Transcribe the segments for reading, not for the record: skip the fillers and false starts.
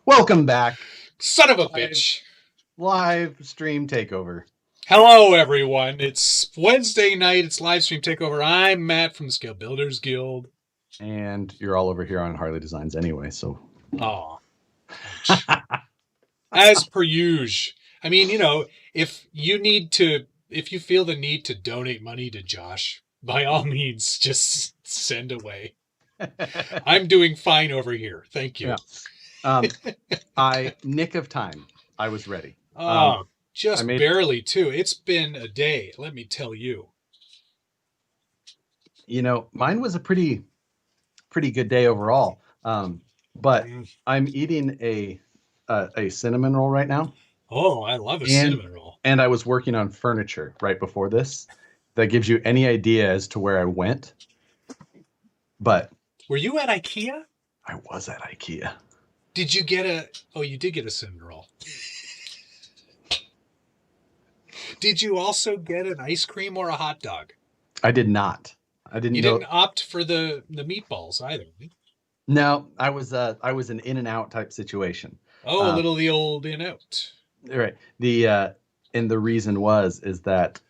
Welcome back. Son of a bitch. Live stream takeover. Hello, everyone. It's Wednesday night. It's live stream takeover. I'm Matt from the Scale Builders Guild. And you're all over here on Harleydesigns anyway, so. Oh. As per usual. I mean, you know, if you feel the need to donate money to Josh, by all means, just send away. I'm doing fine over here. Thank you. Yeah. Nick of time. I was ready. Just barely, too. It's been a day, let me tell you. You know, mine was a pretty good day overall. But I'm eating a cinnamon roll right now. Oh, I love a cinnamon roll. And I was working on furniture right before this. That gives you any idea as to where I went. But were you at Ikea? I was at Ikea. Did you get you did get a cinnamon roll. Did you also get an ice cream or a hot dog? I did not. I didn't. You didn't opt for the meatballs either. No, I was an in and out type situation. Oh, the old in out. Right. And the reason is that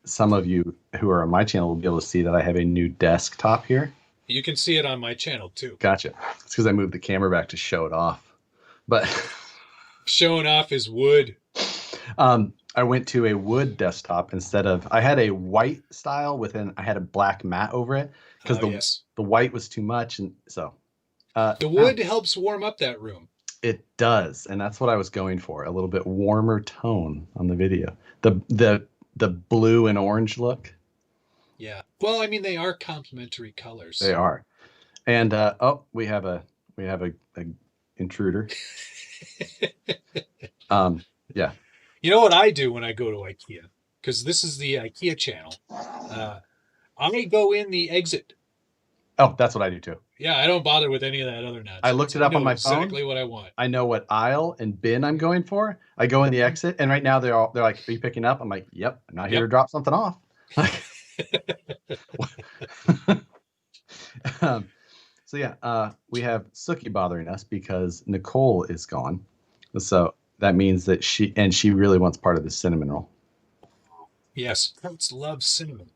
some of you who are on my channel will be able to see that I have a new desktop here. You can see it on my channel too. Gotcha. It's because I moved the camera back to show it off. But showing off is wood. I went to a wood desktop instead of. I had a white style I had a black mat over it because the white was too much, and so the wood helps warm up that room. It does, and that's what I was going for, a little bit warmer tone on the video. The blue and orange look. Yeah. Well, I mean, they are complementary colors. They are. And we have a intruder. Yeah. You know what I do when I go to Ikea? Because this is the Ikea channel. I go in the exit. Oh, that's what I do too. Yeah, I don't bother with any of that other nonsense. I looked it up on my phone. Exactly what I want. I know what aisle and bin I'm going for. I go in the exit, and right now they're like, "Are you picking up?" I'm like, "Yep, I'm not here to drop something off." So yeah, we have Suki bothering us because Nicole is gone. So that means that she really wants part of the cinnamon roll. Yes, goats love cinnamon.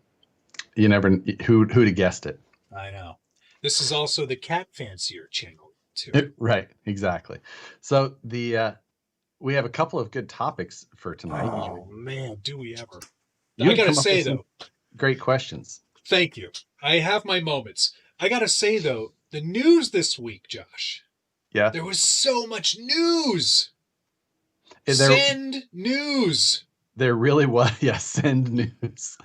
You never who'd have guessed it. I know. This is also the cat fancier channel too. Right, exactly. So we have a couple of good topics for tonight. Oh man, do we ever? I gotta say though, great questions. Thank you. I have my moments. I gotta say though, the news this week, Josh. Yeah. There was so much news. Send news. There really was. Yeah, send news.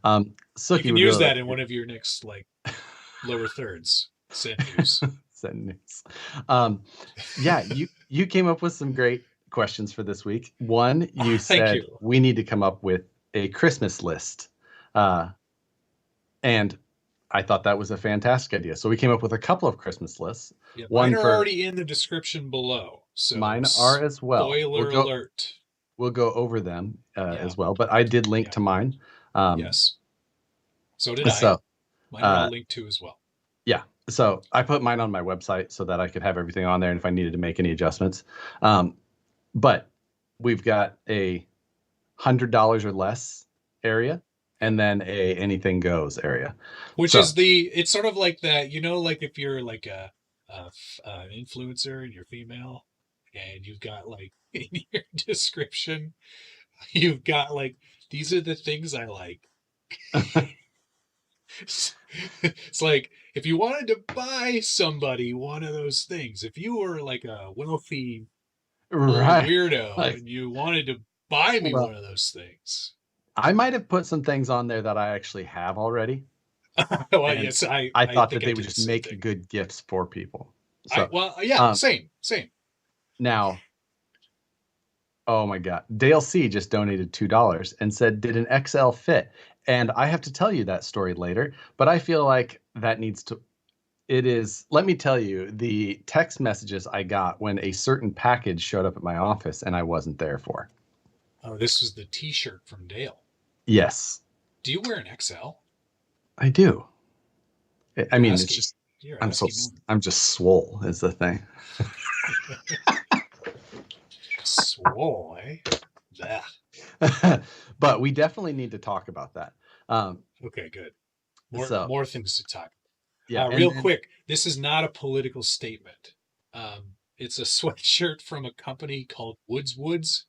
You can use that in one of your next lower thirds. Send news. Send news. Yeah, you came up with some great questions for this week. One, you said we need to come up with a Christmas list. And I thought that was a fantastic idea. So we came up with a couple of Christmas lists. Yeah, mine are already in the description below. So mine are as well. Spoiler alert. We'll go over them as well. But I did link to mine. Yes. So did I. Mine are linked to as well. Yeah. So I put mine on my website so that I could have everything on there, and if I needed to make any adjustments. But we've got a $100 or less area, and then a anything goes area, which is it's sort of like that, you know, like if you're like an influencer and you're female, and you've got like in your description, you've got like, these are the things I like. It's like if you wanted to buy somebody one of those things, if you were like a wealthy weirdo and you wanted to buy me one of those things, I might have put some things on there that I actually have already. Well, yes, I thought that they would just make good gifts for people. So, same. Now, oh my God, Dale C just donated $2 and said, "Did an XL fit?" And I have to tell you that story later, but I feel like that needs to. It is. Let me tell you the text messages I got when a certain package showed up at my office and I wasn't there for. Oh, this was the T-shirt from Dale. Yes. Do you wear an XL? I do. I mean, it's just I'm just swole is the thing. Swoy. That. But we definitely need to talk about that. Okay, good. So More things to talk. yeah, Real and quick, this is not a political statement. It's a sweatshirt from a company called Woods.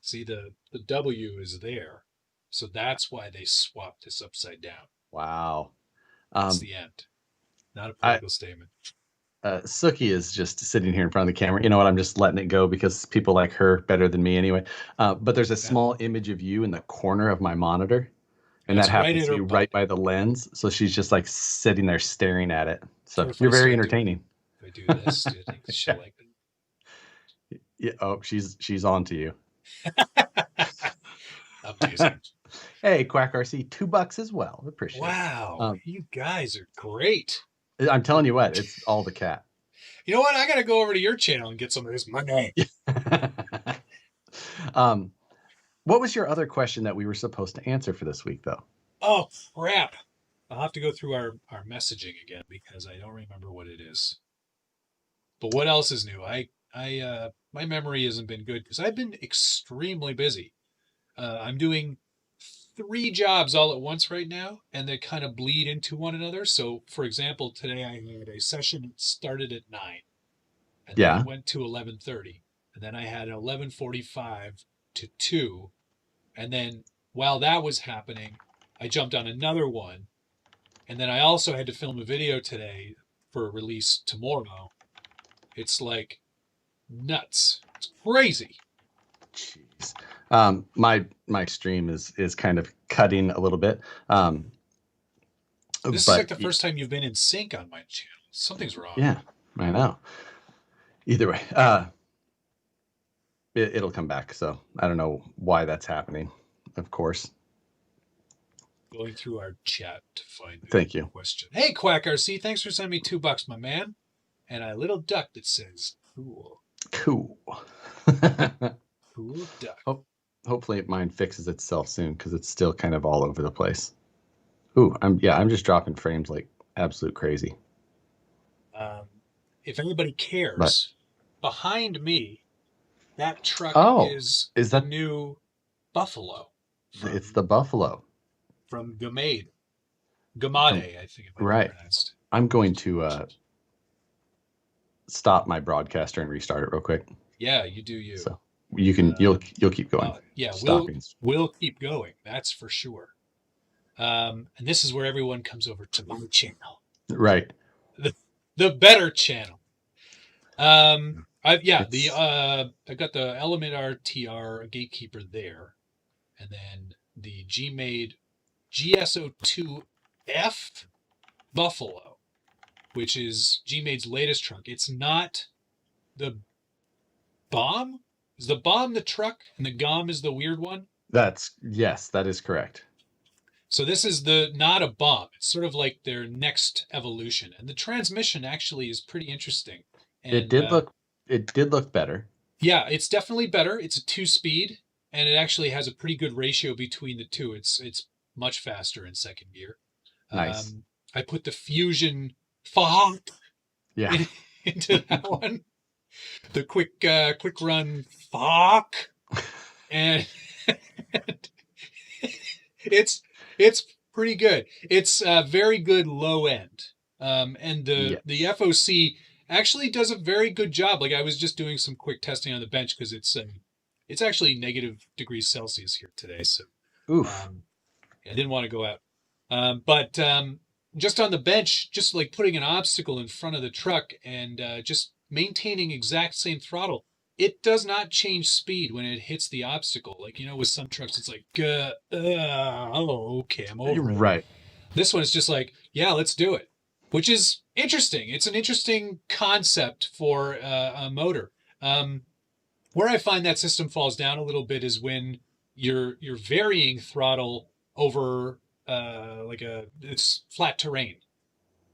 See, the W is there. So that's why they swapped this upside down. wow. That's Um, the end. Not a I political statement. Suki is just sitting here in front of the camera. You know what? I'm just letting it go because people like her better than me anyway. But there's a Yeah. small image of you in the corner of my monitor, and that That's right happens at to her be right butt. by the lens. So she's just like sitting there staring at it. So So if I you're very start doing, entertaining. if I do this, do you think she'll like Yeah. Oh, she's on to you. I'm teasing. Hey, Quack RC, $2 as well. Appreciate it. Wow, you guys are great. I'm telling you what, it's all the cat. You know what? I gotta go over to your channel and get some of this money. um, what was your other question that we were supposed to answer for this week, though? Oh crap! I'll have to go through our messaging again because I don't remember what it is. But what else is new? My memory hasn't been good because I've been extremely busy. I'm doing 3 jobs all at once right now, and they kind of bleed into one another. So, for example, today I had a session that started at 9, and then Yeah. it went to 11:30, and then I had 11:45 to 2, and then while that was happening, I jumped on another one, and then I also had to film a video today for a release tomorrow. It's like nuts. It's crazy. Jeez. My stream is kind of cutting a little bit. This is like But the first time you've been in sync on my channel. Something's wrong. yeah, I know. Either way, it'll come back. So I don't know why that's happening. Of course. Going through our chat to find the Thank you. question. Hey, Quack RC, thanks for sending me $2, my man. And a little duck that says, cool. Cool. Cool duck. Hopefully mine fixes itself soon because it's still kind of all over the place. Ooh, I'm just dropping frames like absolute crazy. If anybody cares, behind me, that truck is is the that new Buffalo. It's the Buffalo from Gmade. Gmade, I think it might right. be pronounced. I'm going to stop my broadcaster and restart it real quick. Yeah, you do you. So you can you'll keep going. Yeah, Stopping. we'll keep going. That's for sure. And this is where everyone comes over to my channel. Right. The better channel. I got the Element RTR Gatekeeper there, and then the Gmade GSO2F Buffalo, which is Gmade's latest truck. It's not the Bomb. Is the Bomb the truck, and the GOM is the weird one? Yes, that is correct. So this is not a Bomb. It's sort of like their next evolution, and the transmission actually is pretty interesting. And, it did look better. Yeah, it's definitely better. It's a 2-speed, and it actually has a pretty good ratio between the two. It's much faster in second gear. Nice. I put the Fusion Fahawk into that one. The quick run Fahawk, and it's pretty good. It's very good low end, and the FOC actually does a very good job. Like I was just doing some quick testing on the bench because it's actually -degrees Celsius here today, so I didn't want to go out. But just on the bench, just like putting an obstacle in front of the truck and just maintaining exact same throttle, it does not change speed when it hits the obstacle. Like, with some trucks, it's like, okay, I'm over it. Right. This one is just like, yeah, let's do it, which is interesting. It's an interesting concept for a motor. Where I find that system falls down a little bit is when you're varying throttle over it's flat terrain.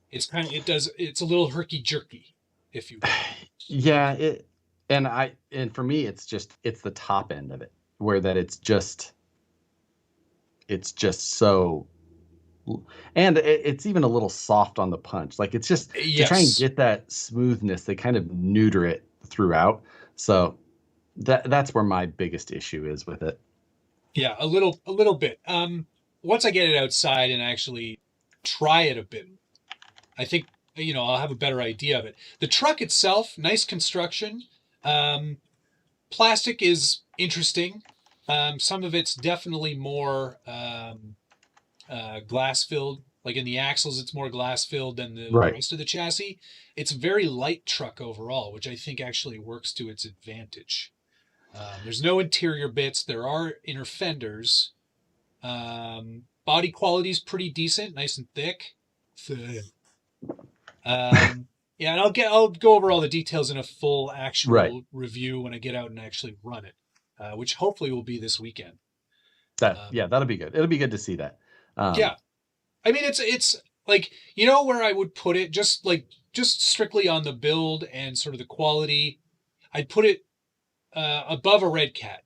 It's a little herky jerky, if you will. Yeah, and for me it's the top end of it where that it's just so, and it's even a little soft on the punch. Like it's just to try and get that smoothness, they kind of neuter it throughout. So That's where my biggest issue is with it. Yeah, a little bit. Once I get it outside and actually try it a bit, I think I'll have a better idea of it. The truck itself, nice construction. Um, Plastic is interesting. Some of it's definitely more glass filled. Like in the axles, it's more glass filled than the Right. rest of the chassis. It's a very light truck overall, which I think actually works to its advantage. There's no interior bits. There are inner fenders. Body quality is pretty decent, nice and thick. Yeah, and I'll go over all the details in a full Right. actual review when I get out and actually run it, which hopefully will be this weekend. Yeah, Um, that'll be good. It'll be good to see that. yeah, I mean it's like where I would put it, just strictly on the build and sort of the quality. I'd put it above a Red Cat,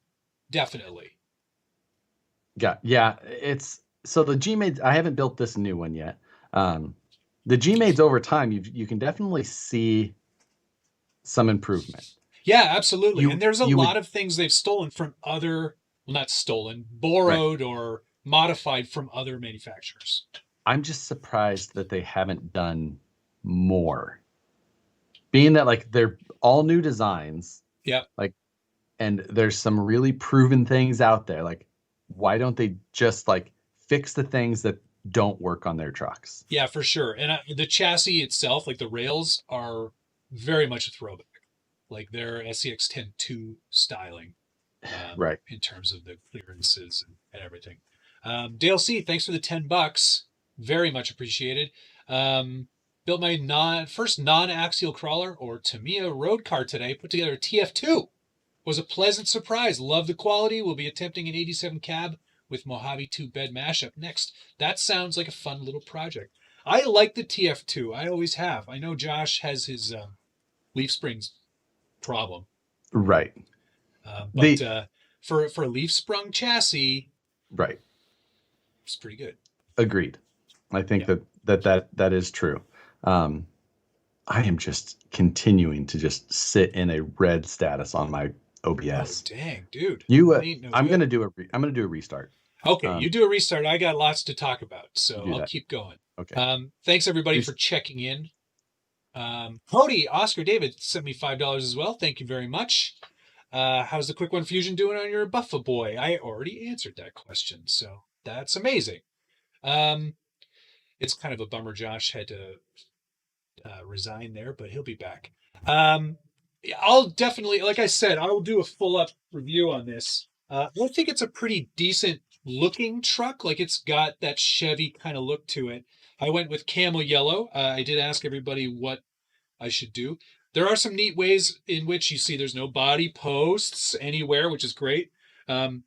definitely. Yeah, it's so the Gmades. I haven't built this new one yet. Um, the Gmades over time, you can definitely see some improvement. Yeah, absolutely. And there's a You lot would of things they've stolen from other, well, not stolen, right. borrowed or modified from other manufacturers. I'm just surprised that they haven't done more. Being that like they're all new designs, Yep. like and there's some really proven things out there. Like, why don't they just like fix the things that don't work on their trucks? Yeah, for sure. And the chassis itself, like the rails, are very much a throwback. Like their SCX 10-2 styling, Right. in terms of the clearances and everything. Dale C, thanks for the $10. Very much appreciated. Built my first non-axial crawler or Tamiya road car today. Put together a TF2. Was a pleasant surprise. Love the quality. We'll be attempting an 87 cab with Mojave 2 bed mashup next. That sounds like a fun little project. I like the TF2. I always have. I know Josh has his leaf springs problem, Right. but The for a leaf sprung chassis, right. it's pretty good. Agreed. I think Yeah. that is true. Um, I am just continuing to just sit in a red status on my Oh OBS. dang, dude, You, that ain't no good. I'm gonna do a restart. Okay, Um, you do a restart. I got lots to talk about, you so do I'll that. keep going. Okay. Thanks everybody for Rest- checking in. Cody, Oscar, David sent me $5 as well. Thank you very much. How's the Quick One Fusion doing on your Buffa boy? I already answered that question, so that's amazing. Um, it's kind of a bummer Josh had to resign there, but he'll be back. Yeah, I'll definitely, like I said, I will do a full up review on this. I think it's a pretty decent looking truck. Like it's got that Chevy kind of look to it. I went with Camel Yellow. I did ask everybody what I should do. There are some neat ways in which you see there's no body posts anywhere, which is great. Um,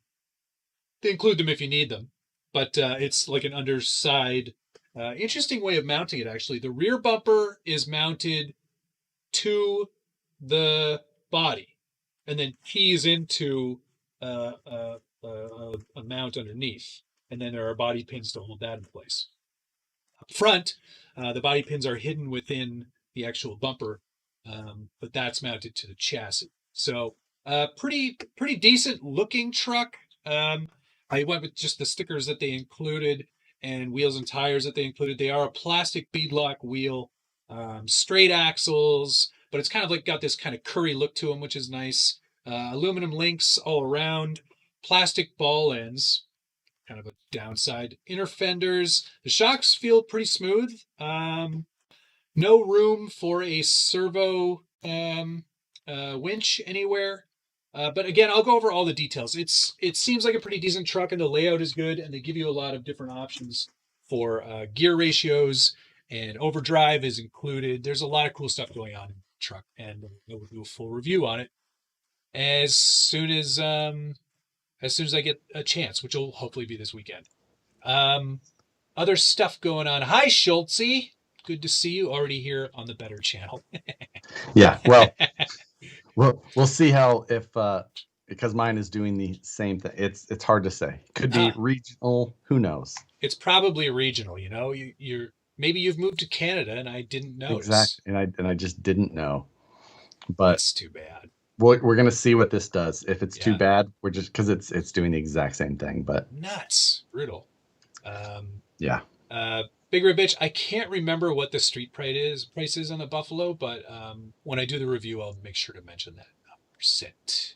they include them if you need them, but it's like an underside. Interesting way of mounting it, actually. The rear bumper is mounted to the body and then keys into a mount underneath. And then there are body pins to hold that in place. Up front, the body pins are hidden within the actual bumper, but that's mounted to the chassis. So, pretty decent looking truck. I went with just the stickers that they included and wheels and tires that they included. They are a plastic beadlock wheel, straight axles, but it's kind of like got this kind of curry look to them, which is nice. Aluminum links all around, plastic ball ends, kind of a downside. Inner fenders, the shocks feel pretty smooth. No room for a servo winch anywhere. But again, I'll go over all the details. It seems like a pretty decent truck, and the layout is good, and they give you a lot of different options for gear ratios, and overdrive is included. There's a lot of cool stuff going on in the truck, and I will do a full review on it as soon as I get a chance, which will hopefully be this weekend. Um, Other stuff going on. Hi, Schultzy. Good to see you already here on the Better channel. yeah. Well, we'll see how if because mine is doing the same thing. It's hard to say. Could be regional. Who knows? It's probably regional. You're maybe you've moved to Canada and I didn't notice. Exactly. And I just didn't know. But That's too bad. we're gonna see what this does. If it's too Yeah, bad, we're just because it's doing the exact same thing. But nuts, brutal. Um, yeah, Bigger bitch. I can't remember what the street price is on the Buffalo, but when I do the review, I'll make sure to mention that percent.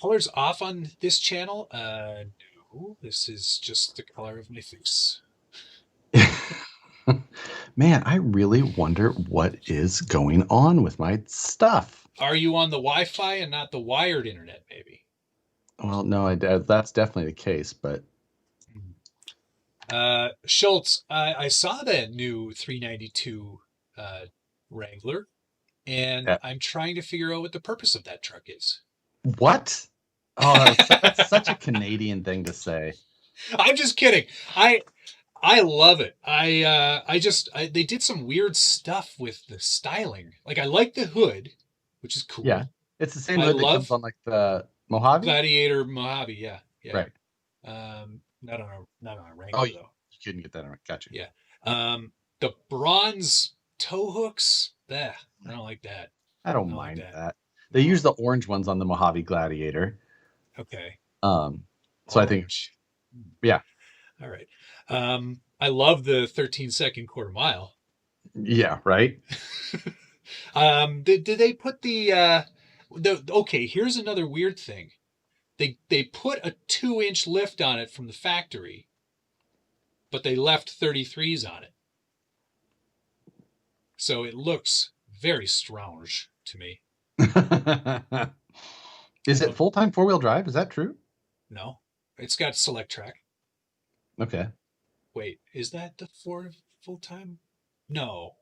Colors off on this channel. No, this is just the color of my face. man, I really wonder what is going on with my stuff. Are you on the Wi-Fi and not the wired internet? Maybe. Well, no, that's definitely the case, but Schultz, I saw that new 392 Wrangler, and uh, I'm trying to figure out what the purpose of that truck is. what? Oh, that's such a Canadian thing to say. I'm just kidding. I love it. They did some weird stuff with the styling. Like I like the hood, which is Yeah, cool. it's the same I hood that comes love on like the Mojave, Gladiator Mojave. Yeah, yeah. right? Not on a Oh, Wrangler you though. couldn't get that on. Gotcha. Yeah. The bronze toe hooks. I don't like that. I I don't don't like mind that. that. They use No. the orange ones on the Mojave Gladiator. Okay. Um, so I think, Orange. yeah, All right. I love the 13-second quarter mile. yeah, right. Did they put the okay, here's another weird thing. They put a 2-inch lift on it from the factory, but they left 33s on it. So it looks very strange to me. I Is it don't full-time four-wheel drive? Is that true? know. It's got select track. Okay. Wait, is that the Ford full time? No.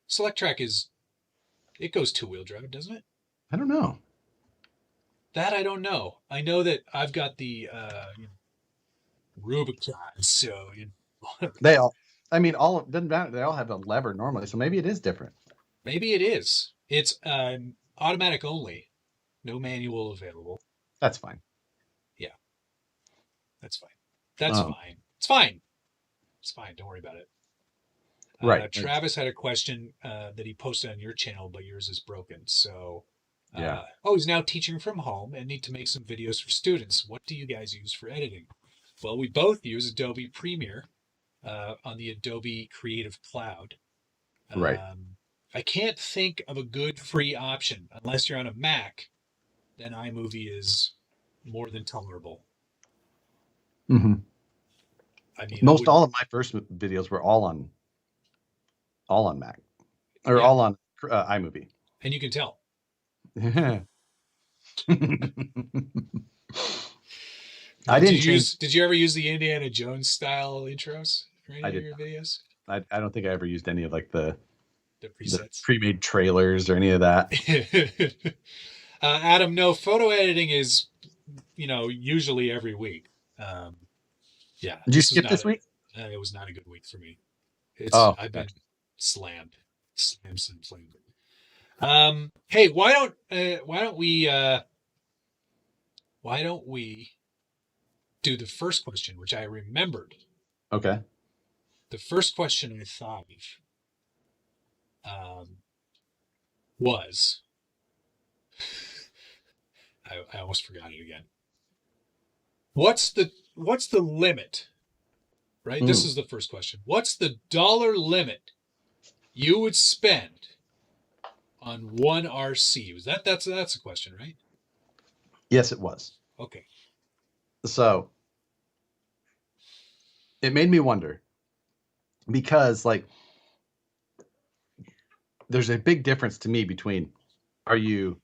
Select track it goes 2-wheel drive, doesn't it? I don't know. That I don't know. I know that I've got the Rubicon, so They all, I mean, all doesn't matter. They all have a lever normally, so maybe it is different. maybe it is. It's automatic only, no manual available. That's fine. Yeah, that's fine. That's Um, fine. It's fine. It's fine. Don't worry about it. right. Travis had a question that he posted on your channel, but yours is broken. So, Yeah. he's now teaching from home and need to make some videos for students. What do you guys use for editing? Well, we both use Adobe Premiere on the Adobe Creative Cloud. Right. I can't think of a good free option unless you're on a Mac. Then iMovie is more than tolerable. Hmm. I mean, Most all of my first videos were all on Mac or yeah, all on iMovie. and you can tell. I didn't Did you change. use? Did you ever use the Indiana Jones style intros for any I of did your not. videos? I don't think I ever used any of like The the presets. pre-made trailers or any of that. Adam, no, photo editing is, usually every week. Yeah, Did you this was skip not this week? it was not a good week for me. Oh, I've been gotcha. slammed, slammed. Hey, why don't we do the first question, which I remembered. Okay. The first question I thought of was I almost forgot it again. What's the limit? Right? This Mm, is the first question. What's the dollar limit you would spend on one RC? That's a question, right? yes, it was. Okay. So it made me wonder because like there's a big difference to me between are you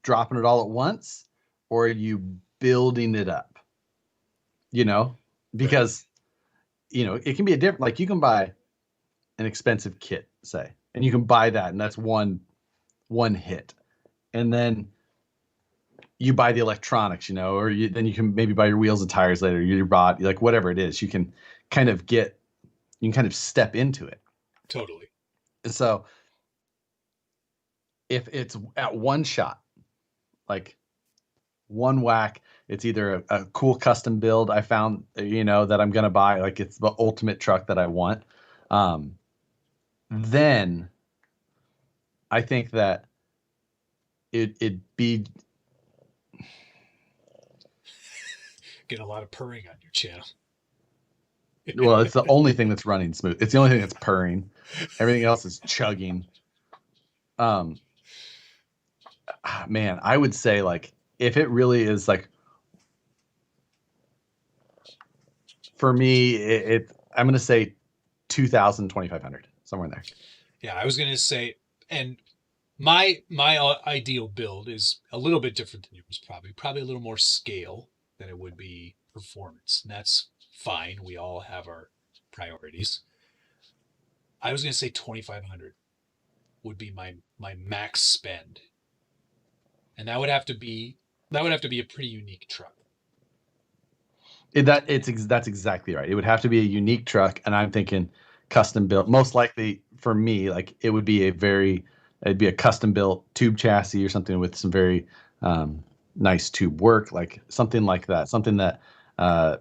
dropping it all at once or are you building it up? You know, Right. because it can be a different like you can buy an expensive kit, say, and you can buy that and that's one hit. And then you buy the electronics, or then you can maybe buy your wheels and tires later, your bot, like whatever it is, kind of get you can kind of step into it. Totally. And so if it's at one shot, like one whack, it's either a cool custom build I found, that I'm gonna buy, like it's the ultimate truck that I want. Then I think that it'd be Get a lot of purring on your channel. well, it's the only thing that's running smooth. It's the only thing that's purring. Everything else is chugging. Um, Man, I would say like if it really is like for me, I'm gonna say 2,000, 2,500, somewhere in there. Yeah, I was gonna say, and my ideal build is a little bit different than yours, probably a little more scale than it would be performance. And that's fine. We all have our priorities. I was gonna say 2,500 would be my max spend, and that would have to be a pretty unique truck. That's exactly right. It would have to be a unique truck, and I'm thinking custom built. Most likely for me, like it'd be a custom built tube chassis or something with some very nice tube work, like something like that. Something that uh,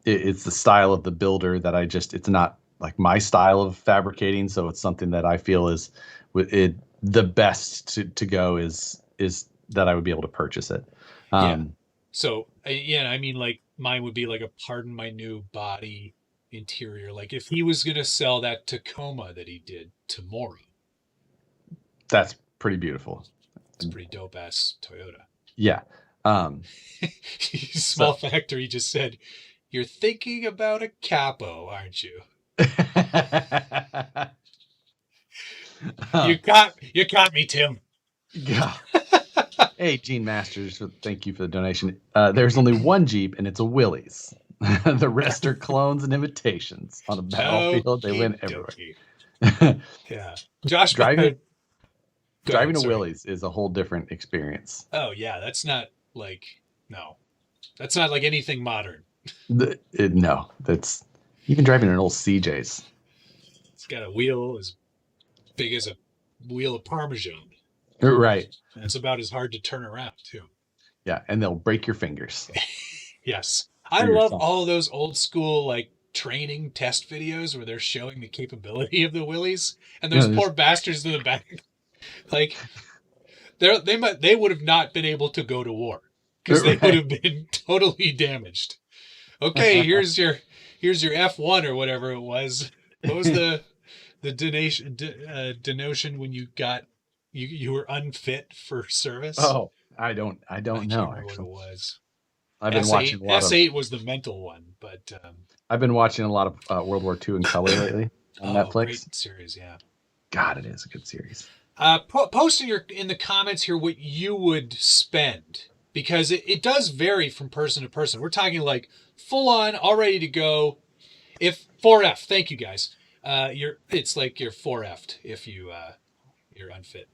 it's the style of the builder that it's not like my style of fabricating, so it's something that I feel is the best to go is that I would be able to purchase it. Yeah. Um, So yeah, I mean, like mine would be like a pardon my new body interior. Like if he was gonna sell that Tacoma that he did tomorrow, that's pretty beautiful. it's a pretty dope ass Toyota. Yeah. Um, Small so factor, he just said, "You're thinking about a capo, aren't you?" uh, You caught me, Tim. yeah. Hey, Gene Masters, thank you for the donation. There's only one Jeep, and it's a Willys. The rest are clones and imitations. On a battlefield, they Okie win everywhere. dokie. Yeah. Josh, driving go ahead. a Sorry. Willys is a whole different experience. Oh yeah, that's not like no, that's not like anything modern. No, that's even driving an old CJ's. It's got a wheel as big as a wheel of Parmesan. Right. And it's about as hard to turn around too. Yeah, and they'll break your fingers Yes. I or your love thumb. all those old school like training test videos where they're showing the capability of the Willys and You those know, poor bastards in the back. Like they would have not been able to go to war because they would right. have been totally damaged. Okay, here's your F1 or whatever it was. What was the denotion when you were unfit for service? Oh, I I don't can't know remember what it actually. was. I've been watching S8 a lot of S8 was the mental one, but World War II in color lately on oh, Netflix. great series, yeah. God, it is a good series. Post in the comments here what you would spend because it does vary from person to person. We're talking like full on, all ready to go. If 4F, thank you guys. It's like you're 4F'd if you're unfit.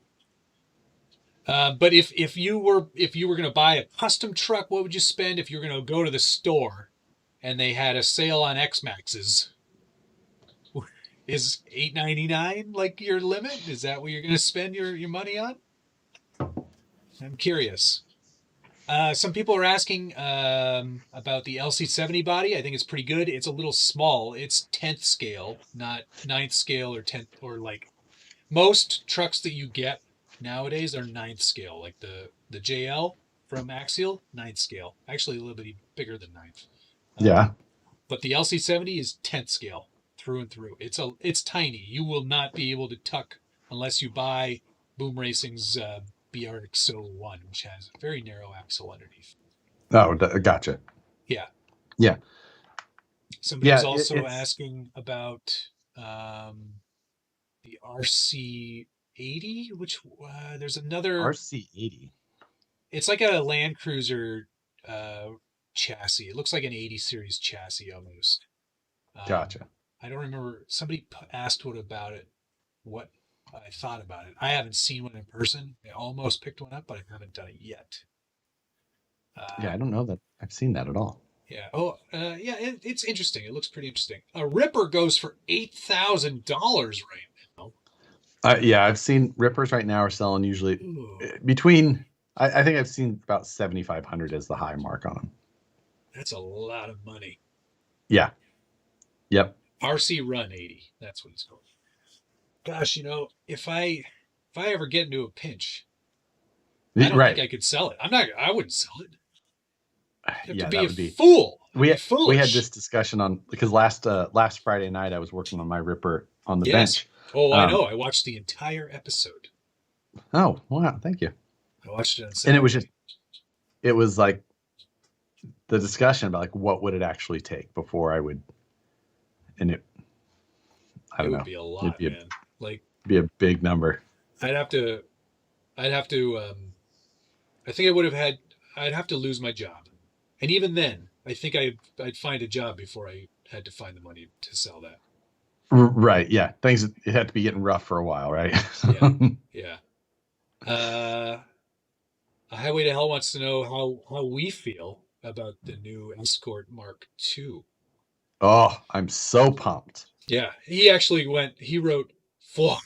But if you were going to buy a custom truck, what would you spend if you were going to go to the store and they had a sale on X Maxes? Is $899 like your limit? Is that what you're going to spend your money on? I'm curious. Some people are asking about the LC70 body. I think it's pretty good. It's a little small. It's 10th scale, not 9th scale or 10th or like most trucks that you get nowadays are 9th scale. Like the JL from Axial, 9th scale. Actually, a little bit bigger than 9th. Yeah. But the LC70 is 10th scale through and through. It's tiny. You will not be able to tuck unless you buy Boom Racing's BRX01, which has a very narrow axle underneath. Oh, gotcha. Yeah. Yeah. Somebody was Yeah. also It's asking about the RC80, which there's another. RC80. It's like a Land Cruiser chassis. It looks like an 80 series chassis almost. Gotcha. I don't remember. Somebody asked what I thought about it. I haven't seen one in person. I almost picked one up, but I haven't done it yet. Yeah, I don't know that I've seen that at all. Yeah. Oh, yeah. It's interesting. It looks pretty interesting. A Ripper goes for $8,000 right now. Yeah, I've seen Rippers right now are selling usually Ooh, between. I think I've seen about 7,500 as the high mark on them. that's a lot of money. Yeah. Yep. RC Run 80. That's what it's called. Gosh, if I ever get into a pinch, I don't think Right. I could sell it. I wouldn't sell it. You have to Yeah, be that a would be. fool. That'd We be we had this foolish. discussion on because last Friday night I was working on my Ripper on the Yes. bench. Oh, I Um, know. I watched the entire episode. oh wow, thank you. I watched it on And Saturday. it was like the discussion about like what would it actually take before I would, and I It don't would know, be a it'd lot, man. Like be a big number. I'd have to, I'd have to. I think I would have had. I'd have to lose my job, and even then, I think I'd find a job before I had to find the money to sell that. Right? Yeah, things it had to be getting rough for a while, right? Yeah, yeah. Uh, a Highway to Hell wants to know how we feel about the new Escort Mark II. Oh, I'm so pumped. Yeah, he actually went. He wrote "Fwah,"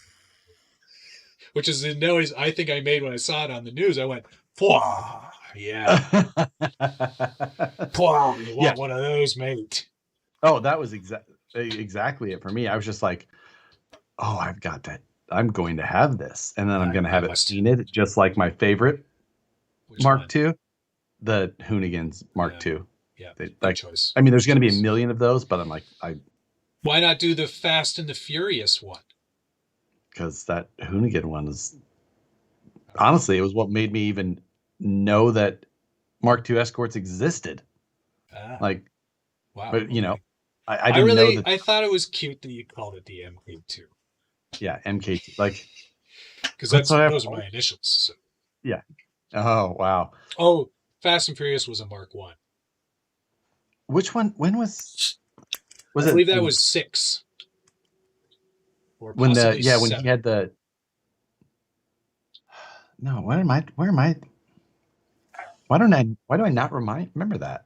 which is the noise I think I made when I saw it on the news. I went "Fwah." Yeah, "Fwah." You Yeah. want one of those, mate? Oh, that was exactly it for me. I was just like, oh, I've got that. I'm going to have this, and then I'm going to I have it must. painted just like my favorite Which Mark one? II, the Hoonigan's Mark Yeah, II. yeah. They Good like, choice. I mean, there's Good going to be a choice. million of those, but I'm like, Why not do the Fast and the Furious one? because that Hoonigan one is honestly, it was what made me even know that Mark II escorts existed. Ah, Like, wow. but Okay. I didn't know that. I thought it was cute that you called it the MK2 Yeah, MKT. Like, because that's what I have. those are my initials. So. Yeah. Oh wow. Oh, Fast and Furious was a Mark One. Which one? When I was it? believe that was 6 or When the possibly yeah when he 7. had the no. Where am I? Why do I not remember that?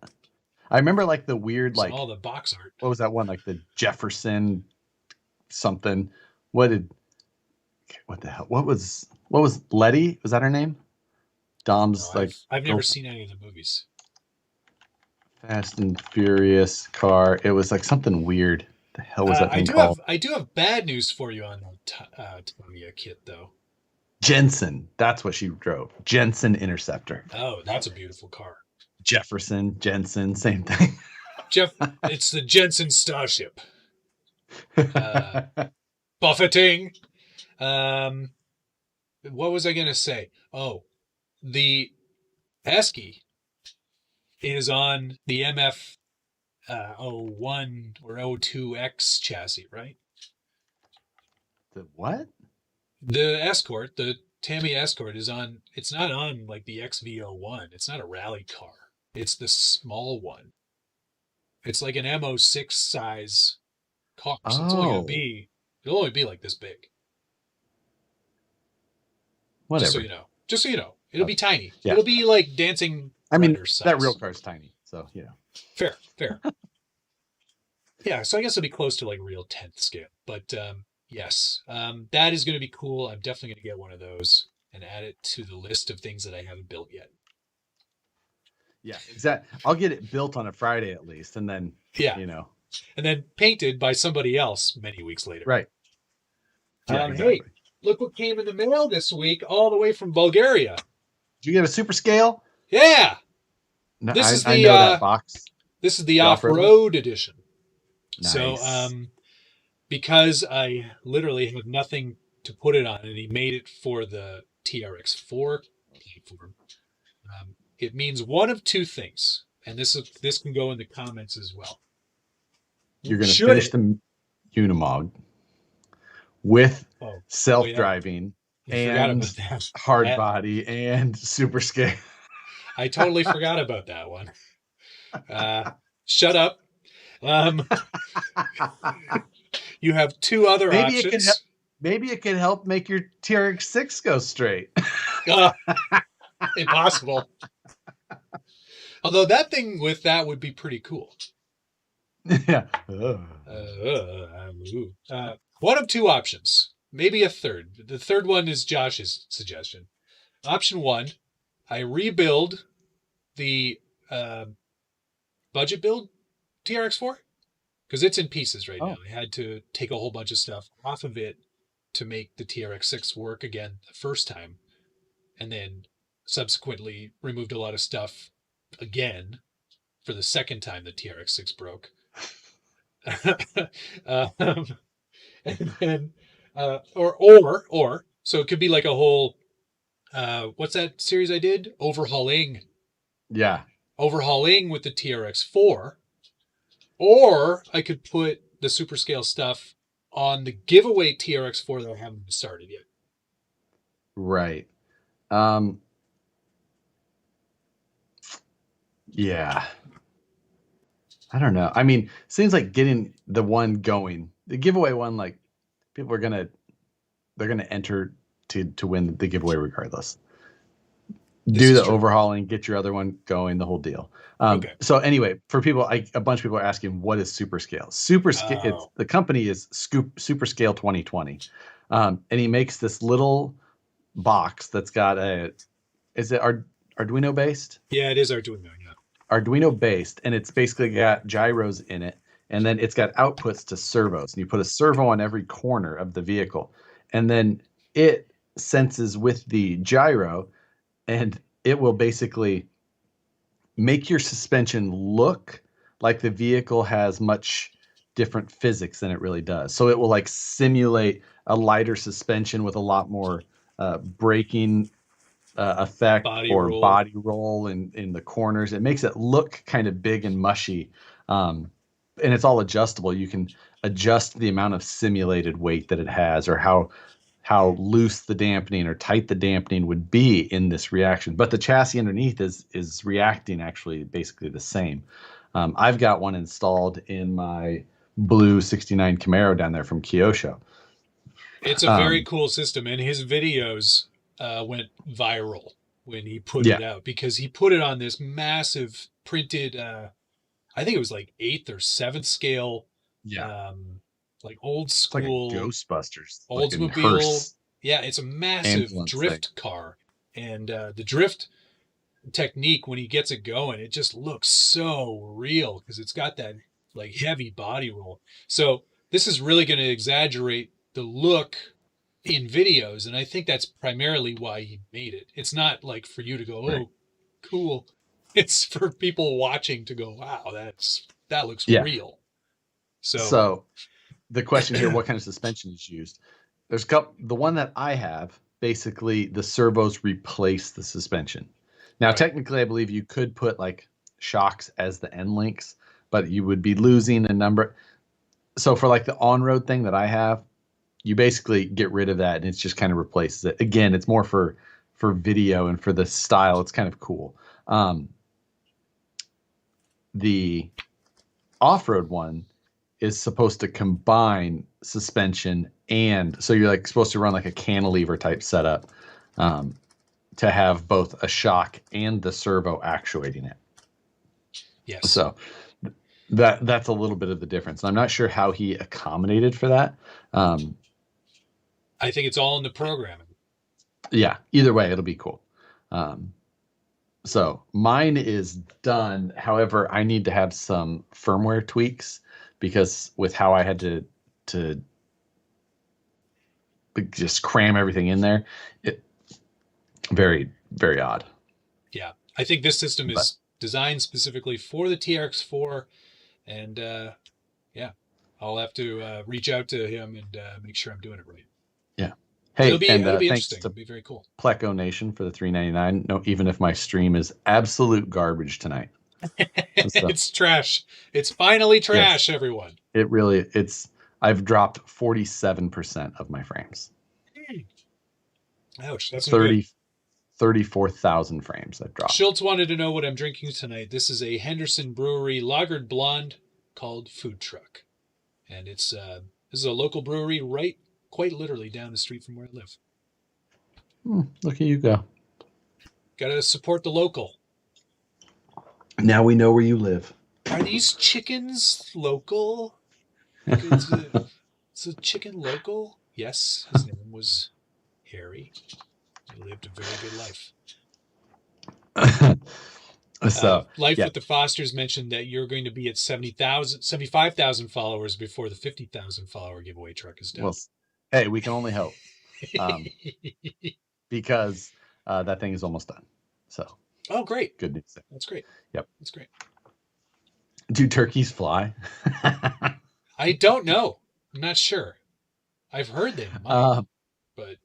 I remember like the weird It's all like the box art. what was that one like the Jefferson something? What did what the hell? What was Letty? Was that her name? No, Dom's like I've never girlfriend. seen any of the movies. Fast and Furious car. It was like something weird. The hell was that thing called? I do have bad news for you on the Tamiya kit though. Jensen. That's what she drove. Jensen Interceptor. Oh, that's a beautiful car. Jefferson, Jensen, same thing. Jeff, it's the Jensen Starship. Uh, Buffeting. Um, what was I gonna say? Oh, the Heskey is on the MF 01 or 02X chassis, right? The what? The Escort, the Tamiya Escort is on, it's not on like the XV01. It's not a rally car. It's the small one. It's like an MO6 size car. So it's only going to Oh, be, it'll only be like this big. Just so whatever. you know. Just so you know. It'll be tiny. Yeah. It'll be like Dancing I mean, Rider that real size. car is tiny. So, Fair, fair. Yeah, so I guess it'll be close to like real 10th scale. But yes, that is going to be cool. I'm definitely going to get one of those and add it to the list of things that I haven't built yet. Yeah, exactly. I'll get it built on a Friday at least. And then, Yeah, and then painted by somebody else many weeks later. right. Yeah, Hey, exactly. look what came in the mail this week, all the way from Bulgaria. Did you get a Superscale? Yeah, No, this is I know that box. this is the The off-road one? off-road edition. So, Nice. because I literally have nothing to put it on, and he made it for the TRX4 platform, it means one of two things, and this can go in the comments as well. You're going to Should finish it? the Unimog with Oh, self-driving you forgot about and that. hard body and Superscale. I totally forgot about that one. Shut up. You have two other options. Maybe it could help make your TRX6 go straight. Impossible. Although that thing with that would be pretty cool. Yeah. One of two options. Maybe a third. The third one is Josh's suggestion. Option one, I rebuild the budget build TRX4 because it's in pieces right now. I had to take a whole bunch of stuff off of it to make the TRX6 work again the first time, and then subsequently removed a lot of stuff again for the second time the TRX6 broke. um, and then, so it could be like a whole, what's that series I did? Yeah. Overhauling with the TRX4, or I could put the Superscale stuff on the giveaway TRX4 that I haven't started yet. Right. Yeah. I don't know. I mean, seems like getting the one going, the giveaway one, like people are they're gonna enter to win the giveaway regardless. This Do is the true. overhauling, get your other one going, the whole deal. Okay. So anyway, for people, a bunch of people are asking, what is Superscale? Superscale, it's Oh, the company is Superscale 2020, and he makes this little box that's got is it Arduino based? yeah, it is Arduino. Yeah. Arduino based, and it's basically got gyros in it, and then it's got outputs to servos, and you put a servo on every corner of the vehicle, and then it senses with the gyro, and it will basically make your suspension look like the vehicle has much different physics than it really does. So it will like simulate a lighter suspension with a lot more braking effect Body or roll. body roll in the corners. It makes it look kind of big and mushy. And it's all adjustable. You can adjust the amount of simulated weight that it has, or how loose the dampening or tight the dampening would be in this reaction. But the chassis underneath is reacting actually basically the same. I've got one installed in my blue 69 Camaro down there from Kyosho. It's a very Um, cool system, and his videos went viral when he put yeah, it out because he put it on this massive printed. I think it was like eighth or seventh scale, yeah. um, like old It's like a school Ghostbusters looking Oldsmobile. hearse Yeah, it's a massive ambulance thing. drift car, and the drift technique when he gets it going, it just looks so real because it's got that like heavy body roll. So this is really going to exaggerate the look in videos, and I think that's primarily why he made it. It's not like for you to go, Right. "Oh, cool." It's for people watching to go, "Wow, that looks Yeah. real." So, So the question here, what kind of suspension is used? There's a couple, the one that I have, basically the servos replace the suspension. Now, right. technically, I believe you could put like shocks as the end links, but you would be losing a number. So for like the on-road thing that I have, you basically get rid of that and it's just kind of replaces it. Again, it's more for video and for the style. It's kind of cool. The off-road one is supposed to combine suspension, and so you're like supposed to run like a cantilever type setup, um, to have both a shock and the servo actuating it. Yes. So that's a little bit of the difference. I'm not sure how he accommodated for that. Um, I think it's all in the programming. yeah, either way, it'll be cool. Um, so mine is done. However, I need to have some firmware tweaks because with how I had to just cram everything in there, it very very odd. Yeah. I think this system But is designed specifically for the TRX4, and yeah, I'll have to reach out to him and make sure I'm doing it right. yeah, It'll hey, be and it'll be thanks interesting. to It'll be very cool. Pleco Nation for the 3.99. No, even if my stream is absolute garbage tonight. So It's trash. It's finally yes, trash, everyone. it really it's. I've dropped 47% of my frames. Ouch, that's no good. 30 34,000 frames I've dropped. Schultz wanted to know what I'm drinking tonight. This is a Henderson Brewery lagered blonde called Food Truck, and it's this is a local brewery right, quite literally down the street from where I live. Look at you go. Got to support the local. Now we know where you live. Are these chickens local? Is a chicken local? Yes, his name was Harry. He lived a very good life. So Life yeah, with the Fosters mentioned that you're going to be at 70,000, 75,000 followers before the 50,000 follower giveaway truck is done. well, hey, we can only hope, um, because that thing is almost done. So Oh, great. good news there. That's great. Yep. That's great. Do turkeys fly? I don't know. I'm not sure. I've heard they might, uh, but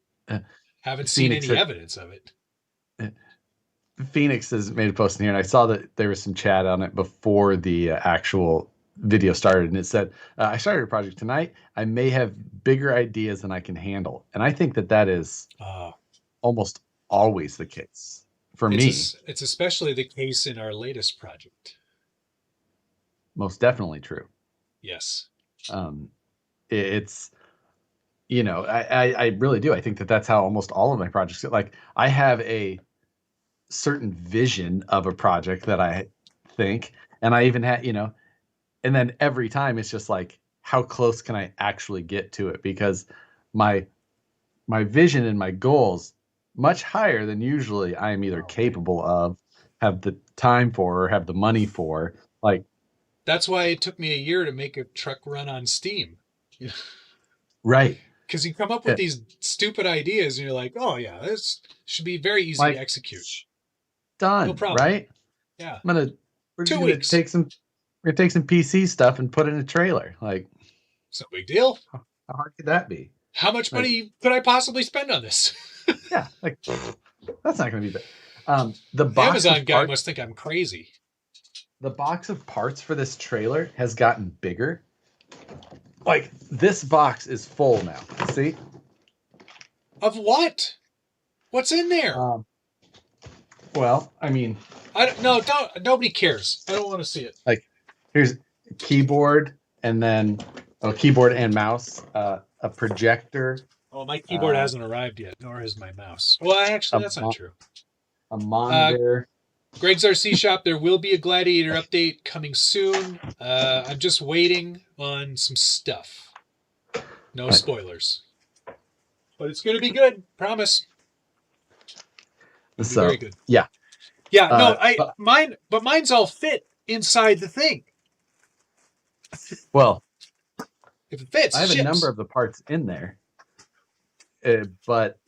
haven't seen Phoenix any evidence of it. Phoenix has made a post in here, and I saw that there was some chat on it before the actual video started, and it said, "I started a project tonight. I may have bigger ideas than I can handle," and I think that that is almost always the case for me. It's especially the case in our latest project. Most definitely true. Yes. It's I really do. I think that that's how almost all of my projects get. Like I have a certain vision of a project that I think, and I even had and then every time it's just like, how close can I actually get to it? Because my my vision and my goals much higher than usually I am either capable of, have the time for, or have the money for. Like that's why it took me a year to make a truck run on Steam. right. Because you come up with these stupid ideas and you're like, oh yeah, this should be very easy like, to execute. Done, No problem. right? Yeah. We're just 2 gonna weeks. we're gonna take some PC stuff and put it in a trailer. Like, it's no big deal. How hard could that be? How much money could I possibly spend on this? Yeah, like that's not gonna be bad. The box Amazon guy must think I'm crazy. The box of parts for this trailer has gotten bigger. Like this box is full now. See? Of what? What's in there? Well, I mean, nobody cares. I don't want to see it. Like, here's a keyboard, and then keyboard and mouse, a projector. Oh, my keyboard hasn't arrived yet, nor has my mouse. Well, actually, that's not true. A monitor. Greg's RC Shop, there will be a Gladiator update coming soon. I'm just waiting on some stuff. No spoilers. But it's going to be good. Promise. So, very good. Yeah. Yeah, no, mine's all fit inside the thing. Well, if it fits, I have a number of the parts in there. But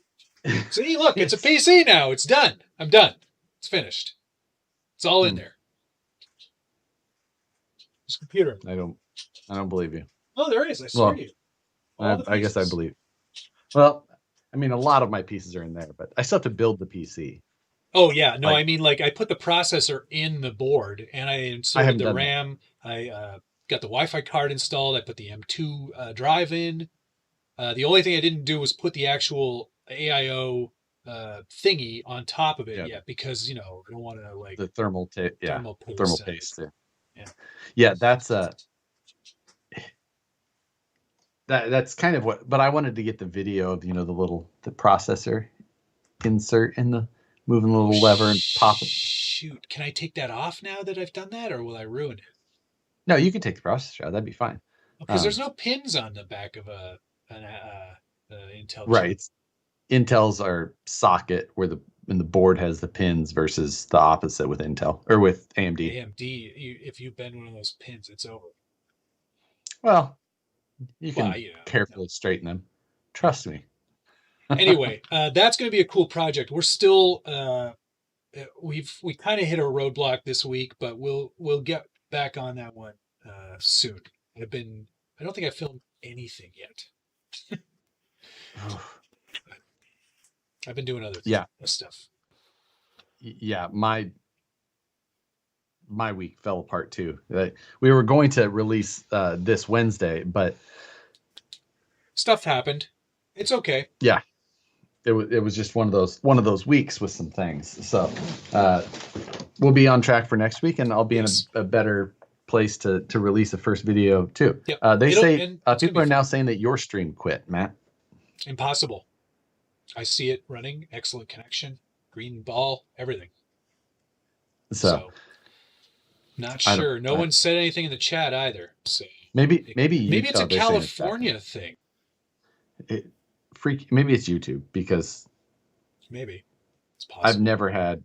see, look, it's a PC now. It's done. I'm done. It's finished. It's all in there. This computer. I don't believe you. Oh, there is. I swear to you. I guess I believe. Well, I mean, a lot of my pieces are in there, but I still have to build the PC. Oh yeah, no, I mean like I put the processor in the board and I inserted the RAM. I got the Wi-Fi card installed. I put the M2 drive in. The only thing I didn't do was put the actual AIO thingy on top of it yet because I don't want to like the thermal paste. Yeah, that's that's kind of what. But I wanted to get the video of the processor insert in the moving the little lever and pop it. Shoot, can I take that off now that I've done that, or will I ruin it? No, you can take the processor out. That'd be fine. Because there's no pins on the back of an Intel. Right. Intel's are socket where the board has the pins versus the opposite with Intel or with AMD. AMD, if you bend one of those pins, it's over. Well, you can carefully straighten them. Trust me. Anyway, that's going to be a cool project. We're still we kind of hit a roadblock this week, but we'll get back on that one soon. I don't think I filmed anything yet. I've been doing other stuff. Yeah, my week fell apart too. We were going to release this Wednesday, but stuff happened. It's okay. Yeah. It was just one of those weeks with some things. So we'll be on track for next week, and I'll be in a better place to release the first video too. Yep. They say people are now saying that your stream quit, Matt. Impossible. I see it running. Excellent connection. Green ball. Everything. So not sure. No one said anything in the chat either. So maybe it's a California thing. Maybe it's YouTube because maybe it's possible. I've never had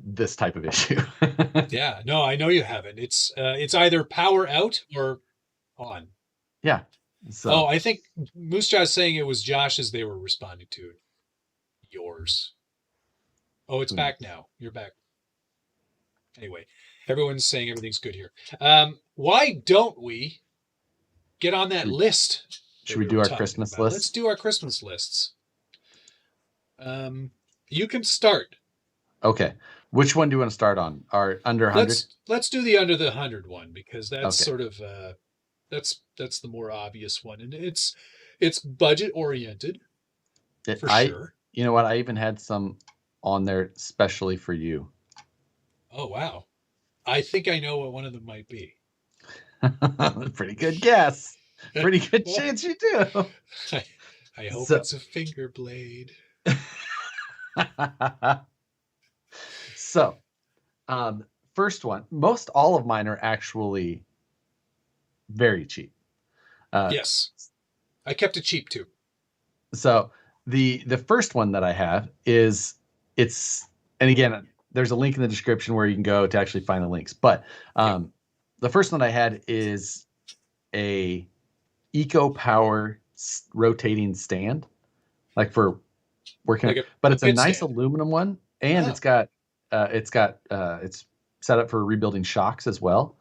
this type of issue. Yeah, no, I know you haven't. It's either power out or on. Yeah. So I think Moose Jaw's saying it was Josh's they were responding to. Yours. Oh, it's Who back knows? now. You're back. Anyway, everyone's saying everything's good here. Why don't we get on that Should we, list that should we we were do our talking Christmas about? Let's list? do our Christmas lists. You can start. Okay. Which one do you want to start on? Our under 100? Let's do the under the 100 one because that's Okay. sort of that's the more obvious one, and it's budget oriented It, for I, sure. you know what? I even had some on there specially for you. Oh wow, I think I know what one of them might be. Pretty good guess. Pretty good chance you do. I, I hope So, it's a finger blade. so first one. Most all of mine are actually very cheap. Uh, Yes, I kept it cheap too. so the first one that I have is it's and again there's a link in the description where you can go to actually find the links. But Yep, the first one I had is a eco power rotating stand, like for working, like but a it's a pit nice stand. aluminum one, and Oh, it's set up for rebuilding shocks as well,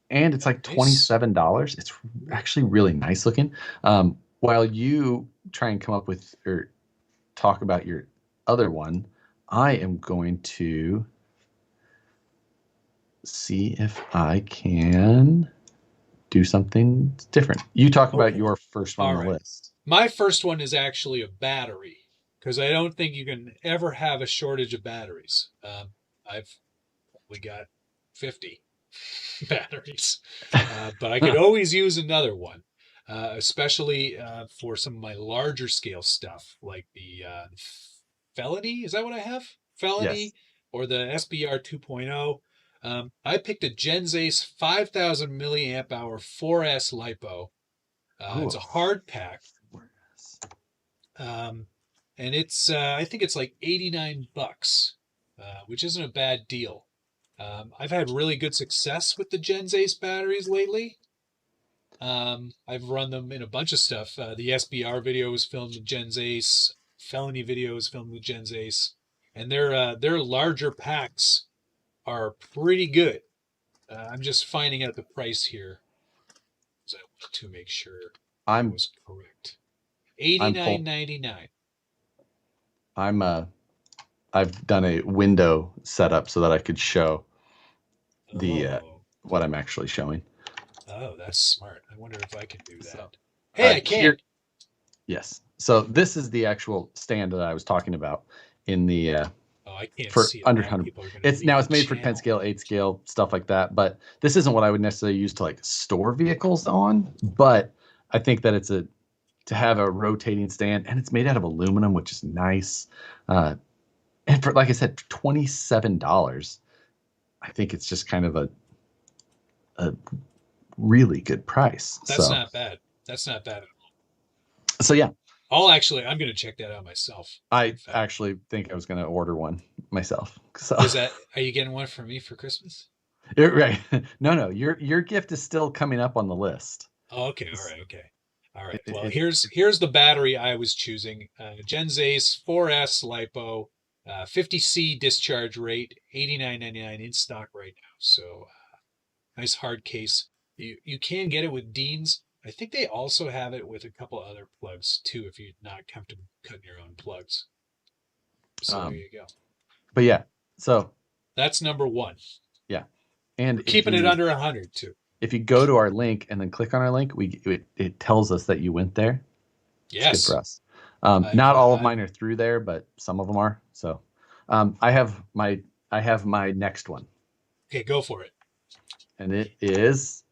and it's like nice. $27. It's Ooh, actually really nice looking. While you try and come up with or talk about your other one, I am going to see if I can do something different. You talk about okay. your first one on All the right. list. My first one is actually a battery because I don't think you can ever have a shortage of batteries. I've only got 50 batteries, but I could always use another one, especially for some of my larger scale stuff like the Felony. Is that what I have? Yes. Felony or the SBR 2.0. I picked a Genzace 5000 milliamp hour 4S LiPo. Oh, It's a hard pack. Um, and it's I think it's like 89 bucks, which isn't a bad deal. I've had really good success with the Gens Ace batteries lately. I've run them in a bunch of stuff. The SBR video was filmed with Gens Ace. Felony video was filmed with Gens Ace, and their larger packs are pretty good. I'm just finding out the price here because I want to make sure I I'm was correct. Eighty I'm nine pull ninety nine. I'm I've done a window setup so that I could show the Oh, what I'm actually showing. oh, that's smart. I wonder if I can do So that. Hey, I can. here, yes. So this is the actual stand that I was talking about in the Oh, I can't for see it. under Now 100. people are going to It's leave now the it's made for 10 channel. scale, 8 scale, stuff like that. But this isn't what I would necessarily use to like store vehicles on. But I think that it's a to have a rotating stand, and it's made out of aluminum, which is nice. Uh, and for like I said, $27, I think it's just kind of a really good price. That's So not bad. That's not bad. so yeah, I'm going to check that out myself. In I fact, actually think I was going to order one myself. So are you getting one for me for Christmas? you're right. No, no, your gift is still coming up on the list. Oh, okay. All right. Okay. All right. Well, It, here's the battery I was choosing. Gens Ace 4S LiPo, 50C discharge rate, 89.99 in stock right now. So nice hard case. You can get it with Dean's. I think they also have it with a couple other plugs too, if you're not comfortable cutting your own plugs. So there um, you go. but yeah, so That's number one. yeah, and We're keeping it under 100 too. if you go to our link and then click on our link, it tells us that you went there. It's good for Yes, us. I've Not all of I've mine are through there, but some of them are. So I have my next one, okay. Go for it. and it is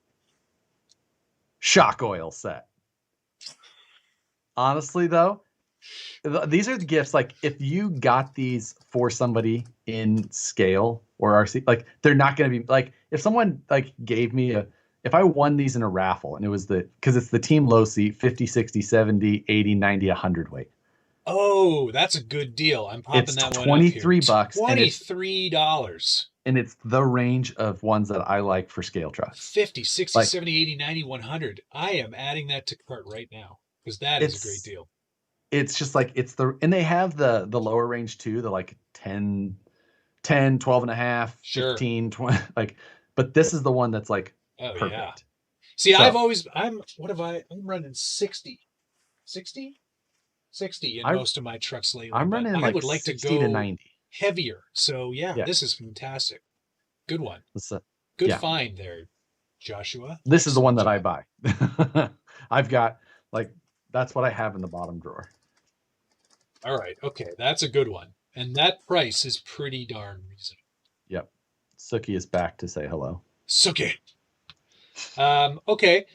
shock oil set. Honestly, though, these are the gifts. Like if you got these for somebody in scale or RC, like they're not going to be like if someone like gave me a if I won these in a raffle and it was the because it's the team low seat 50, 60, 70, 80, 90, 100 weight. Oh, that's a good deal. I'm popping It's that one up here. $23 $23. and it's the range of ones that I like for scale trucks. 50, 60, Like 70, 80, 90, 100. I am adding that to cart right now because that is a great it's deal. it's just like and they have the lower range too, the like 10, 12 and a half, Sure. 15, 20, like, but this is the one that's like Oh yeah. perfect. See, So I'm running 60, 60, 60 in I most of my trucks lately, I'm but running I like would like to 60 to go 90. heavier. So yeah, Yeah. this is fantastic. Good one. So, Good yeah. find there, Joshua. This is the one Excellent that I job. buy. I've got like that's what I have in the bottom drawer. All right. Okay. That's a good one. And that price is pretty darn reasonable. Yep. Suki is back to say hello. Suki. Okay.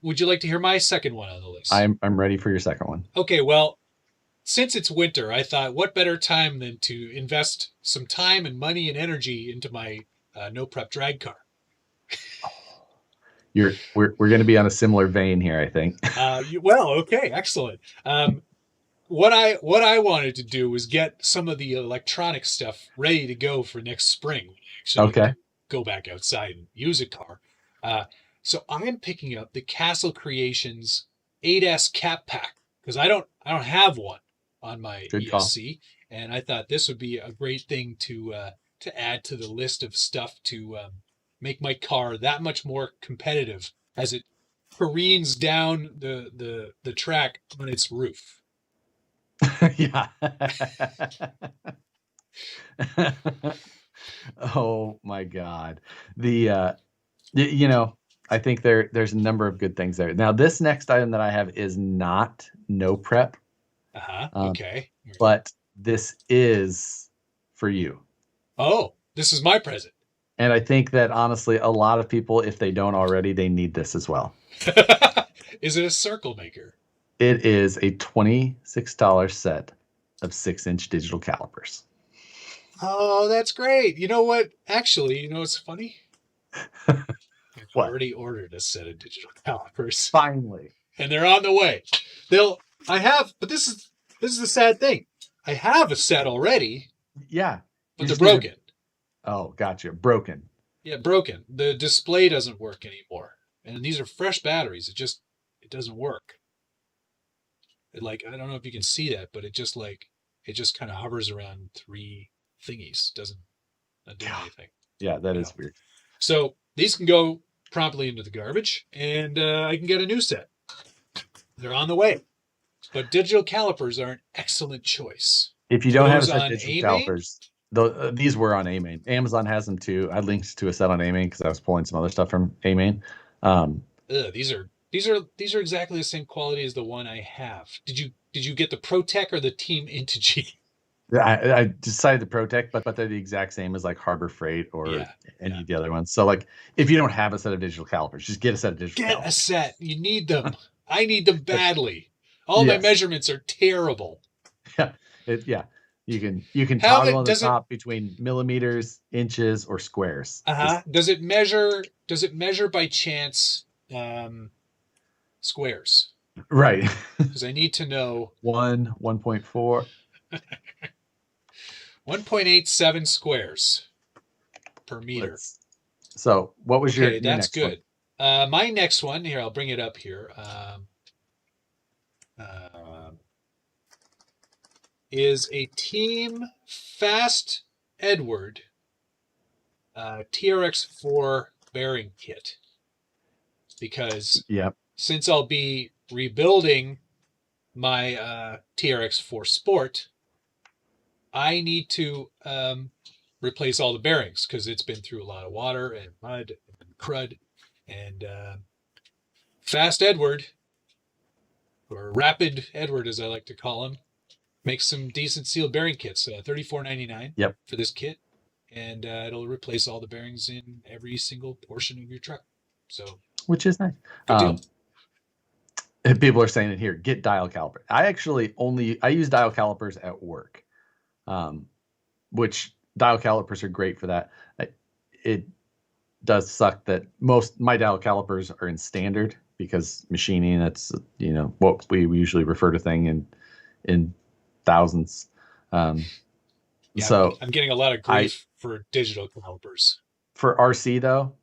Would you like to hear my second one on the list? I'm ready for your second one. Okay. Well, since it's winter, I thought what better time than to invest some time and money and energy into my no prep drag car. We're going to be on a similar vein here, I think. Well, okay, excellent. What I wanted to do was get some of the electronic stuff ready to go for next spring when I actually Okay. go back outside and use a car. Uh, so I'm picking up the Castle Creations 8S Cap Pack because I don't have one on my Good call. ESC, and I thought this would be a great thing to add to the list of stuff to make my car that much more competitive as it careens down the track on its roof. Yeah. Oh my God. The you know, I think there's a number of good things there. Now, this next item that I have is not no prep, Uh-huh. um, Okay. but this is for you. Oh, this is my present. And I think that honestly, a lot of people, if they don't already, they need this as well. Is it a circle maker? It is a $26 set of 6-inch digital calipers. Oh, that's great. You know what? Actually, you know what's funny? I've What? already ordered a set of digital calipers, Finally. and they're on the way. They'll. I have, but this is the sad thing. I have a set already, Yeah. but You they're just need to. broken. Oh, gotcha. Broken. Yeah, broken. The display doesn't work anymore, and these are fresh batteries. It doesn't work. Like I don't know if you can see that, but it just kind of hovers around three thingies. Doesn't not do anything. Yeah, that Yeah. is weird. So these can go promptly into the garbage, and I can get a new set. They're on the way. But digital calipers are an excellent choice. If you Are don't have a those set of on digital AMain? calipers, these were on AMain. Amazon has them too. I linked to a set on AMain because I was pulling some other stuff from AMain. Um, Ugh, these are exactly the same quality as the one I have. Did you get the ProTech or the Team Intigi? I decided to Protect, but they're the exact same as like Harbor Freight or Yeah, any yeah. of the other ones. So like, if you don't have a set of digital calipers, just get a set of digital Get a calipers. set. You need them. I need them badly. All my Yes. measurements are terrible. Yeah. Yeah. You can How toggle it on the does it top between millimeters, inches, or squares. uh-huh. Just Does it measure by chance squares? right. Because I need to know 1.4. 1.87 squares per meter. So what was your Okay, your that's next one? good. My next one here, I'll bring it up here. Uh, is a Team Fast Edward TRX4 bearing kit. Because Yep. since I'll be rebuilding my TRX4 Sport, I need to replace all the bearings because it's been through a lot of water and mud and crud. And Fast Edward, or Rapid Edward as I like to call him, makes some decent sealed bearing kits. $34.99 Yep. for this kit, and it'll replace all the bearings in every single portion of your truck. So Which is nice. good deal. People are saying it here, get dial caliper. I use dial calipers at work, which dial calipers are great for that. It does suck that most my dial calipers are in standard because machining, that's what we usually refer to thing in thousands. Yeah, So I'm getting a lot of I grief for digital calipers. for RC though,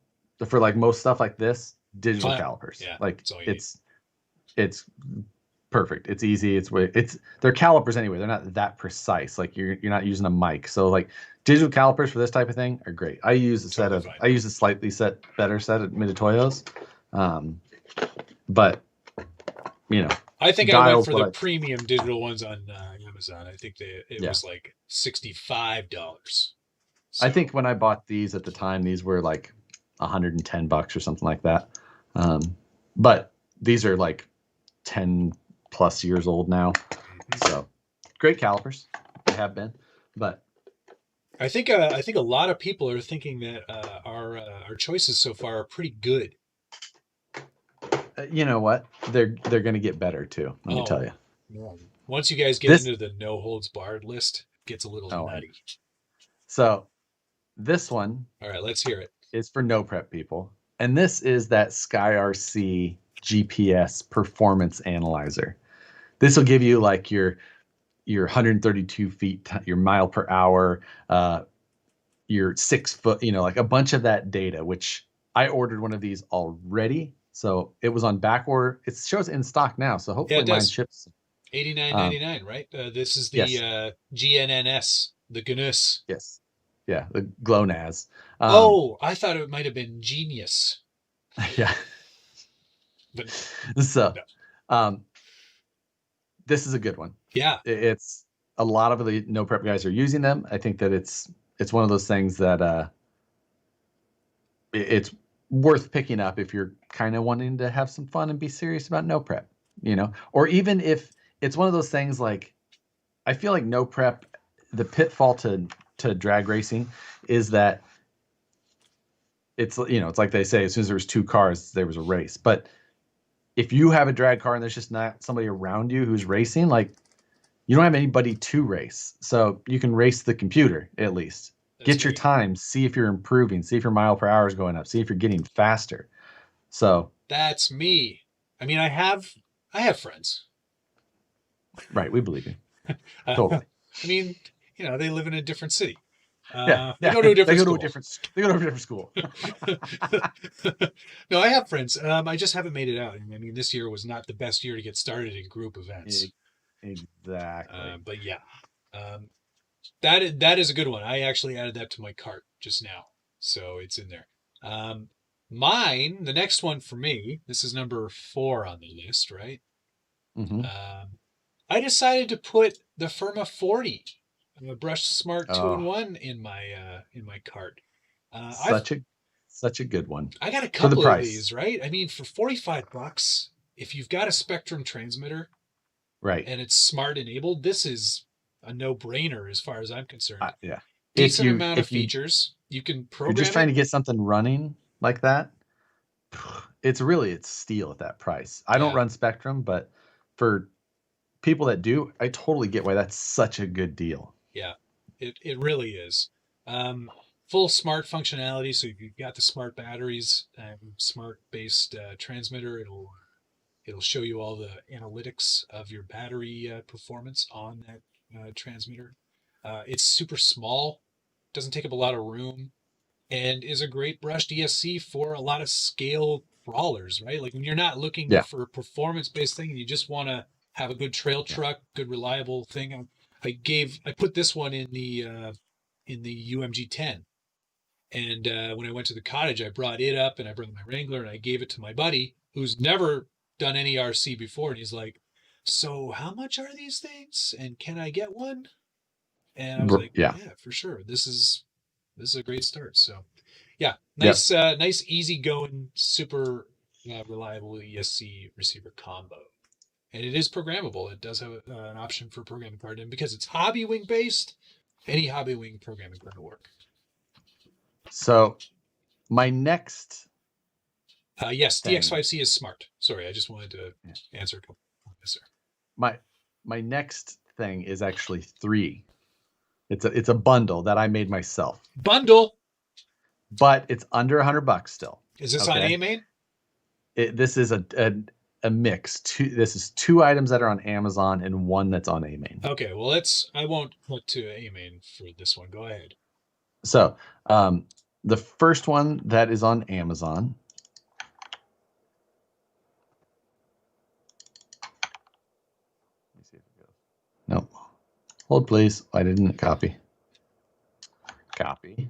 for like most stuff like this, digital Fine. calipers. Yeah, Like that's all you need. it's perfect. It's easy. They're calipers anyway. They're not that precise. Like you're not using a mic. So like digital calipers for this type of thing are great. I use I use a slightly better set at Mitutoyo's. But you know, I think I went dials for the premium digital ones on Amazon. I think it was like $65. So. I think when I bought these at the time, these were like $110 or something like that. But these are like 10 plus years old now. So great calipers. They have been. But I think a lot of people are thinking that our choices so far are pretty good. You know what? They're going to get better too. Let me tell you. Once you guys get into the no holds barred list, it gets a little nutty. So this one, all right, let's hear it. Is for no prep people, and this is that SkyRC GPS performance analyzer. This will give you like your 132 feet, your mile per hour, your 6 foot, like a bunch of that data. Which I ordered one of these already. So it was on back order. It shows in stock now. So hopefully mine ships. $89.99, right? This is the GNNS, the GNUS. Yes. Yeah, the GLONASS. I thought it might have been Genius. Yeah. But so, this is a good one. Yeah. It's a lot of the no prep guys are using them. I think that it's one of those things that it's worth picking up if you're kind of wanting to have some fun and be serious about no prep, or even if it's one of those things like, I feel like no prep, the pitfall to drag racing is that it's like they say, as soon as there was 2 cars, there was a race. But if you have a drag car and there's just not somebody around you who's racing, like you don't have anybody to race. So you can race the computer at least. Get your time, see if you're improving, see if your mile per hour is going up, see if you're getting faster. So that's me. I mean, I have friends. Right, we believe you. Totally. I mean, they live in a different city. They go to a different school. No, I have friends. I just haven't made it out. I mean, this year was not the best year to get started in group events. Exactly. But yeah, that is a good one. I actually added that to my cart just now, so it's in there. Mine, the next one for me, this is number 4 on the list, right? Mm-hmm. I decided to put the Firma 40. Brush Smart 2-in-1 in my cart. Such a good one. I got a couple of these, right? I mean, for $45, if you've got a Spectrum transmitter, right, and it's smart enabled, this is a no-brainer as far as I'm concerned. Yeah, decent amount of features. You can program. You're just trying to get something running like that. It's steel at that price. I don't run Spectrum, but for people that do, I totally get why that's such a good deal. Yeah, it really is. Full smart functionality. So if you've got the smart batteries and smart based transmitter, it'll show you all the analytics of your battery performance on that transmitter. It's super small, doesn't take up a lot of room, and is a great brushed ESC for a lot of scale crawlers, right? Like when you're not looking for a performance based thing and you just want to have a good trail truck, good reliable thing. I put this one in the UMG 10, and when I went to the cottage, I brought it up and I brought my Wrangler and I gave it to my buddy who's never done any RC before, and he's like, "So how much are these things? And can I get one?" And I was like, "Yeah, for sure. This is a great start." So, yeah, nice, nice, easy going, super reliable ESC receiver combo. And it is programmable. It does have an option for programming card. And because it's hobby wing based, any hobby wing programming card will work. So my next. Yes, DX5C is smart. Sorry, I just wanted to answer a couple. Yes, sir. My next thing is actually 3. It's a bundle that I made myself. Bundle? But it's under $100 still. Is this on AMain? This is a mix. This is 2 items that are on Amazon and 1 that's on AMain. Okay, well I won't look to AMain for this one. Go ahead. So the first one that is on Amazon Nope. Hold, please. I didn't copy. Copy.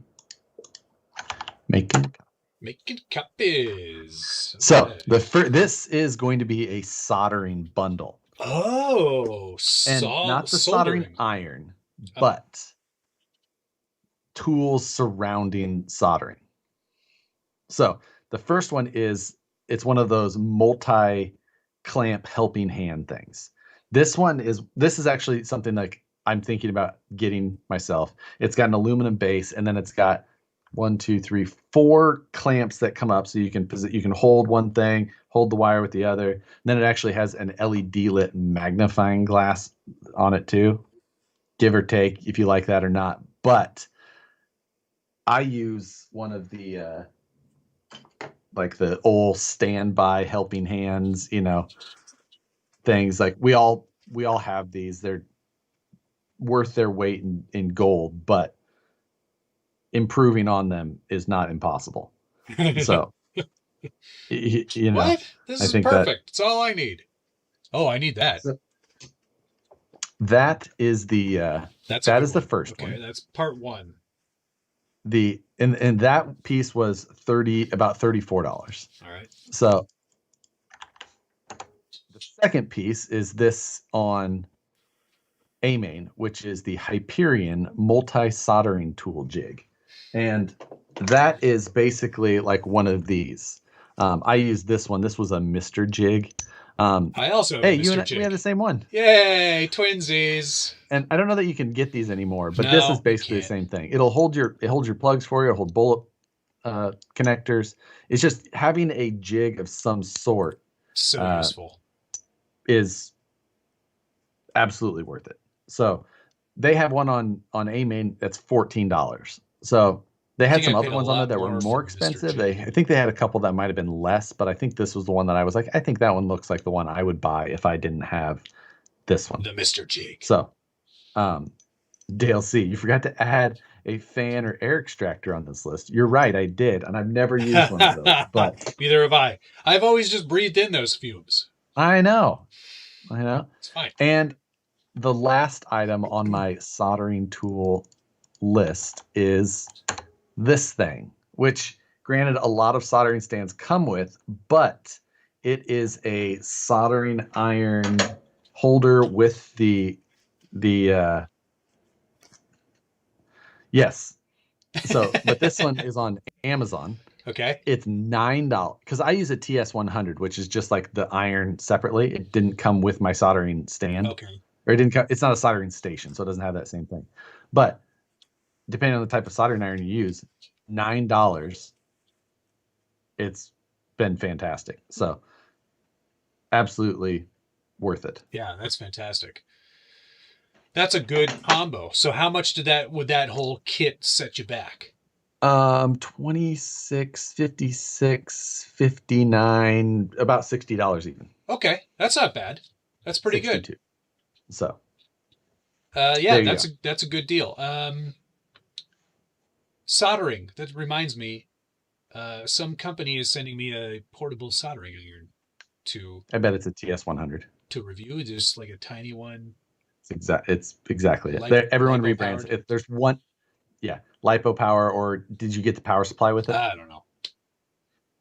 Making. Making copies. So Okay. this is going to be a soldering bundle, Oh, and not the soldering soldering. iron, Oh, but tools surrounding soldering. So the first one is it's one of those multi clamp helping hand things. This is actually something like I'm thinking about getting myself. It's got an aluminum base, and then it's got one, two, three, four clamps that come up, so you can hold one thing, hold the wire with the other. And then it actually has an LED lit magnifying glass on it too, give or take if you like that or not. But I use one of the like the old standby helping hands, things like we all have these. They're worth their weight in gold, but improving on them is not impossible. So, you know, what? This I is think that perfect. It's all I need. Oh, I need that. so that is the That's a that good is the one. first Okay, one. that's part one. The and that piece was about $34. All right. So the second piece is this on Amain, which is the Hyperion multi-soldering tool jig. And that is basically like one of these. I used this one. This was a Mr. Jig. Um, I also have a hey, Mr. we have the Jig. same one. Yay, twinsies. And I don't know that you can get these anymore, but this is No, you basically the can't. same thing. It holds your plugs for you, it'll hold bullet connectors. It's just having a jig of some sort So uh, useful. is absolutely worth it. So they have one on Amain that's $14. So they I had think I some other paid a ones on there lot that were more for more a Mr. expensive. Jig. I think they had a couple that might have been less, but I think this was the one that I was like, I think that one looks like the one I would buy if I didn't have this one. The Mr. Jig. So, um, Dale C, you forgot to add a fan or air extractor on this list. You're right, I did, and I've never used one of those, but Neither have I. I've always just breathed in those fumes. I know, I know. It's fine. And the last item on my soldering tool list is this thing, which granted a lot of soldering stands come with, but it is a soldering iron holder with the yes. So, but this one is on Amazon. Okay. It's $9 because I use a TS100, which is just like the iron separately. It didn't come with my soldering stand, Okay. or it didn't come. It's not a soldering station, so it doesn't have that same thing. But depending on the type of soldering iron you use, $9. It's been fantastic. So absolutely worth it. Yeah, that's fantastic. That's a good combo. So how much would that whole kit set you back? 26, 56, 59, about $60 even. Okay, that's not bad. That's pretty good. 62. So Yeah, there you go. that's a good deal. Soldering. That reminds me, some company is sending me a portable soldering iron to I bet it's a TS100. review. Just like a tiny one, It's exactly it. Everyone lipo rebrands. powered. If there's one, yeah, lipo power, or did you get the power supply with it? I don't know.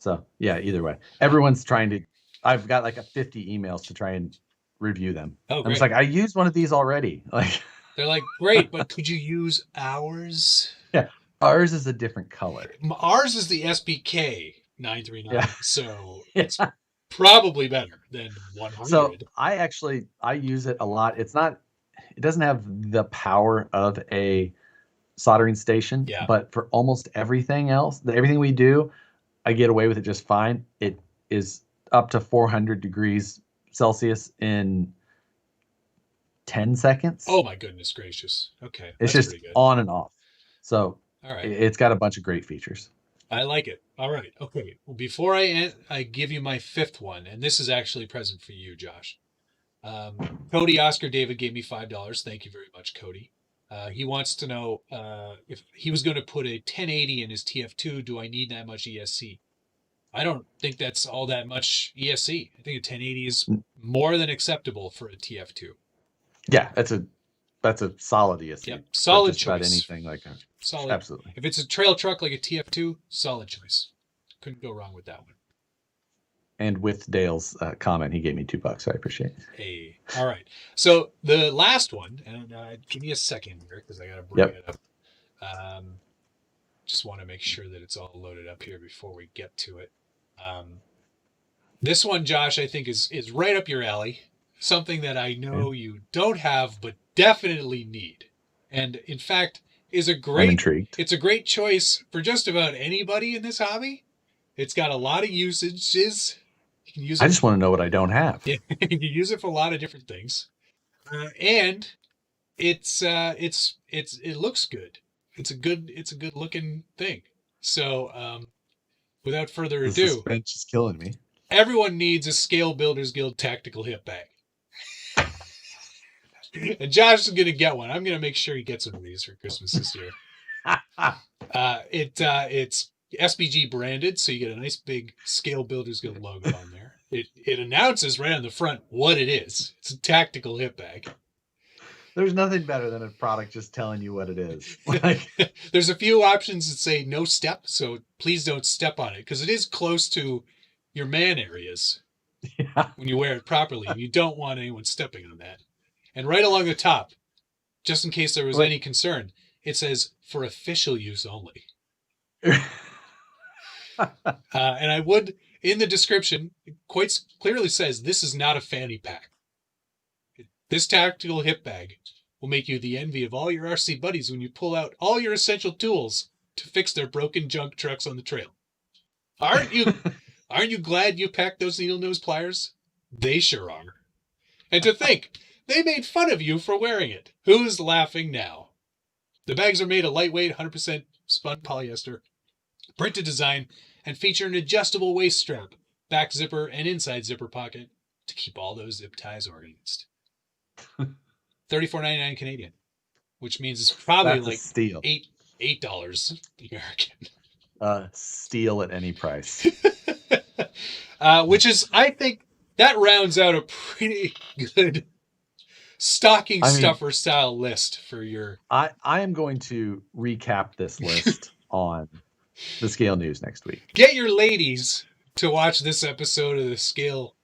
So yeah, either way, everyone's trying to. I've got like a 50 emails to try and review them. Oh, I'm just great. like, I used one of these already. Like, They're like, great, but could you use ours? yeah, ours is a different color. Ours is the SPK Yeah, 939, so it's yeah. probably better than So 100. I use it a lot. It doesn't have the power of a soldering station, Yeah. but for almost everything else, everything we do, I get away with it just fine. It is up to 400 degrees Celsius in 10 seconds. Oh my goodness gracious. Okay, It's that's just pretty good. on and off. So All right. it's got a bunch of great features. I like it. All right. Okay. Well, before I give you my fifth one, and this is actually a present for you, Josh. Cody Oscar David gave me $5. Thank you very much, Cody. He wants to know if he was going to put a 1080 in his TF2. Do I need that much ESC? I don't think that's all that much ESC. I think a 1080 is more than acceptable for a TF2. Yeah, that's a solid ESC Yep, for solid just about choice. anything like that. Solid. Absolutely. If it's a trail truck like a TF2, solid choice. Couldn't go wrong with that one. And with Dale's comment, he gave me $2, so I appreciate it. Hey, all right. So the last one, and give me a second here because I got to bring Yep. it up. Just want to make sure that it's all loaded up here before we get to it. This one, Josh, I think is right up your alley. Something that I know you don't have, but definitely need. And in fact, I'm intrigued. it's a great choice for just about anybody in this hobby. It's got a lot of usages. You can use it. I just want to know what I don't have. Yeah, you can use it for a lot of different things, and it looks good. It's a good looking thing. So, without further The ado, suspense is killing me. everyone needs a Scale Builders Guild tactical hip bag. And Josh is going to get one. I'm going to make sure he gets one of these for Christmas this year. It's SBG branded, so you get a nice big Scale Builders Guild logo on there. It announces right on the front what it is. It's a tactical hip bag. There's nothing better than a product just telling you what it is. There's a few options that say no step, so please don't step on it because it is close to your man areas when you wear it properly. You don't want anyone stepping on that. And right along the top, just in case there was any concern, it says for official use only. And I would, in the description, it quite clearly says this is not a fanny pack. This tactical hip bag will make you the envy of all your RC buddies when you pull out all your essential tools to fix their broken junk trucks on the trail. Aren't you glad you packed those needle nose pliers? They sure are. And to think, they made fun of you for wearing it. Who's laughing now? The bags are made of lightweight, 100% spun polyester, printed design, and feature an adjustable waist strap, back zipper, and inside zipper pocket to keep all those zip ties organized. $34.99 Canadian, which means it's probably That's like a steal. $8 American. Steal at any price. Which is, I think, that rounds out a pretty good stocking stuffer style list for your. I am going to recap this list on the Scale News next week. Get your ladies to watch this episode of the Scale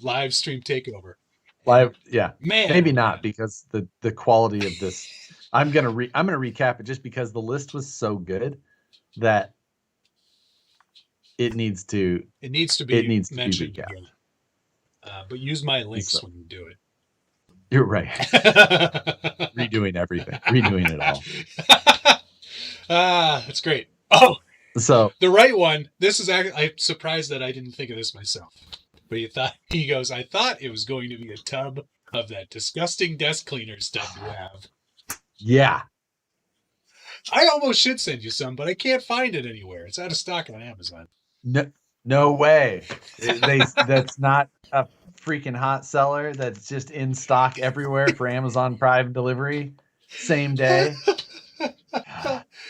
live stream takeover. Live, yeah, man, maybe not because the quality of this. I'm gonna recap it just because the list was so good that it needs to be mentioned again. But use my links when you do it. You're right. Redoing everything, redoing it all. That's great. Oh, so the right one. This is actually, I'm surprised that I didn't think of this myself. But he goes, I thought it was going to be a tub of that disgusting desk cleaner stuff you have. Yeah. I almost should send you some, but I can't find it anywhere. It's out of stock on Amazon. No way. That's not a freaking hot seller. That's just in stock everywhere for Amazon Prime delivery. Same day.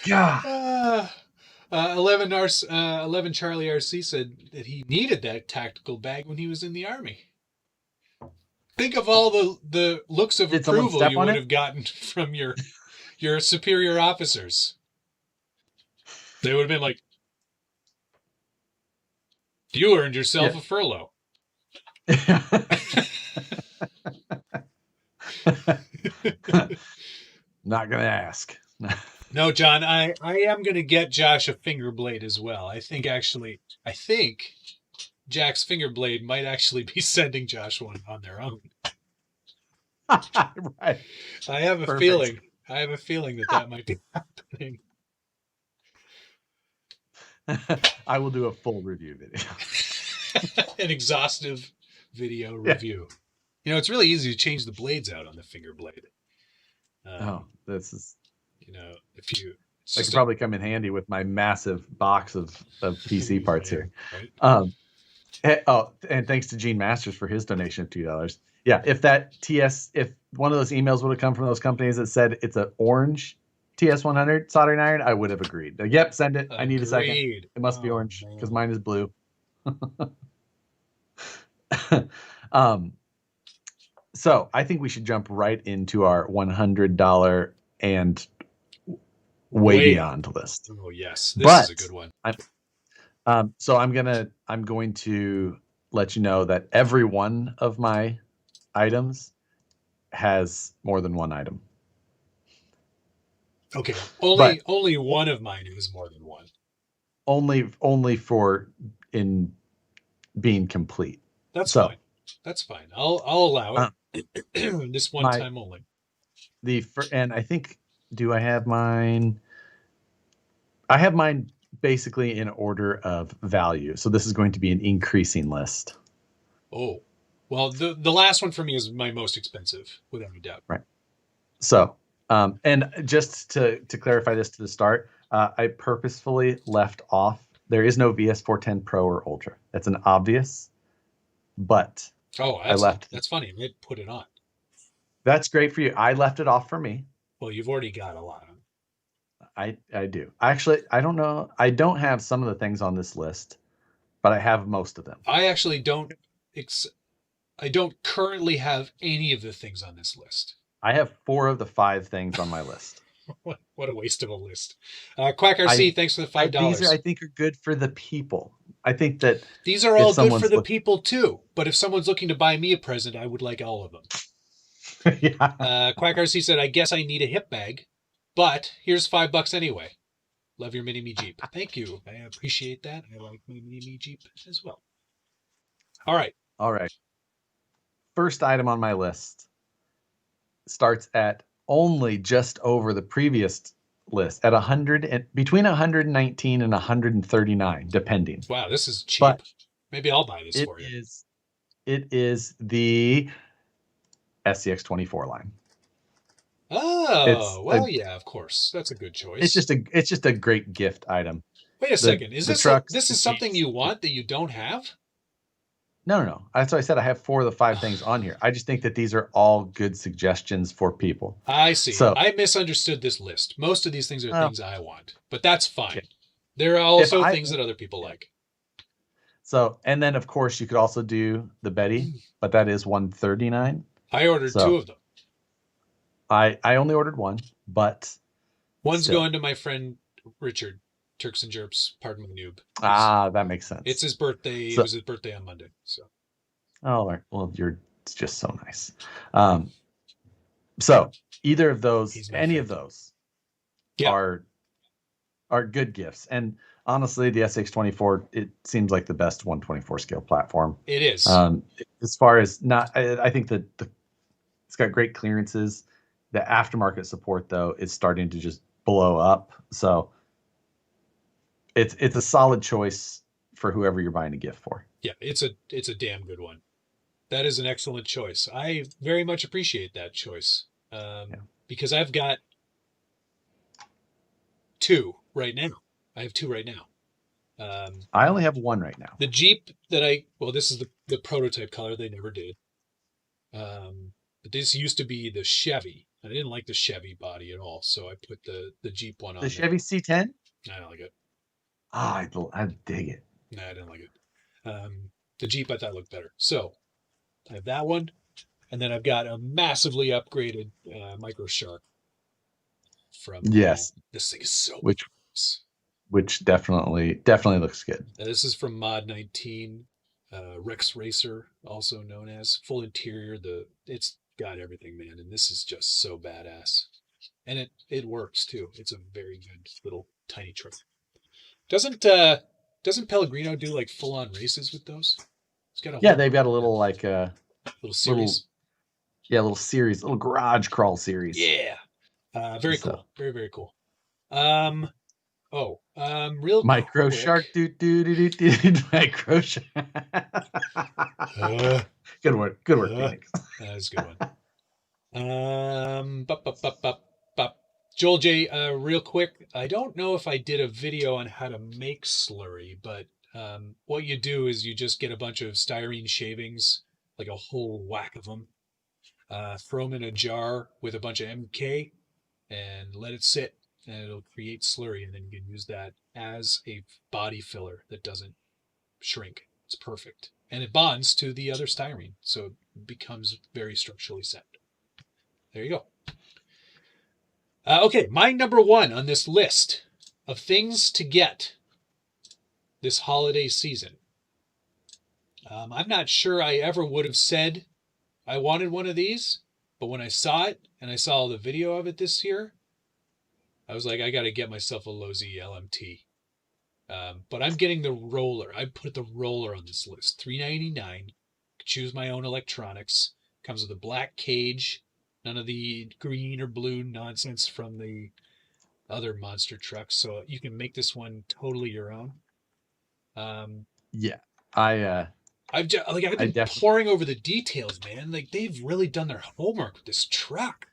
God. 11 Charlie RC said that he needed that tactical bag when he was in the Army. Think of all the looks of approval you would have gotten from your superior officers. They would have been like, you earned yourself a furlough. Not gonna ask. No, John, I am going to get Josh a finger blade as well. I think Jack's finger blade might actually be sending Josh one on their own. Right. I have a feeling that might be happening. I will do a full review video. An exhaustive video review. You know, it's really easy to change the blades out on the finger blade. This is... if you... That could probably come in handy with my massive box of PC parts here. Right? And thanks to Gene Masters for his donation of $2. Yeah, if one of those emails would have come from those companies that said it's an orange TS100 soldering iron, I would have agreed. Like, yep, send it. I need a second. It must be orange because mine is blue. So I think we should jump right into our $100 and way Way. beyond list. Oh yes, this is a But good one. so I'm going to let you know that every one of my items has more than one item. Okay, But only one of mine is more than one. only for in being complete. That's So fine. That's fine. I'll allow uh, it. This one my time only. and I think, do I have mine? I have mine basically in order of value. So this is going to be an increasing list. Oh, well, the last one for me is my most expensive, without a doubt. Right. So, and just to clarify this to the start, I purposefully left off. There is no VS410 Pro or Ultra. That's an obvious, but Oh, I left. that's funny. I put it on. That's great for you. I left it off for me. Well, you've already got a lot of them. I do. Actually, I don't know. I don't have some of the things on this list, but I have most of them. I actually don't. I don't currently have any of the things on this list. I have 4 of the 5 things on my list. What a waste of a list. Quack I, RC, thanks for the these are, I $5. think, are good for the people. I think that These are if all good for someone's the looking, people too. But if someone's looking to buy me a present, I would like all of them. yeah. Quack RC said, I guess I need a hip bag, but here's $5 anyway. Love your mini me Jeep. Thank you. I appreciate that. I like my mini me Jeep as well. All right. All right. First item on my list starts at only just over the previous list at 100 and between 119 and 139 depending. Wow, this is cheap. But Maybe I'll buy this it for you. is the SCX24 line. Oh, well, yeah, of course. That's a good choice. It's just a great gift item. Wait a second. Is The this trucks, this the is something Jeeps, you want that you don't have? no. That's why I said I have 4 of the 5 things on here. I just think that these are all good suggestions for people. I see. So, I misunderstood this list. Most of these things are well, things I want, but that's okay. fine. There are If also I things that other people like. So, and then of course you could also do the Betty, but that is 139. I ordered 2 So of them. I only ordered one, but One's still. going to my friend Richard, Turks and Jerps, pardon my noob. That makes It's sense. his birthday. It So, was his birthday on Monday. So all right. Well, you're just so nice. So either of those, he's my any friend. of those Yeah. are good gifts. And honestly, the SX24, it seems like the best 124 scale platform. It is. As far as not, I think that it's got great clearances. The aftermarket support, though, is starting to just blow up. So it's a solid choice for whoever you're buying a gift for. Yeah, it's a damn good one. That is an excellent choice. I very much appreciate that choice. Because I've got 2 right now. I have 2 right now. I only have 1 right now. The Jeep that this is the prototype color. They never did. But this used to be the Chevy. I didn't like the Chevy body at all, so I put the Jeep one on. The Chevy C10? I don't like it. I dig it. No, I didn't like it. The Jeep I thought looked better. So I have that one, and then I've got a massively upgraded Micro Shark from. Yes. This thing is so. Which definitely looks good. This is from Mod 19, Rex Racer, also known as. Full interior. It's got everything, man, and this is just so badass, and it works too. It's a very good little tiny truck. Doesn't Pellegrino do like full on races with those? It's got they've got a little like little series. Little series, little garage crawl series. Yeah, very cool, very very cool. Real Micro quick. Shark, Micro Shark. Good work, Phoenix. That is a good one. Joel J, real quick, I don't know if I did a video on how to make slurry, but what you do is you just get a bunch of styrene shavings, like a whole whack of them, throw them in a jar with a bunch of MK, and let it sit, and it'll create slurry, and then you can use that as a body filler that doesn't shrink. It's perfect. And it bonds to the other styrene, so becomes very structurally sound. There you go. Okay, my number one on this list of things to get this holiday season. I'm not sure I ever would have said I wanted one of these, but when I saw it and I saw the video of it this year, I was like, I got to get myself a Low Z LMT. But I'm getting the roller. I put the roller on this list. $399. Choose my own electronics. Comes with a black cage. None of the green or blue nonsense from the other monster trucks. So you can make this one totally your own. Yeah, I've been poring over the details, man. Like, they've really done their homework with this truck.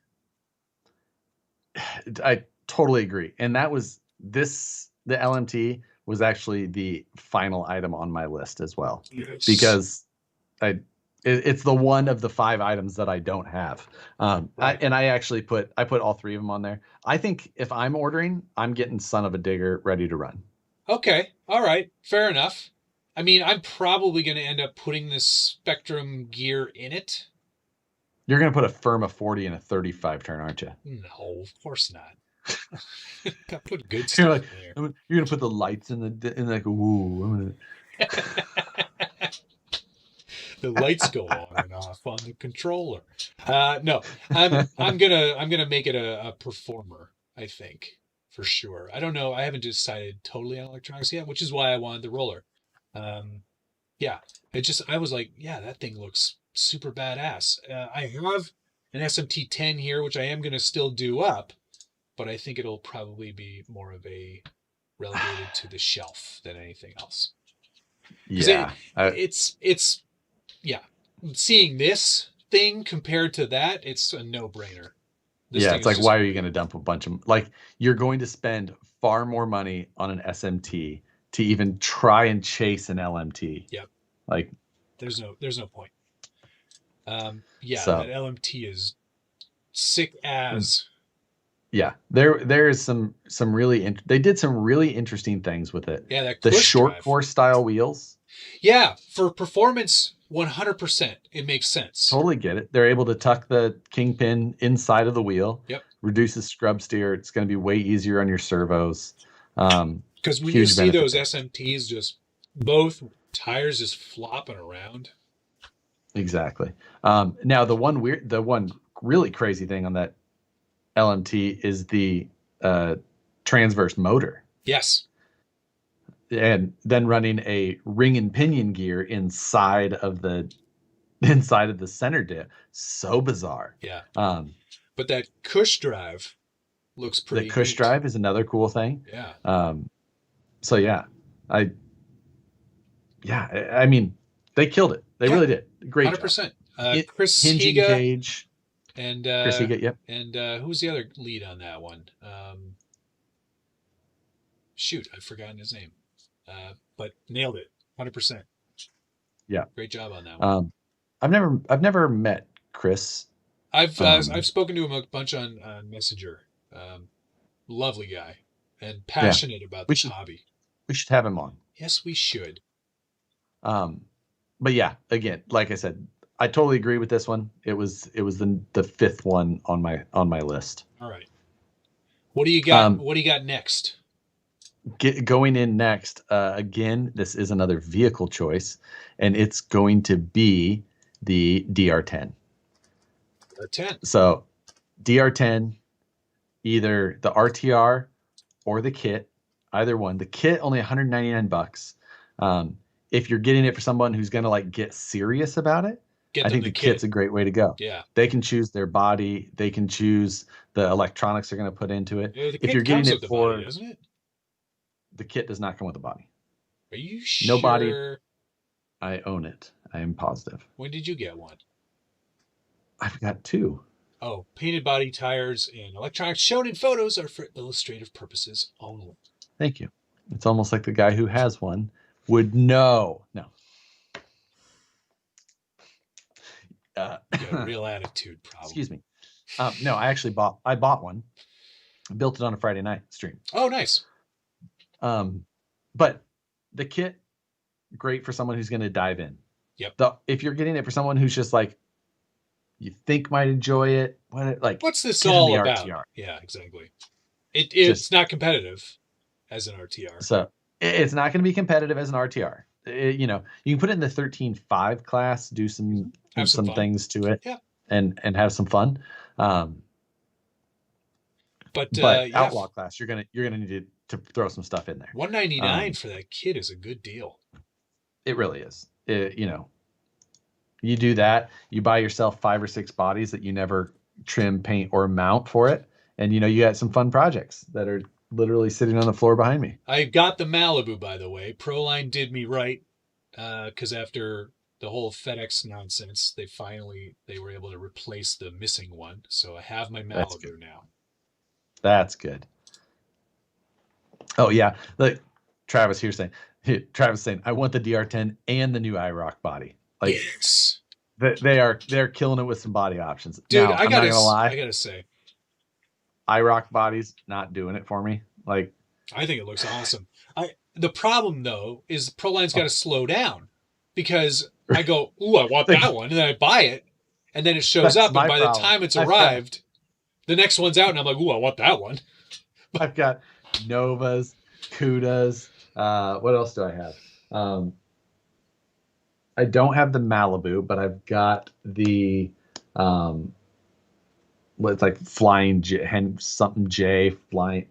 I totally agree. And that was the LMT was actually the final item on my list as well. Yes. Because it's the one of the 5 items that I don't have. Right. I put all 3 of them on there. I think if I'm ordering, I'm getting Son of a Digger ready to run. Okay. All right. Fair enough. I mean, I'm probably going to end up putting this Spectrum gear in it. You're going to put a Firma 40 in a 35 turn, aren't you? No, of course not. I put good stuff like, in there. You're going to put the lights in like, ooh. The lights go on and off on the controller. No, I'm gonna make it a performer, I think, for sure. I don't know. I haven't decided totally on electronics yet, which is why I wanted the roller. Yeah, I was like, yeah, that thing looks super badass. I have an SMT10 here, which I am going to still do up, but I think it'll probably be more of a relegated to the shelf than anything else. Yeah. Yeah. Seeing this thing compared to that, it's a no-brainer. It's like, why are you going to dump a bunch of, like, you're going to spend far more money on an SMT to even try and chase an LMT. Yep. Like, there's no point. That LMT is sick as. Yeah, there is some really they did some really interesting things with it. Yeah, the short course style wheels. Yeah, for performance, 100%, it makes sense. Totally get it. They're able to tuck the kingpin inside of the wheel. Yep. Reduces scrub steer. It's going to be way easier on your servos. Because when you see those SMTs, just both tires just flopping around. Exactly. Now the one really crazy thing on that LMT is the transverse motor. Yes. And then running a ring and pinion gear inside of the center diff. So bizarre. Yeah. But that cush drive looks pretty. The cush drive is another cool thing. Yeah. So yeah, I mean, they killed it. They really did. Great 100%. job. Chris Hinging Higa cage. and Chris Higa, yep. And who's the other lead on that one? Shoot, I've forgotten his name. But nailed it, 100%. Yeah, great job on that one. I've never met Chris. I've spoken to him a bunch on Messenger. Lovely guy and passionate about this hobby. We should have him on. Yes, we should. But yeah, again, like I said, I totally agree with this one. It was the fifth one on my list. All right. What do you got? What do you got next? Going in next, again, this is another vehicle choice, and it's going to be the DR10. DR10. So, DR10, either the RTR or the kit, either one. The kit only $199. If you're getting it for someone who's going to like get serious about it, I think the kit's a great way to go. Yeah. They can choose their body. They can choose the electronics they're going to put into it. Yeah, if you're getting it for, body, doesn't it? The kit does not come with a body. Are you sure? No body. I own it. I am positive. When did you get one? I've got two. Oh, painted body, tires, and electronics shown in photos are for illustrative purposes only. Thank you. It's almost like the guy who has one would know. No. You got a real attitude problem. Excuse me. No, I bought one. I built it on a Friday night stream. Oh, nice. But the kit, great for someone who's going to dive in. Yep. If you're getting it for someone who's just like, you think might enjoy it. Like, What's this get in all the about? RTR. Yeah, exactly. Just It's not competitive as an RTR. so it's not going to be competitive as an RTR. You know, you can put it in the 13.5 class, do Have some some fun. things to it, Yeah. and have some fun. But But yeah, outlaw class, you're gonna need to throw some stuff in there. $199 for that kit is a good deal. It really is. You know, you do that, you buy yourself 5 or 6 bodies that you never trim, paint, or mount for it, and you know you got some fun projects that are literally sitting on the floor behind me. I got the Malibu, by the way. Proline did me right, because after the whole FedEx nonsense, they were able to replace the missing one. So I have my That's good. Malibu now. That's good. Oh yeah, like Travis here saying, Travis saying, I want the DR10 and the new iRock body. Like Yes, they're killing it with some body options. dude. Now I'm not gonna I lie, gotta say, iRock bodies not doing it for me. Like, I think it looks awesome. The problem though is Proline's got to oh, slow down because I go, ooh, I want like, that one, and then I buy it, and then it shows that's up, and my by the problem. time it's arrived, the next one's out, and I'm like, ooh, I want that one. I've got Novas, Cudas. What else do I have? I don't have the Malibu, but I've got the what's like flying something J flying.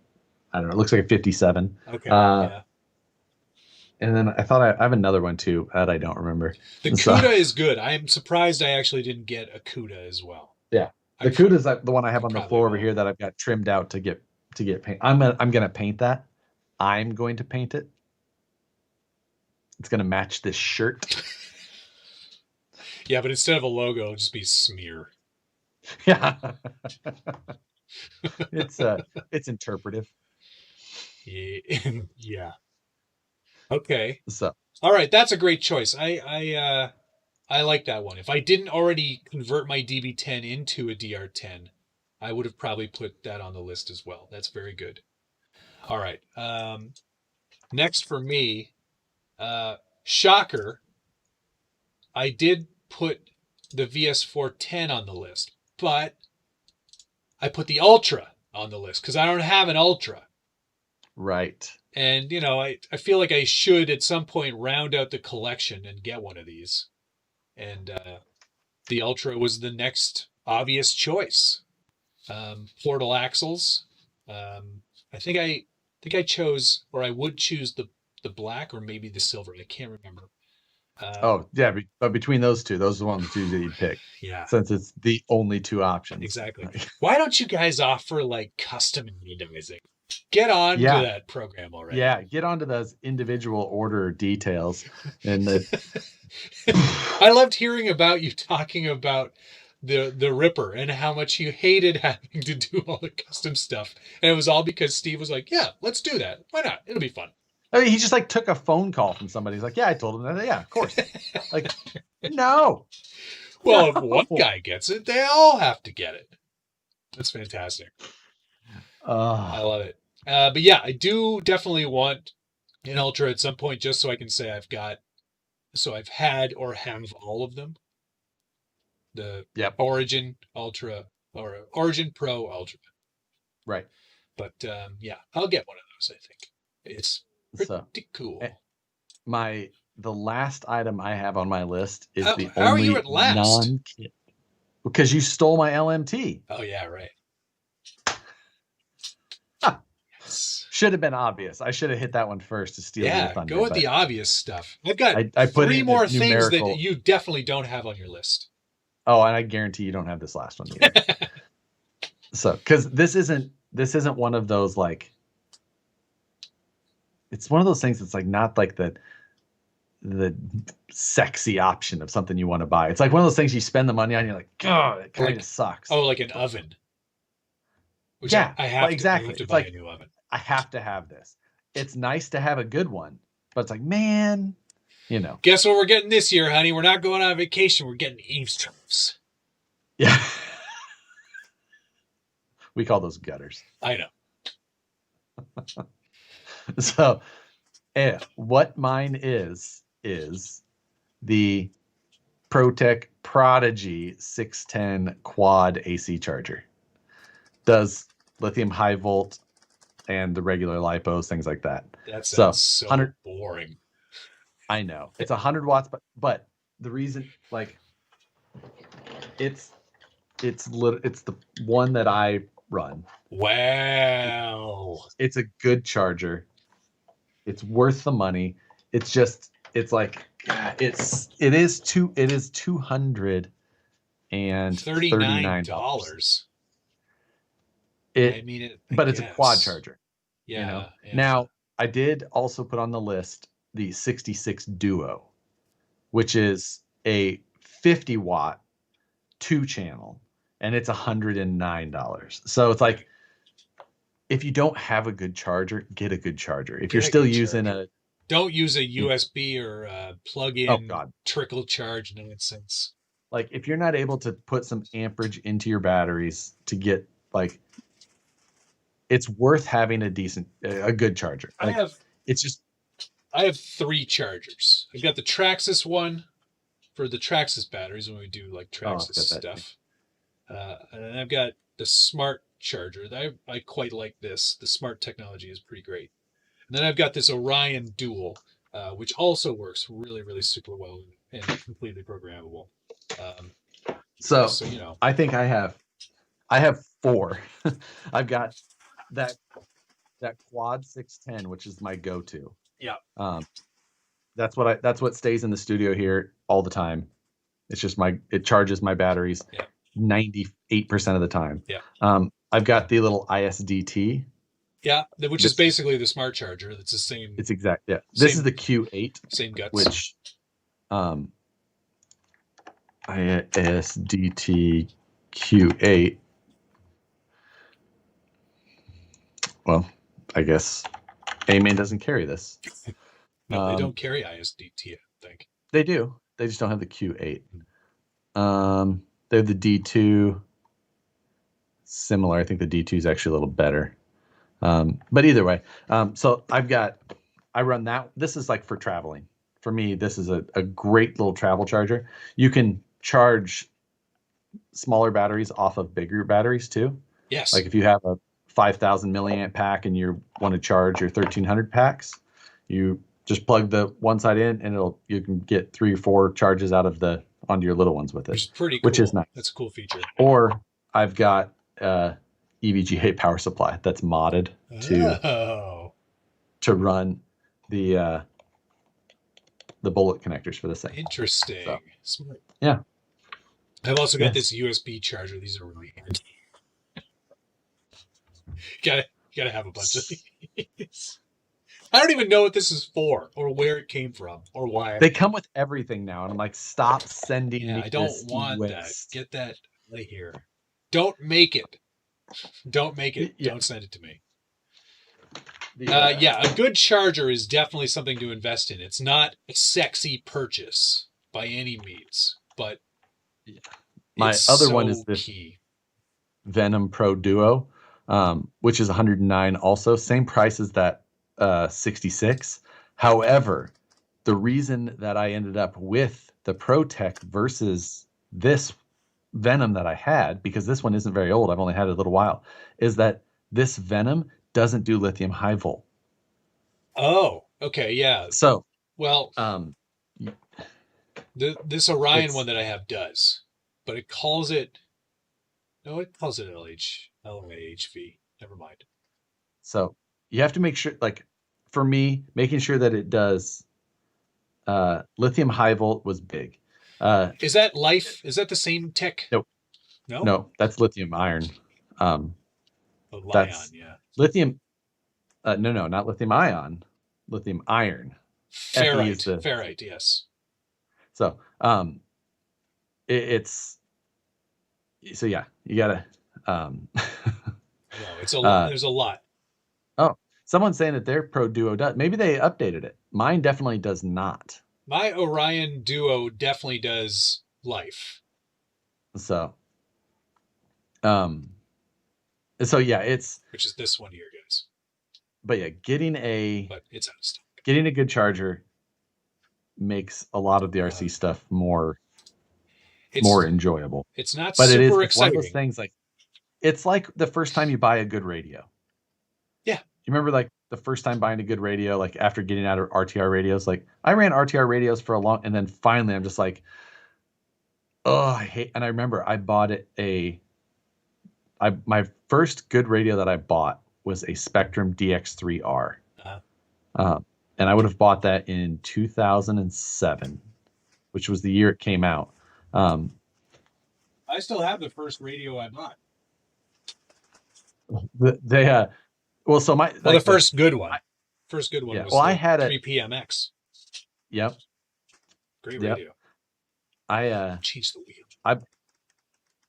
I don't know. It looks like a 57. Okay, Uh, yeah. and then I thought I have another one too that I don't remember. The So Cuda is good. I'm surprised I actually didn't get a Cuda as well. yeah, I the Cuda's like the one I have on the probably floor over will. here that I've got trimmed out to get paint. I'm gonna paint that. I'm going to paint it. It's gonna match this shirt. Yeah, but instead of a logo, it'll just be smear. Yeah. it's it's interpretive. Yeah. Yeah. Okay. So All right, that's a great choice. I like that one. If I didn't already convert my DB10 into a DR10, I would have probably put that on the list as well. That's very good. All right. Next for me, shocker, I did put the VS410 on the list, but I put the Ultra on the list because I don't have an Ultra. right. And, you know, I feel like I should at some point round out the collection and get one of these. And the Ultra was the next obvious choice. Portal axles. I think I chose, or I would choose the black or maybe the silver. I can't remember. Oh yeah, but between those two, those are one of the two that you'd pick, Yeah, since it's the only two options. exactly. Why don't you guys offer like custom anodizing? Get on to Yeah, that program already. yeah. Get onto those individual order details, and the I loved hearing about you talking about the Ripper and how much you hated having to do all the custom stuff. And it was all because Steve was like, "Yeah, let's do that. Why not? It'll be fun." I mean, he just like took a phone call from somebody. He's like, "Yeah, I told him that. Yeah, of course." Like, no, Well, if one no. guy gets it, they all have to get it. That's fantastic. I love it. But yeah, I do definitely want an Ultra at some point just so I can say I've had or have all of them. The Yep. Origin Ultra or Origin Pro Ultra. Right. But yeah, I'll get one of those, I think. It's So pretty cool. the last item I have on my list is How, the how are you only at last? non-kit, because you stole my LMT. Oh, yeah, right. Yes. Should have been obvious. I should have hit that one first to steal your Yeah, thunder. go with But the obvious stuff. I've got I put three in more the things that numerical. you definitely don't have on your list. Oh, and I guarantee you don't have this last one either. So, because this isn't one of those like. It's one of those things that's like not like the sexy option of something you want to buy. It's like one of those things you spend the money on. You're like, God, it kind of sucks. Oh, like an oven. Which Yeah, I have exactly. to It's buy like a new oven. I have to have this. It's nice to have a good one, but it's like, man, you know. Guess what we're getting this year, honey? We're not going on vacation. We're getting eavesdrops. Yeah. We call those gutters. I know. So, what mine is the ProTech Prodigy 610 quad AC charger. Does lithium high volt and the regular lipos, things like that. That So sounds so 100. boring. I know it's 100 watts, but the reason, like, it's the one that I run. Wow. It's a good charger. It's worth the money. It's just, it's like, it is $239. $39. I mean, I But it's a quad guess. charger. Yeah. Now, I did also put on the list the 66 Duo, which is a 50 watt 2-channel, and it's $109. So it's like, if you don't have a good charger, get a good charger. If you're still using don't use a USB or oh plug-in god, trickle charge nonsense. like if you're not able to put some amperage into your batteries to get, like, it's worth having a good charger. Like, I have 3 chargers. I've got the Traxxas one for the Traxxas batteries when we do like Traxxas stuff. And then I've got the smart charger. I quite like this. The smart technology is pretty great. And then I've got this Orion Dual, which also works really, really super well and completely programmable. So you know, I think I have 4. I've got that quad 610, which is my go-to. Yeah. That's what stays in the studio here all the time. It's just it charges my batteries 98% of the time. Yeah. I've got the little ISDT. Yeah, which is basically the smart charger. It's the same. It's exact. Yeah. This is the Q8. Same guts. Which, ISDT Q8. Well, I guess A-Main doesn't carry this. No, they don't carry ISDT, I think. They do. They just don't have the Q8. They have the D2. Similar. I think the D2 is actually a little better. But either way, so I run that. This is like for traveling. For me, this is a great little travel charger. You can charge smaller batteries off of bigger batteries too. Yes. Like if you have a 5,000 milliamp pack and you want to charge your 1,300 packs, you just plug the one side in and you can get 3 or 4 charges onto your little ones with it. Which is pretty cool. Which is nice. That's a cool feature. Or I've got EVGA power supply that's modded to run the bullet connectors for this thing. Interesting. So, smart. Yeah. I've also got this USB charger. These are really handy. gotta have a bunch of these. I don't even know what this is for or where it came from or why. They come with everything now, and I'm like, stop sending me I don't want that. Get that out of here. Don't make it. Don't make it. Yeah. Don't send it to me. A good charger is definitely something to invest in. It's not a sexy purchase by any means, but my other one is this Venom Pro Duo, which is $109 also. Same price as that 66. However, the reason that I ended up with the ProTech versus this Venom that I had, because this one isn't very old, I've only had it a little while, is that this Venom doesn't do lithium high volt. Oh, okay, yeah. So, well, this Orion one that I have does, but it calls it LAHV. Never mind. So you have to make sure, like, for me, making sure that it does lithium high volt was big. Is that Life? Is that the same tech? Nope. No, that's lithium iron. That's lithium. No, not lithium ion. Lithium iron. Ferrite, yes. So, it's so yeah, you gotta. No, it's a lot. There's a lot. Oh, someone's saying that their Pro Duo does. Maybe they updated it. Mine definitely does not. My Orion Duo definitely does Life. So, so yeah, which is this one here, guys. But yeah, but it's out of stock. Getting a good charger makes a lot of the RC stuff more more enjoyable. It's not But super it's one of those exciting. things like, it's like the first time you buy a good radio. Yeah. You remember like the first time buying a good radio, like after getting out of RTR radios? Like I ran RTR radios for a long, and then finally I'm just like, oh, I hate. And I remember I bought my first good radio that I bought was a Spectrum DX3R. Um, and I would have bought that in 2007, which was the year it came out. I still have the first radio I bought. Well, so my the first good one. Was I had 3PMX. Yep. Great radio. Cheese the wheel.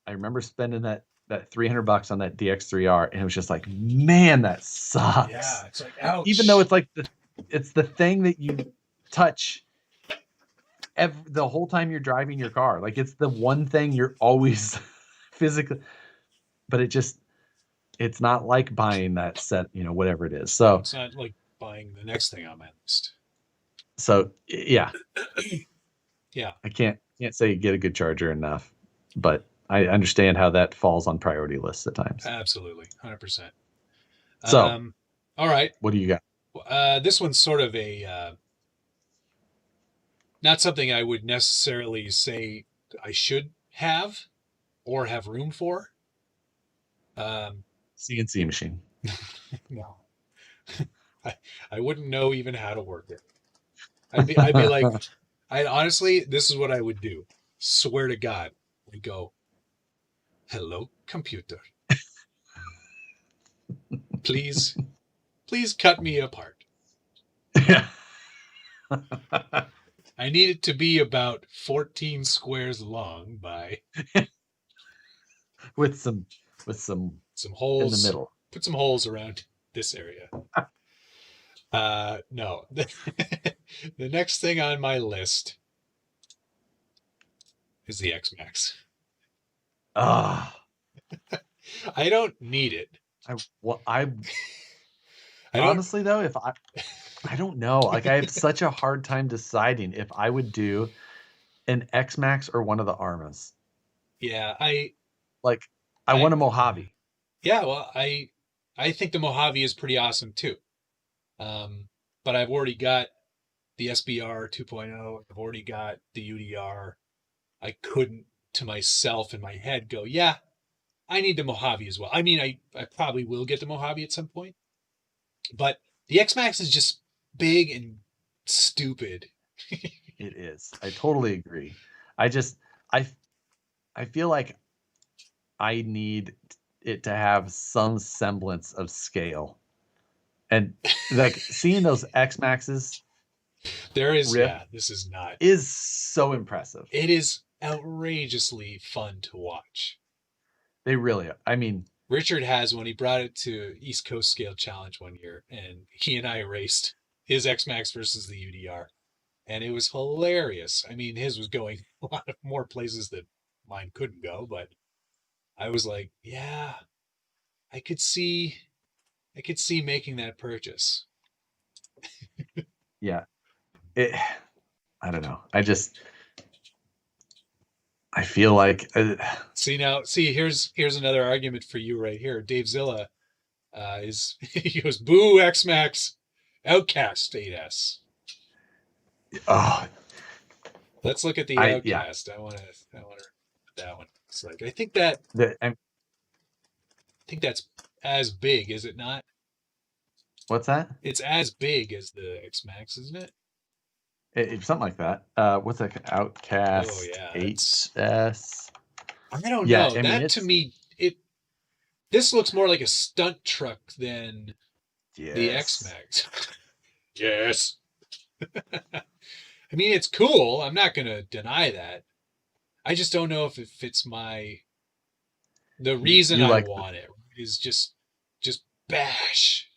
I remember spending that $300 on that DX3R, and it was just like, man, that sucks. Yeah, it's like, ouch. Even though it's like it's the thing that you touch the whole time you're driving your car. Like it's the one thing you're always physically, but it's not like buying that set, whatever it is. So it's not like buying the next thing on my list. So yeah. Yeah. I can't say you get a good charger enough, but I understand how that falls on priority lists at times. Absolutely. 100%. So all right. What do you got? This one's sort of a not something I would necessarily say I should have or have room for. CNC machine. No. I wouldn't know even how to work it. I'd be like, honestly, this is what I would do. Swear to God. I'd go, hello, computer. Please cut me apart. Yeah. I need it to be about 14 squares long by with some holes in the middle. Put some holes around this area. No. The next thing on my list is the X-Max. Ah. I don't need it. I honestly though, if I don't know. Like I have such a hard time deciding if I would do an X-Max or one of the Armas. Yeah, I want a Mojave. Yeah, well, I think the Mojave is pretty awesome too. But I've already got the SBR 2.0. I've already got the UDR. I couldn't to myself in my head go, yeah, I need the Mojave as well. I mean, I probably will get the Mojave at some point, but the X-Max is just big and stupid. It is. I totally agree. I feel like I need it to have some semblance of scale. And like seeing those X-Maxes, this is not. Is so impressive. It is outrageously fun to watch. They really are. I mean, Richard has one. He brought it to East Coast Scale Challenge one year, and he and I raced his X-Max versus the UDR, and it was hilarious. I mean, his was going a lot of more places that mine couldn't go, but I was like, yeah, I could see making that purchase. Yeah. I don't know. I feel like here's another argument for you right here. Dave Zilla he goes, boo X-Max, Outcast 8S. Oh, let's look at the Outcast. Yeah. I want to that one. It's like I think that's as big, is it not? What's that? It's as big as the X-Max, isn't it? It's something like that. What's that? Outcast 8S. I don't know. I mean, to me, this looks more like a stunt truck than the X-Max. Yes. I mean, it's cool. I'm not going to deny that. I just don't know if it fits the reason I want it is just bash.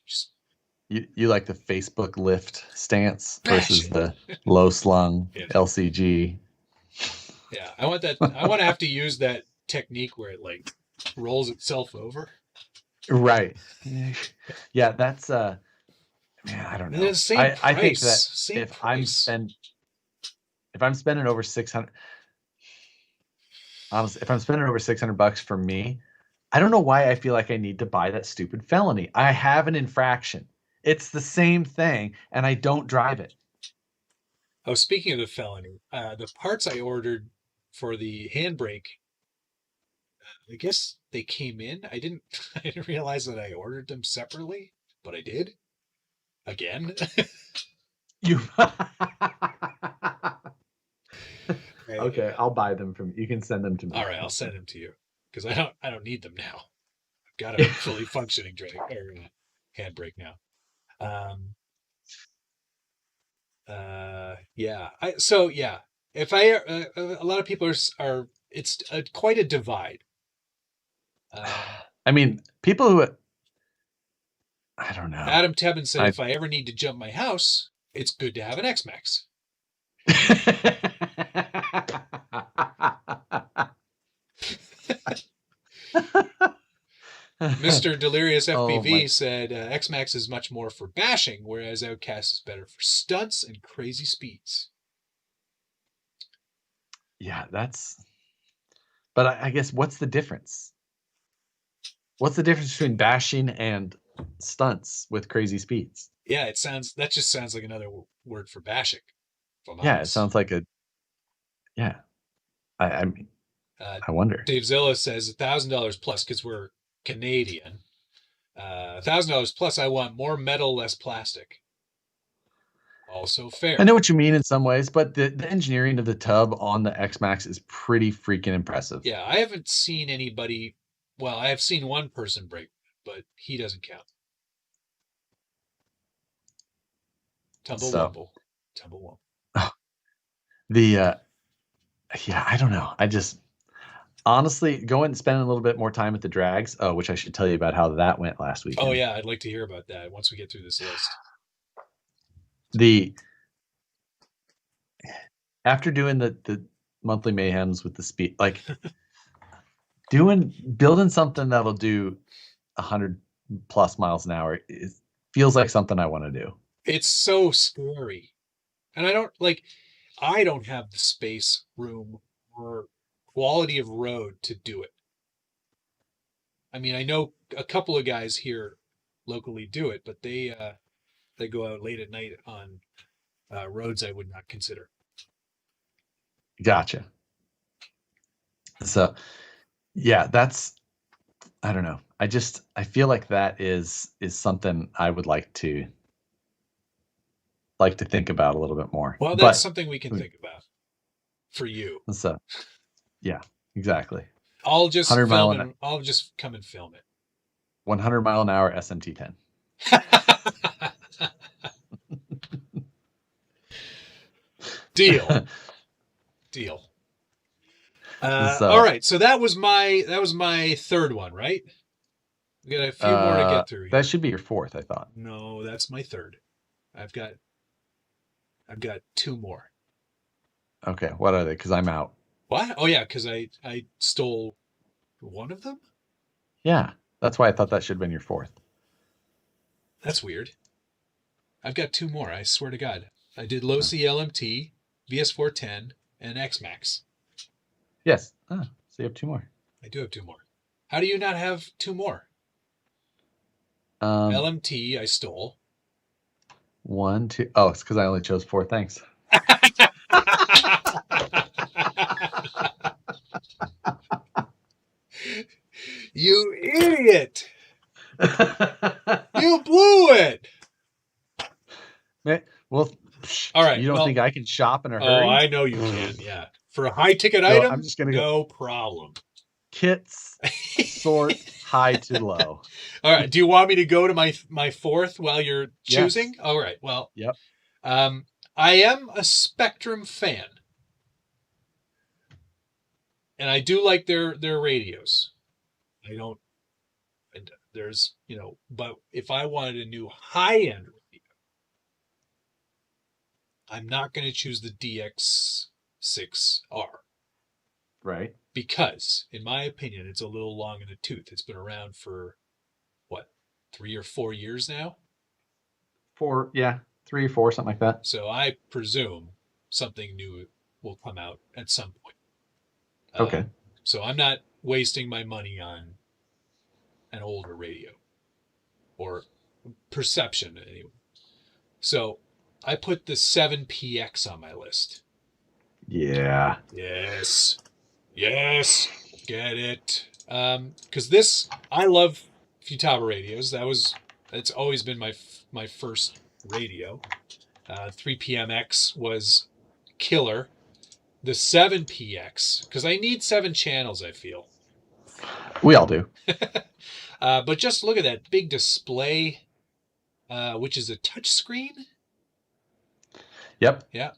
You like the Facebook lift stance versus the low slung LCG. Yeah, I want that. I want to have to use that technique where it like rolls itself over. Right. Yeah, that's man, I don't know. I think that if I'm spending over 600, Honestly, if I'm spending over $600 for me, I don't know why I feel like I need to buy that stupid felony. I have an infraction. It's the same thing, and I don't drive it. Oh, speaking of the felony, the parts I ordered for the handbrake, I guess they came in. I didn't I didn't realize that I ordered them separately, but I did again. You I, okay? I'll buy them from you. You can send them to all me. right, I'll send them to you because I don't need them now. I've got a fully functioning handbrake now. Um, yeah. Yeah. If I a lot of people are it's quite a divide. I mean, people who I don't know. Adam Tebben said, I if I ever need to jump my house, it's good to have an X-Max. Mr. Delirious Oh FPV my. said X-Max is much more for bashing, whereas Outcast is better for stunts and crazy speeds. Yeah, that's. But I guess what's the difference? What's the difference between bashing and stunts with crazy speeds? Yeah, that just sounds like another word for bashing, if I'm Yeah, it honest. sounds like a. Yeah, I mean, Uh, I wonder. Dave Zilla says $1,000 plus because we're Canadian. $1,000 plus. I want more metal, less plastic. Also I fair. know what you mean in some ways, but the engineering of the tub on the X Max is pretty freaking impressive. Yeah, I haven't seen anybody. Well, I have seen one person break, but he doesn't count. So Tumblewumble, Tumblewumble. the yeah, I don't know. I just honestly going and spending a little bit more time at the drags. Oh, which I should tell you about how that went last Oh weekend. yeah, I'd like to hear about that once we get through this list. The after doing the monthly mayhems with the speed, like building something that'll do 100+ miles an hour feels like something I want to do. It's so scary, and I don't have the space, room, or quality of road to do it. I mean, I know a couple of guys here locally do it, but they go out late at night on roads I would not consider. Gotcha. So yeah, that's I don't know. I feel like that is something I would like to think about a little bit more. Well, that's But something we can think about for you. so yeah, exactly. I'll just 100 mile film an it. I'll just come and film it. 100 mile an hour SMT10. Deal. Deal. All So right. So that was my third one, right? We got a few more to get through that here. should be your fourth, I thought. No, that's my third. I've got I've got two more. Okay, what are they? Because I'm out. What? Oh yeah, because I stole one of them. Yeah, that's why I thought that should have been your fourth. That's weird. I've got two more. I swear to God. I did low Oh. C LMT, VS410, and X Max. Yes. Oh, so you have two more. I do have two more. How do you not have two more? Um, LMT I stole. one, two. Oh, it's because I only chose four things. You idiot! You blew it! Well, All right, you don't well, think I can shop in a oh, hurry? I know you can, yeah. For a high ticket So I'm item, just gonna go no problem. kits, sort high to low. All right, do you want me to go to my fourth while you're Yes. choosing? All right, well, Yep. um, I am a Spectrum fan, and I do like their radios. I don't. And there's but if I wanted a new high end radio, I'm not going to choose the DX6R Right. because, in my opinion, it's a little long in the tooth. It's been around for what, 3 or 4 years now. Four. Yeah. Three or four, something like that. So I presume something new will come out at some point. Okay. So I'm not wasting my money on an older radio or perception anyway. So I put the 7PX on my list. Yeah. Yes. Yes. Get it. Because this, I love Futaba radios. That's always been my first radio. 3PMX was killer. The 7PX, because I need 7 channels, I feel. We all do. But just look at that big display, which is a touch screen. Yep. Yeah.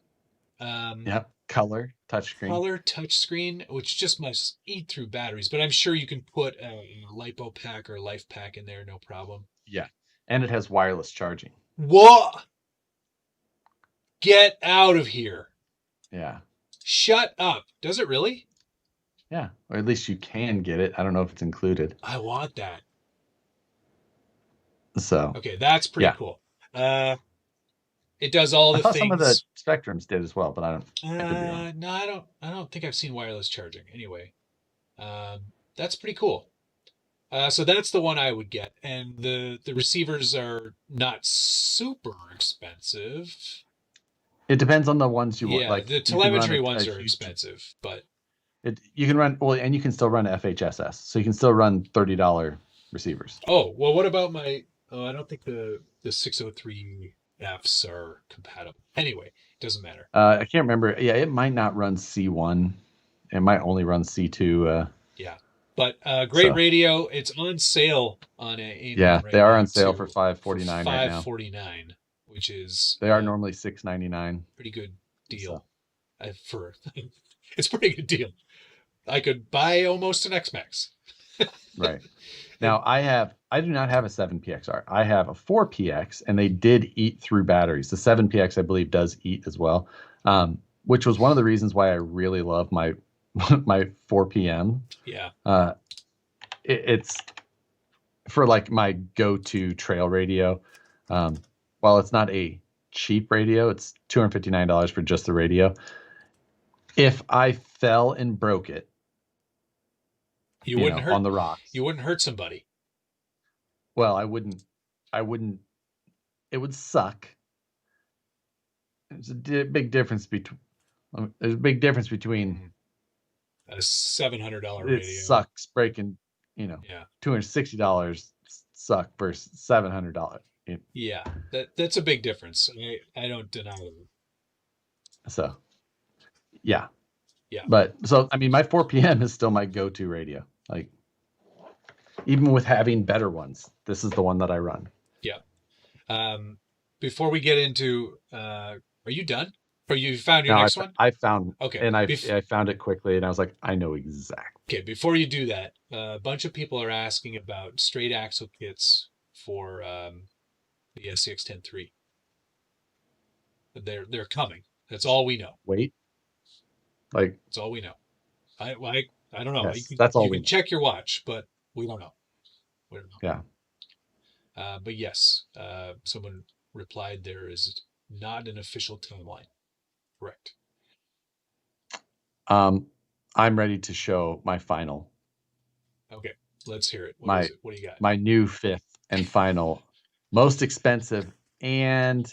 Yep. Color touchscreen. Color touchscreen, which just must eat through batteries. But I'm sure you can put a LiPo pack or Life pack in there, no problem. Yeah. And it has wireless charging. What? Get out of here. Yeah. Shut up. Does it really? Yeah. Or at least you can get it. I don't know if it's included. I want that. So. Okay, that's pretty cool. It does all the I thought things. some of the Spectrums did as well, but I don't. No, I don't think I've seen wireless charging. Anyway, that's pretty cool. So that's the one I would get, and the receivers are not super expensive. It depends on the ones you want. Yeah, Like the telemetry ones are expensive, but you can run and you can still run FHSS, so you can still run $30 receivers. Oh well, what about my? Oh, I don't think the 603 Fs are compatible. Anyway, doesn't matter. I can't remember. Yeah, it might not run C1. It might only run C2. Yeah, but great radio. It's on sale on a. Yeah, right they are on sale too, for $549 right now. $549, which is they are normally $699. Pretty good deal. So. For it's a pretty good deal. I could buy almost an X-Max. Right. Now I do not have a 7PXR. I have a 4PX, and they did eat through batteries. The 7PX, I believe, does eat as well, which was one of the reasons why I really love my 4PM. Yeah. It's for like my go-to trail radio. While it's not a cheap radio, it's $259 for just the radio. If I fell and broke it, you wouldn't hurt on the rocks. You wouldn't hurt somebody. Well, I wouldn't. It would suck. There's a big difference between. There's a big difference between a $700 radio. It sucks breaking. $260 suck versus $700. Yeah, that's a big difference. I don't deny it. So, yeah. Yeah. But so I mean, my 4PM is still my go-to radio. Like, even with having better ones, this is the one that I run. Yeah. Before we get into, are you done? Or you found your next one? I found. Okay. And I found it quickly, and I was like, I know exactly. Okay. Before you do that, a bunch of people are asking about straight axle kits for the SCX-10 III. They're coming. That's all we know. Wait. Like, that's all we know. I don't know. Yes, that's all you we can know. check your watch, but we don't know. We don't know. Yeah. But yes, someone replied there is not an official timeline. Correct. I'm ready to show my final. Okay, let's hear it. What is it? What do you got? My new fifth and final, most expensive, and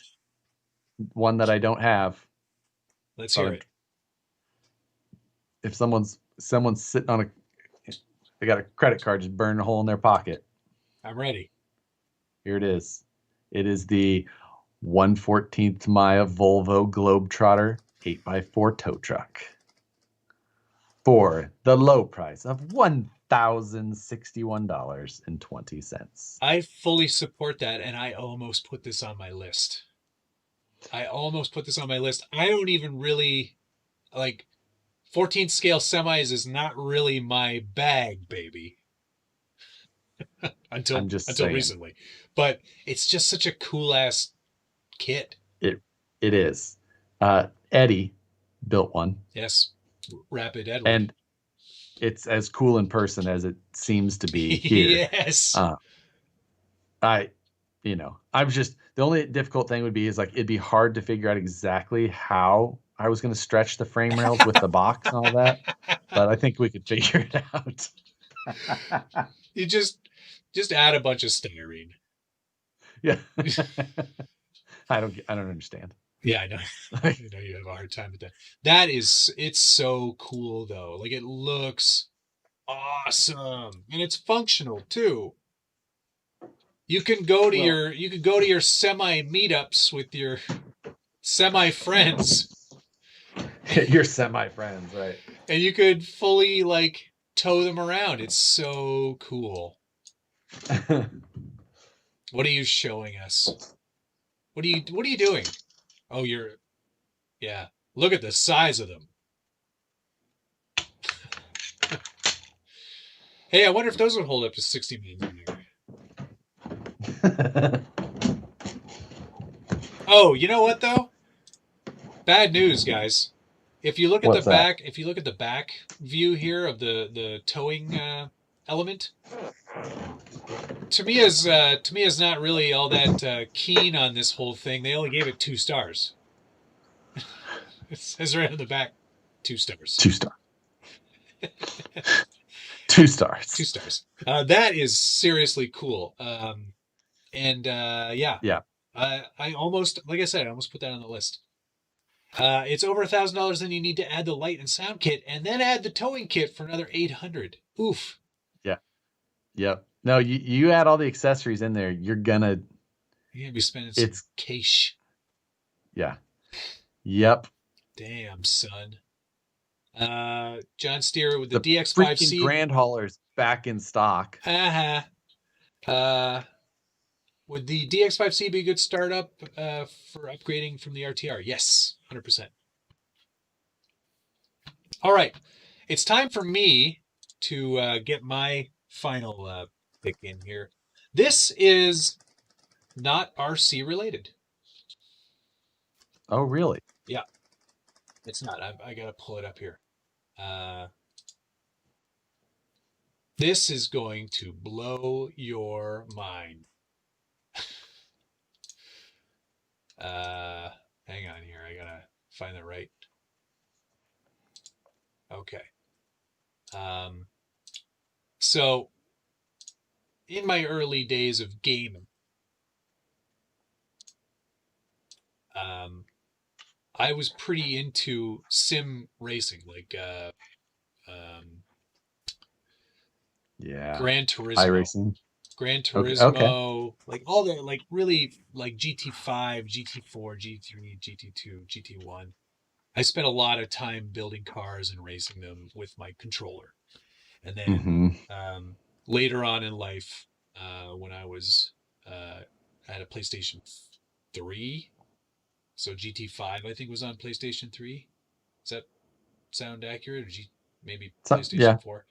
one that I don't have. Let's hear it. If someone's sitting on they got a credit card just burning a hole in their pocket. I'm ready. Here it is. It is the 1/14 Maya Volvo Globetrotter 8x4 tow truck for the low price of $1,061.20. I fully support that, and I almost put this on my list. I don't even really like 14th scale semis is not really my bag, baby. until recently. But it's just such a cool ass kit. It is. Eddie built one. Yes. Rapid Edward. And it's as cool in person as it seems to be here. Yes. I'm just the only difficult thing would be is like it'd be hard to figure out exactly how I was going to stretch the frame rails with the box and all that. But I think we could figure it out. You just add a bunch of styrene. Yeah. I don't understand. Yeah, I know. I know you have a hard time with that. It's so cool though. Like it looks awesome and it's functional too. You can go to your semi meetups with your semi friends. Your semi friends, right? And you could fully like tow them around. It's so cool. What are you showing us? What are you doing? Oh, yeah. Look at the size of them. Hey, I wonder if those would hold up to 60 millimeters. Oh, you know what though? Bad news, guys. If you look at if you look at the back view here of the towing element, Tamiya's not really all that keen on this whole thing. They only gave it 2 stars. It says right on the back, 2 stars. 2 stars. 2 stars. 2 stars. That is seriously cool. Yeah. I almost, like I said, I almost put that on the list. It's over $1,000, and you need to add the light and sound kit, and then add the towing kit for another $800. Oof. Yeah. Yep. No, you add all the accessories in there, you're gonna be spending some cash. Yeah. Yep. Damn, son. John Steer with the DX5C. Grand Hauler's back in stock. Would the DX5C be a good startup for upgrading from the RTR? Yes, 100%. All right. It's time for me to get my final pick in here. This is not RC related. Oh, really? Yeah. It's not. I got to pull it up here. This is going to blow your mind. Hang on here. I gotta find the right. Okay. So in my early days of gaming, I was pretty into sim racing, like Gran Turismo. iRacing. Gran Turismo, like all the like really like GT5, GT4, GT3, GT2, GT1. I spent a lot of time building cars and racing them with my controller. And then later on in life, when I was at a PlayStation 3, so GT5 I think was on PlayStation 3. Does that sound accurate? Or maybe PlayStation 4?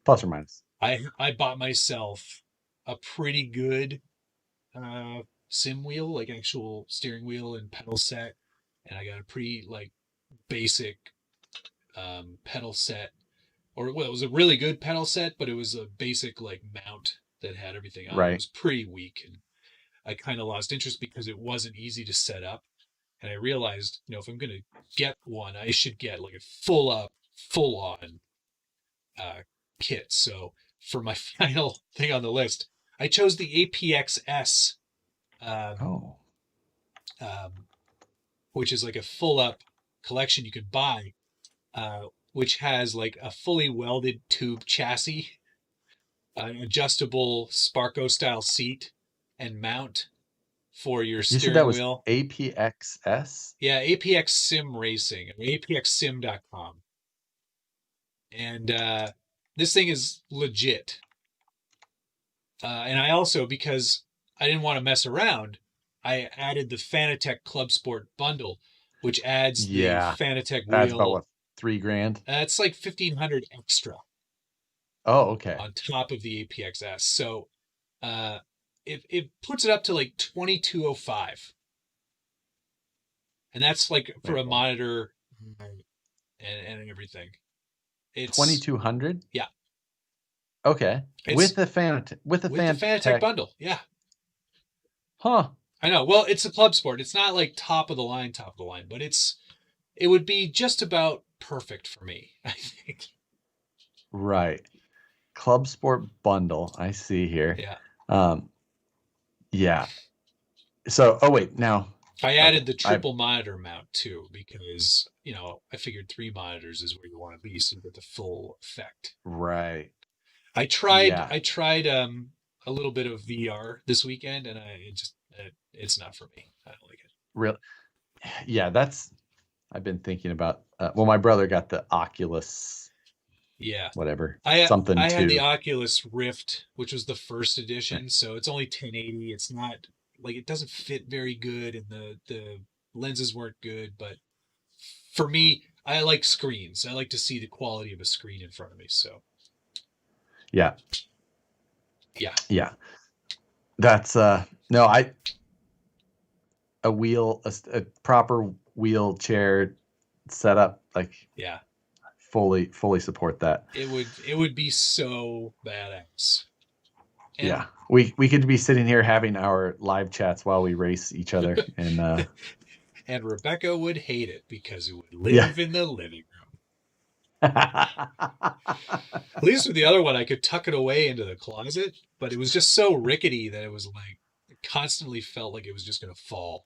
Plus or minus. I bought myself a pretty good sim wheel, like actual steering wheel and pedal set, and I got a pretty like basic pedal set, or well, it was a really good pedal set, but it was a basic like mount that had everything on. It was pretty weak, and I kind of lost interest because it wasn't easy to set up. And I realized, if I'm gonna get one, I should get like a full on kit. So for my final thing on the list, I chose the Ep36, which is like a full up collection you could buy, which has like a fully welded tube chassis, an adjustable Sparco style seat and mount for your steering wheel. APXS? Yeah, APX Sim Racing, apxsim.com. And this thing is legit. And I also, because I didn't want to mess around, I added the Fanatec Club Sport bundle, which adds the Fanatec wheel. That's about what, $3,000? It's like $1,500 extra. Oh, okay. On top of the APXS. So it puts it up to like $2,205. And that's like for a monitor and everything. It's $2,200? Yeah. Okay. With the Fanatec Fanatec bundle, yeah. Huh. I know. Well, it's a club sport. It's not like top of the line, but it would be just about perfect for me, I think. Right. Club Sport Bundle. I see here. Yeah. Um, yeah. So, oh wait, now, I okay. added the triple monitor mount too because, I figured 3 monitors is where you want to be so you get the full effect. Right. I tried Yeah. I tried a little bit of VR this weekend and it's not for me. I don't like it. Real. Yeah, I've been thinking about, well, my brother got the Oculus, Yeah. whatever, I something I had the too. Oculus Rift, which was the first edition, so it's only 1080. It's not like it doesn't fit very good and the lenses weren't good, but for me, I like screens. I like to see the quality of a screen in front of me. So, Yeah. yeah. Yeah. That's, no, a proper wheelchair setup, like Yeah. fully support that. It would be so badass. And Yeah. We could be sitting here having our live chats while we race each other and and Rebecca would hate it because it would yeah. live in the living room. At least with the other one, I could tuck it away into the closet, but it was just so rickety that it was like it constantly felt like it was just going to fall.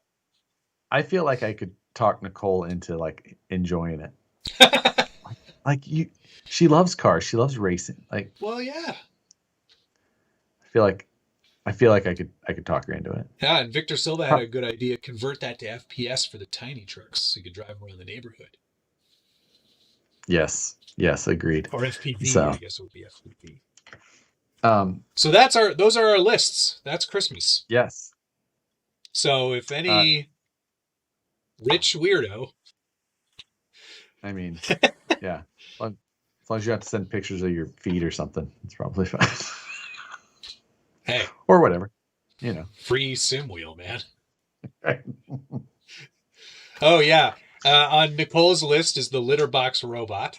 I feel like I could talk Nicole into like enjoying it. Like she loves cars. She loves racing. Like Well, yeah. I feel like I could talk her into it. Yeah, and Victor Silva had a good idea. Convert that to FPS for the tiny trucks so you could drive around the neighborhood. Yes. Yes, agreed. Or FPV, So, I guess it would be FPV. um, So those are our lists. That's Christmas. yes. So if any rich weirdo, I mean, yeah. As long as you have to send pictures of your feet or something, it's probably fine. hey, Or whatever, free sim wheel, man. Oh yeah. On Nicole's list is the litter box robot,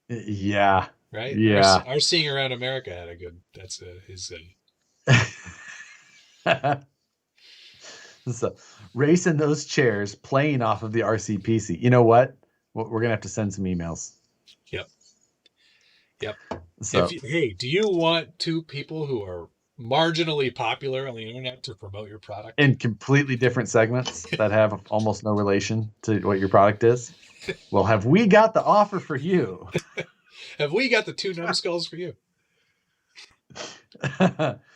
Yeah. right? Yeah. Our seeing around America had a good. That's his. So racing those chairs, playing off of the RCPC. You know what? We're gonna have to send some emails. Yep. Yep. So Hey, do you want two people who are marginally popular on the internet to promote your product? in completely different segments that have almost no relation to what your product is. Well, have we got the offer for you? Have we got the two numbskulls for you?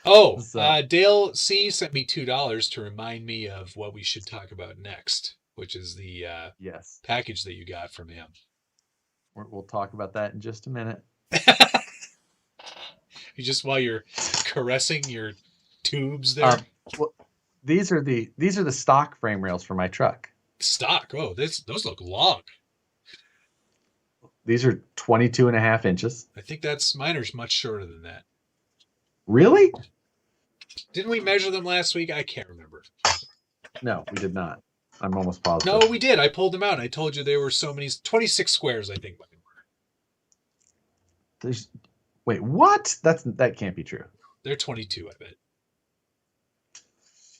Oh, So, Dale C sent me $2 to remind me of what we should talk about next, which is the yes, package that you got from him. we'll talk about that in just a minute. Just while you're caressing your tubes there. Well, these are the stock frame rails for my truck. Stock. Oh, those look long. These are 22.5 inches. I think mine are much shorter than that. Really? Didn't we measure them last week? I can't remember. No, we did not. I'm almost positive. No, we did. I pulled them out. I told you there were so many. 26 squares, I think. Wait, what? That can't be true. They're 22, I bet.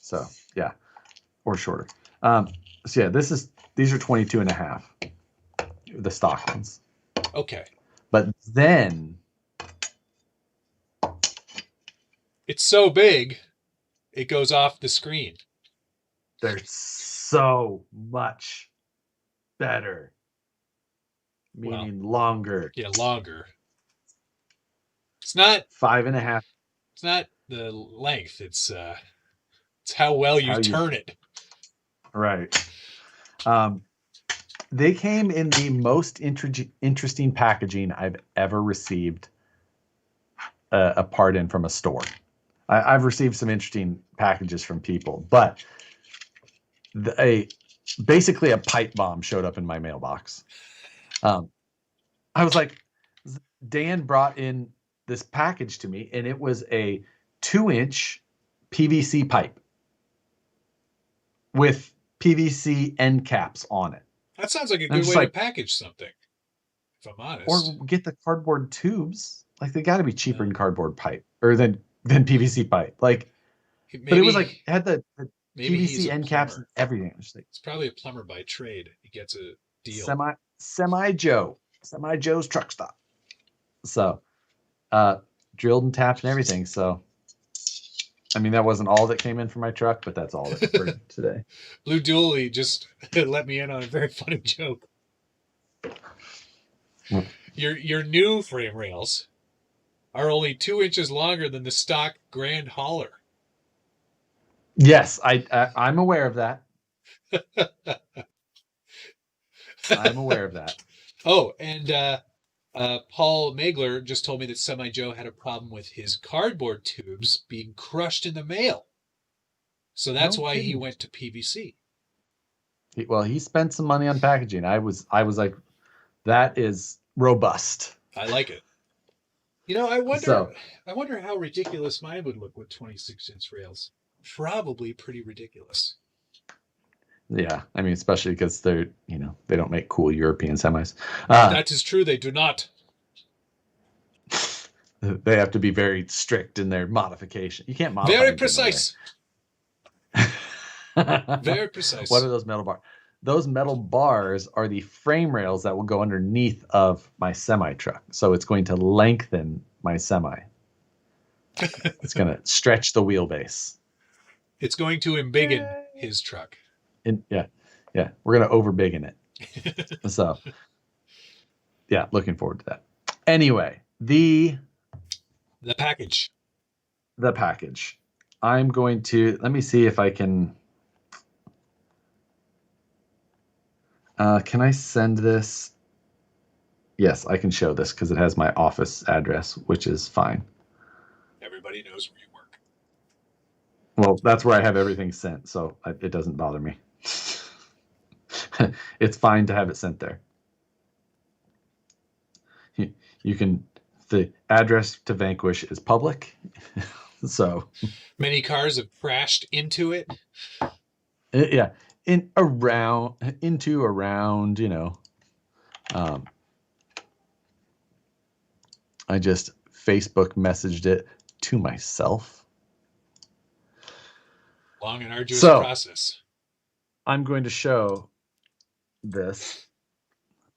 So yeah, or shorter. So yeah, these are 22.5, the stock ones. Okay. But then it's so big, it goes off the screen. They're so much better. Meaning longer. Yeah, longer. It's not 5.5. It's not the length. It's how well you turn it. Right. They came in the most interesting packaging I've ever received a part in from a store. I've received some interesting packages from people, but basically a pipe bomb showed up in my mailbox. I was like, Dan brought in this package to me, and it was a 2-inch PVC pipe with PVC end caps on it. That sounds like a good way to package something, if I'm honest. Or get the cardboard tubes. Like, they got to be cheaper than cardboard pipe, or than PVC pipe. Like, But it was like it had the Maybe he's PVC a end caps plumber. and everything. It was like It's probably a plumber by trade. He gets a deal. semi Joe's truck stop. So drilled and tapped and everything. So I mean that wasn't all that came in for my truck, but that's all that for today. Blue Dooley just let me in on a very funny joke. Your new frame rails are only 2 inches longer than the stock Grand Hauler. Yes, I'm aware of that. I'm aware of that. Oh, and Paul Magler just told me that Semi Joe had a problem with his cardboard tubes being crushed in the mail. So that's why he went to PVC. Well, he spent some money on packaging. I was like, that is robust. I like it. You know, I wonder how ridiculous mine would look with 26-inch rails. Probably pretty ridiculous. Yeah, I mean, especially because they're, they don't make cool European semis. That is true. They do not. They have to be very strict in their modification. You can't modify. Very precise. Very precise. What are those metal bars? Those metal bars are the frame rails that will go underneath of my semi truck. So it's going to lengthen my semi. It's going to stretch the wheelbase. It's going to embiggen his truck. Yeah. We're going to overbiggen it. So, yeah, looking forward to that. Anyway, the package. The package. I'm going to, let me see if I can I send this? Yes, I can show this because it has my office address, which is fine. Everybody knows where you work. Well, that's where I have everything sent, so it doesn't bother me. It's fine to have it sent there. You can, the address to Vanquish is public, so. Many cars have crashed into it. Yeah. Around, I just Facebook messaged it to myself. Long and arduous process. I'm going to show this.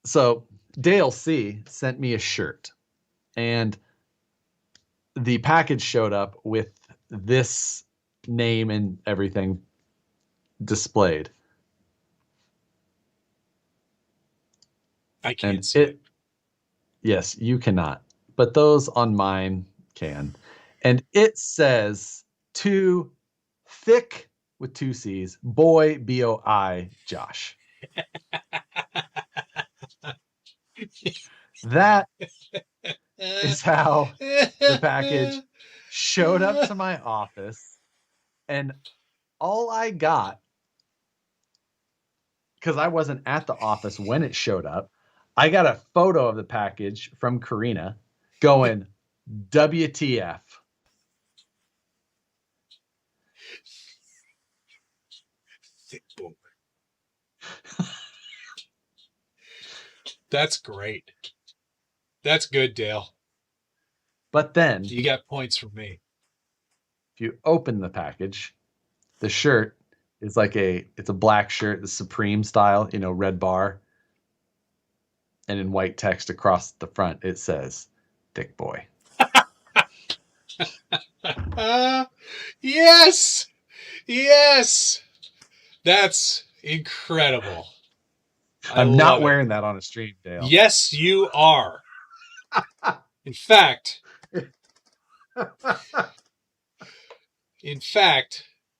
So Dale C sent me a shirt, and the package showed up with this name and everything displayed. I can't see it. Yes, you cannot, but those on mine can. And it says to Thick with 2 C's, boy, B-O-I, Josh. That is how the package showed up to my office. And all I got, because I wasn't at the office when it showed up, I got a photo of the package from Karina going, WTF. Thick boy. That's great. That's good, Dale. But then you got points from me. If you open the package, the shirt is like it's a black shirt, the Supreme style, red bar. And in white text across the front, it says, Thick boy. Yes. That's incredible. I'm not wearing that on a stream, Dale. Yes, you are. In fact,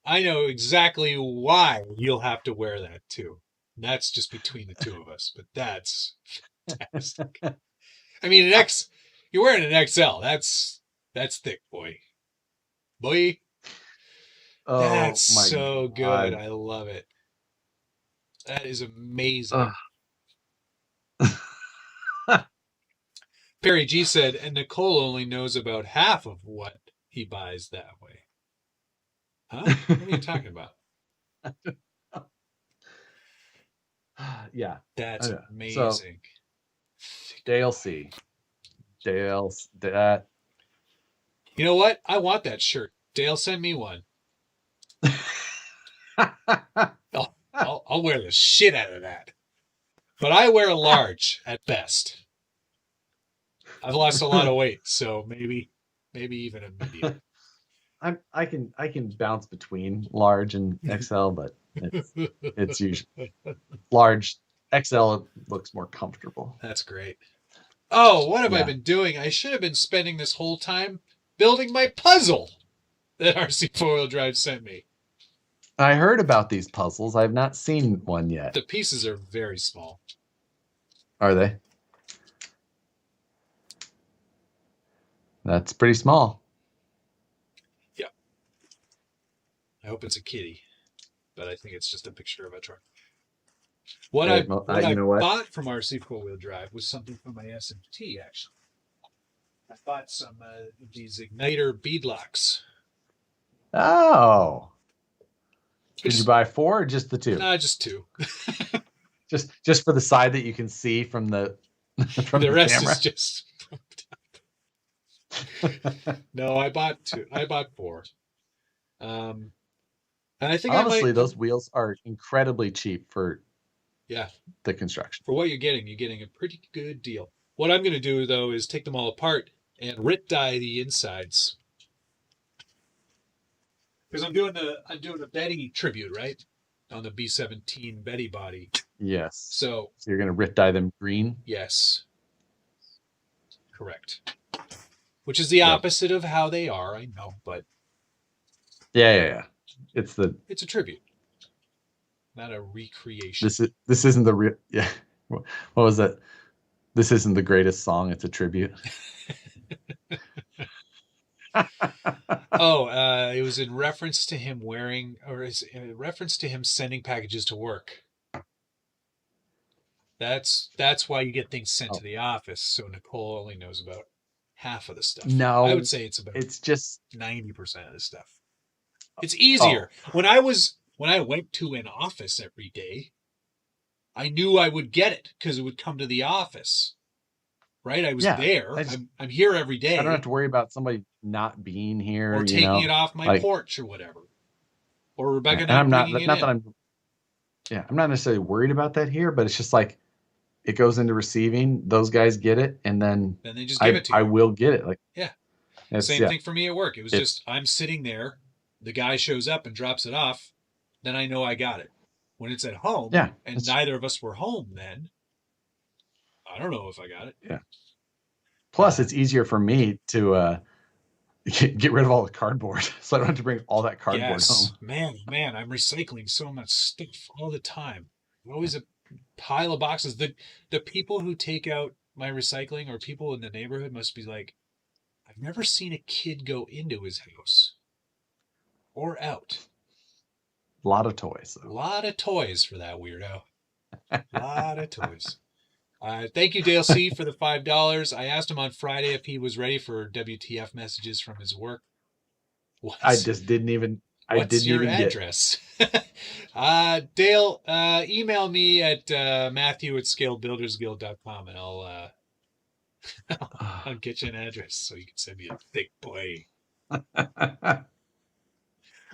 I know exactly why you'll have to wear that too. And that's just between the two of us, but that's fantastic. I mean, you're wearing an XL. That's thick, boy. Boy. Oh, that's so good. I love it. That is amazing. Perry G said, and Nicole only knows about half of what he buys that way. Huh? What are you talking about? Yeah. That's amazing. So, Dale C. Dale's that. You know what? I want that shirt. Dale, send me one. I'll wear the shit out of that. But I wear a large at best. I've lost a lot of weight, so maybe even a medium. I can bounce between large and XL, but it's usually large. XL looks more comfortable. That's great. Oh, what have I Yeah. been doing? I should have been spending this whole time building my puzzle that RC 4-wheel drive sent me. I heard about these puzzles. I've not seen one yet. The pieces are very small. Are they? That's pretty small. Yeah. I hope it's a kitty, but I think it's just a picture of a truck. What I bought from RC 4-wheel drive was something from my SMT, actually. I bought some these igniter beadlocks. Oh. Did you buy 4 or just the 2? No, just 2. just for the side that you can see from the the rest camera. Is just no, I bought 2. I bought 4. And I think honestly, those wheels are incredibly cheap for the construction. For what you're getting a pretty good deal. What I'm going to do though is take them all apart and rip dye the insides. Because I'm doing a Betty tribute, right? On the B17 Betty body. Yes. So you're going to rip dye them green? Yes. Correct. Which is the opposite of how they are, I know, but yeah. It's a tribute. Not a recreation. This isn't the real What was that? This isn't the greatest song, it's a tribute. It was in reference to him wearing, or is in reference to him sending packages to work. That's why you get things sent to the office. So Nicole only knows about half of the stuff. No, I would say it's just 90% of the stuff. It's easier. When I went to an office every day, I knew I would get it because it would come to the office. Right? I was there. I'm here every day. I don't have to worry about somebody not being here or taking it off my porch or whatever. Or Rebecca not bringing it in. I'm not necessarily worried about that here, but it's just like it goes into receiving. Those guys get it, and then they just give it to you. I will get it. Same thing for me at work. It was just I'm sitting there, the guy shows up and drops it off, then I know I got it. When it's at home, and neither of us were home then, I don't know if I got it. Yeah. Plus, it's easier for me to get rid of all the cardboard, so I don't have to bring all that cardboard home. Man, I'm recycling so much stuff all the time. Always a pile of boxes. The people who take out my recycling or people in the neighborhood must be like, I've never seen a kid go into his house or out. A lot of toys, though. A lot of toys for that weirdo. A lot of toys. Thank you, Dale C, for the $5. I asked him on Friday if he was ready for WTF messages from his work. I just didn't even. What's your address? Dale, email me at Matthew@scalebuildersguild.com and I'll get you an address so you can send me a thick boy.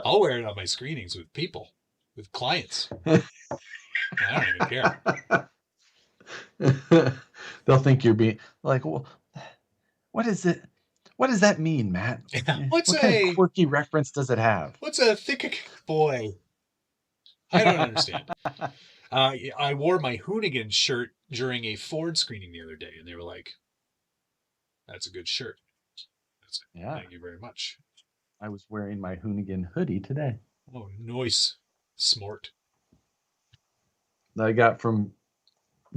I'll wear it on my screenings with people, with clients. I don't even care. They'll think you're being like, well, what is it? What does that mean, Matt? What kind of quirky reference does it have? What's a thick boy? I don't understand. I wore my Hoonigan shirt during a Ford screening the other day, and they were like, "That's a good shirt." Thank you very much. I was wearing my Hoonigan hoodie today. Oh, nice. Smart. That I got from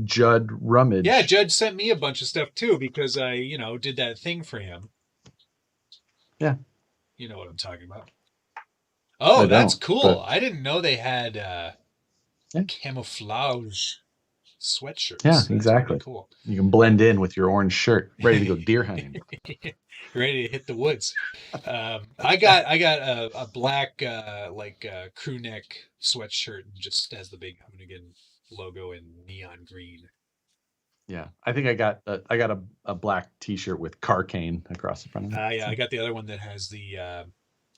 Judd Rummage. Yeah, Judd sent me a bunch of stuff too because I, did that thing for him. Yeah. You know what I'm talking about. Oh, that's cool. I didn't know they had camouflage sweatshirts. Yeah, exactly. Really cool. You can blend in with your orange shirt, ready to go deer hunting. Ready to hit the woods. I got a black crew neck sweatshirt just has the big Hoonigan logo in neon green. Yeah, I think I got a black T-shirt with Carcane across the front of it. I got the other one that has the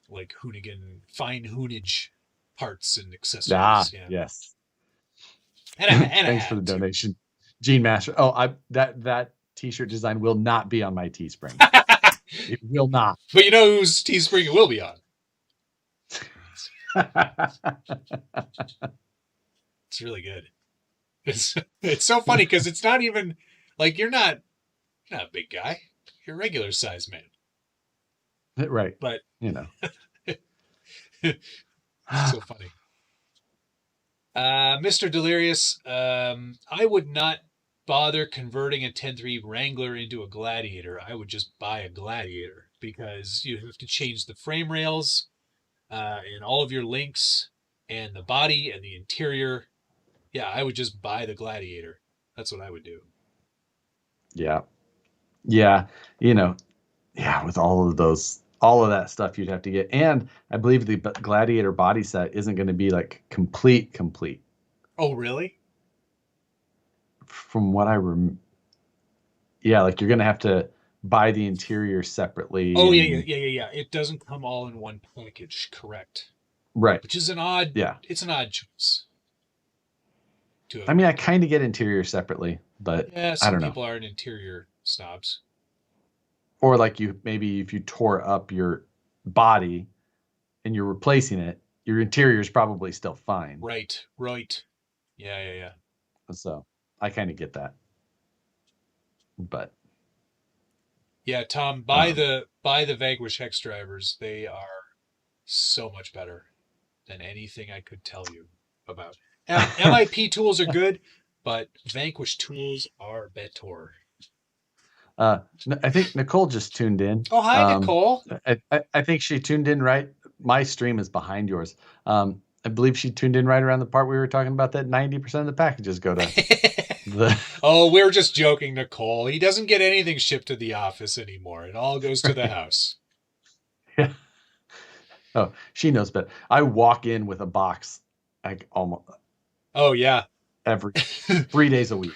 like Hoonigan, fine Hoonage parts and Ah, accessories. Yeah. yes. And I Thanks for the had to. donation, Gene Master. Oh, that T-shirt design will not be on my Teespring. It will not. But you know whose Teespring it will be on? It's really good. It's so funny because it's not even like you're not a big guy. You're a regular size man. Right. But You know. it's so funny. Mr. Delirious, I would not bother converting a 10.3 Wrangler into a Gladiator. I would just buy a Gladiator because you have to change the frame rails and all of your links and the body and the interior. Yeah, I would just buy the Gladiator. That's what I would do. Yeah. Yeah. You know, yeah, with all of that stuff you'd have to get. And I believe the Gladiator body set isn't going to be like complete. Oh, really? From what I yeah, like you're going to have to buy the interior separately Oh, and yeah. It doesn't come all in one package, correct? right. Which is Yeah. it's an odd choice. I mean, I kind of get interior separately, but Yeah, I some don't know. people are interior snobs. Or like maybe if you tore up your body and you're replacing it, your interior is probably still fine. Right. Yeah. So I kind of get that. But Yeah, Tom, buy the Vanquish Hex drivers. They are so much better than anything I could tell you about. MIP tools are good, but Vanquish tools are better. I think Nicole just tuned in. Oh, hi, Nicole. I think she tuned in right. My stream is behind yours. I believe she tuned in right around the part we were talking about that 90% of the packages go to the. Oh, we're just joking, Nicole. He doesn't get anything shipped to the office anymore. It all goes to the house. Yeah. Oh, she knows better. I walk in with a box like almost. Oh, yeah. Every 3 days a week.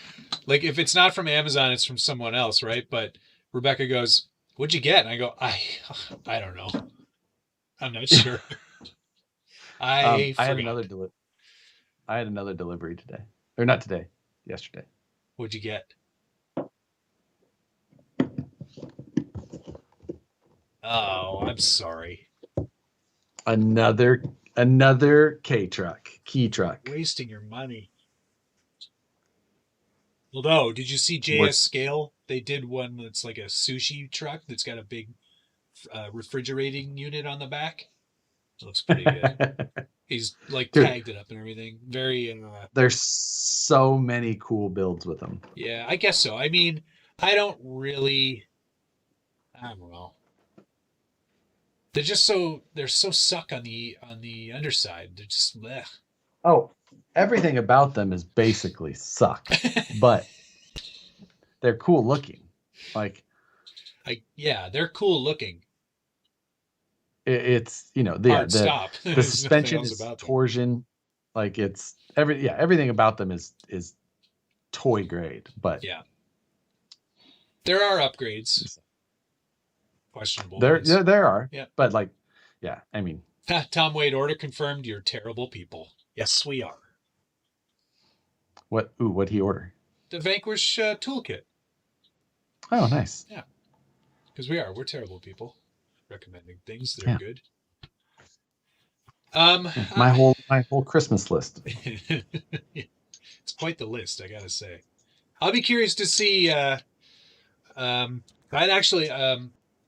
Like if it's not from Amazon, it's from someone else, right? But Rebecca goes, "What'd you get?" And I go, I don't know. I'm not sure. I had forgot. I had another delivery today, or not today, yesterday. What'd you get? Oh, I'm sorry. Another key truck. Wasting your money. Although, did you see JS Scale? They did one that's like a sushi truck that's got a big refrigerating unit on the back. It looks pretty good. He's like tagged it up and everything. Very. There's so many cool builds with them. Yeah, I guess so. I mean, I don't know. They're so suck on the underside. They're just bleh. Oh, everything about them is basically suck, but they're cool looking. Like, yeah, they're cool looking. It's stop. The suspension is torsion. Like it's everything about them is toy grade, but yeah, there are upgrades. Questionable. There are. Yeah. But like, yeah, I mean. Tom Wade, order confirmed. You're terrible people. Yes, we are. What'd he order? The Vanquish toolkit. Oh, nice. Yeah. Because we're terrible people. Recommending things that are good. My whole Christmas list. It's quite the list, I gotta say. I'll be curious to see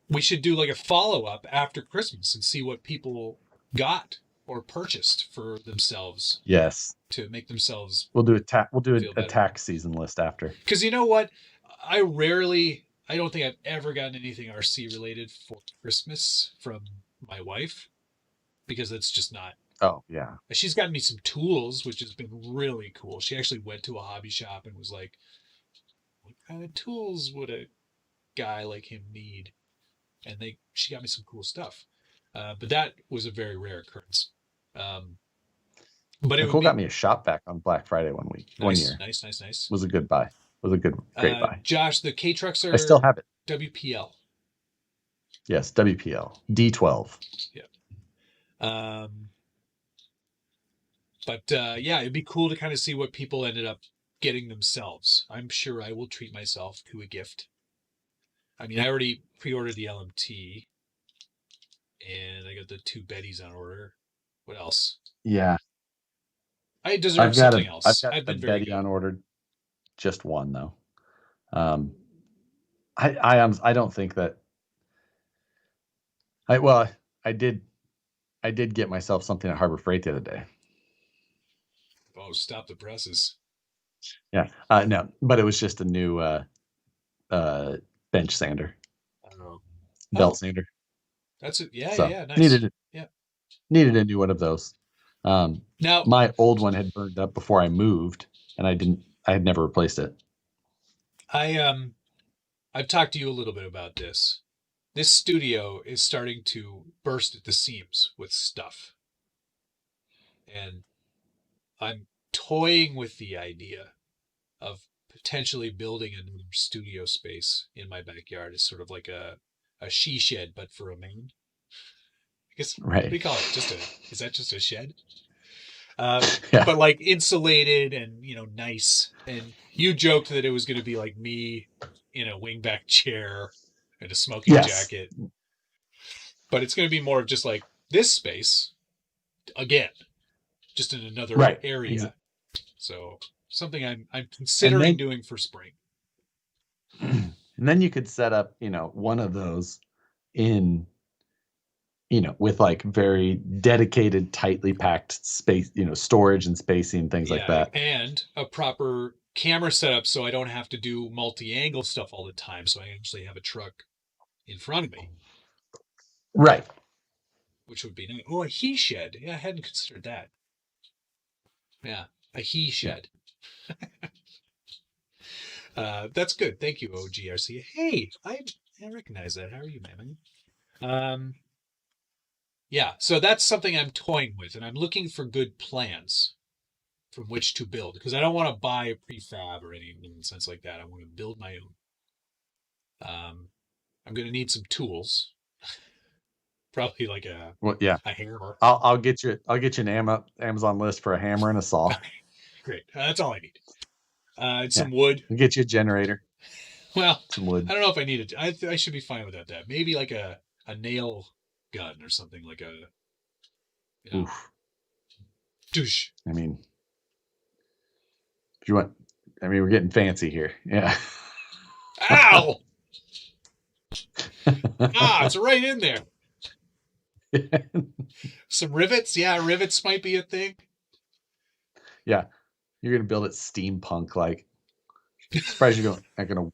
we should do like a follow-up after Christmas and see what people got or purchased for themselves. Yes. To make themselves. We'll do a tax season list after. Because you know what? I don't think I've ever gotten anything RC related for Christmas from my wife. Because that's just not. Oh, yeah. She's gotten me some tools, which has been really cool. She actually went to a hobby shop and was like, what kind of tools would a guy like him need? And she got me some cool stuff. But that was a very rare occurrence. But Nicole got me a shop vac on Black Friday one year. Nice. Was a good buy. Was a great buy. Josh, the K trucks are. I still have it. WPL. Yes, WPL D12. Yeah. Um, but yeah, it'd be cool to kind of see what people ended up getting themselves. I'm sure I will treat myself to a gift. I mean, I already pre-ordered the LMT, and I got the two Bettys on order. What else? Yeah, I deserve something I've else. got I've a been very Betty good. on order, just one though. Um, I don't think that I well I did get myself something at Harbor Freight the other day. Oh, stop the presses. Yeah, no, but it was just a new uh, bench sander, Oh, belt oh, sander. that's it. Yeah, yeah, So yeah. Nice. Yeah. needed a new one of those. Um, Now, my old one had burned up before I moved, and I had never replaced it. I've talked to you a little bit about this. This studio is starting to burst at the seams with stuff, and I'm toying with the idea of potentially building another studio space in my backyard. It's sort of like a she shed, but for a man. I guess what do Right. you call it? Is that just a shed? Yeah. But like insulated and nice. And you joked that it was going to be like me in a wingback chair and a smoking Yes. jacket, but it's going to be more of just like this space again, just in another Right. area. So something I'm And considering then doing for spring. and then you could set up, one of those in, with like very dedicated, tightly packed space, storage and spacing, things like Yeah, that. and a proper camera setup so I don't have to do multi-angle stuff all the time. So I actually have a truck in front of me, Right. which would be nice. Oh, a he shed. Yeah, I hadn't considered that. Yeah, a he Yeah. shed. That's good. Thank you, OGRC. Hey, I recognize that. How are you, man? Yeah, so that's something I'm toying with, and I'm looking for good plans from which to build because I don't want to buy a prefab or any nonsense like that. I want to build my own. I'm going to need some tools, probably like Well, yeah. a hammer. I'll get you an Amazon list for a hammer and a saw. Great, that's all I need. Yeah. Some wood. I'll get you a generator, Well, some wood. I don't know if I need it. I should be fine without that. Maybe like a nail gun or something like a you know Oof. douche. I mean, if you want, we're getting fancy here. Yeah. Ow! It's right in there. Some rivets. Yeah, rivets might be a thing. Yeah. You're gonna build it steampunk like. Surprised you're not gonna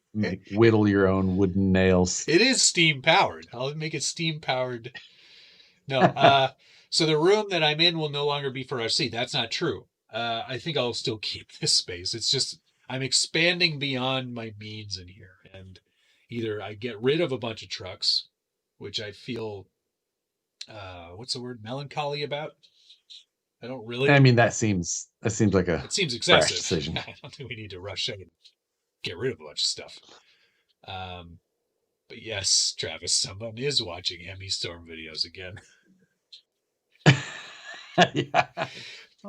whittle your own wooden nails. It is steam powered. I'll make it steam powered. No, so the room that I'm in will no longer be for RC. That's not true. I think I'll still keep this space. It's just I'm expanding beyond my means in here, and either I get rid of a bunch of trucks, which I feel what's the word, melancholy about. I don't I really. mean, that seems like a It seems brash excessive. decision. I don't think we need to rush out and get rid of a bunch of stuff. Um, but yes, Travis, someone is watching Hemi Storm videos again. Yeah.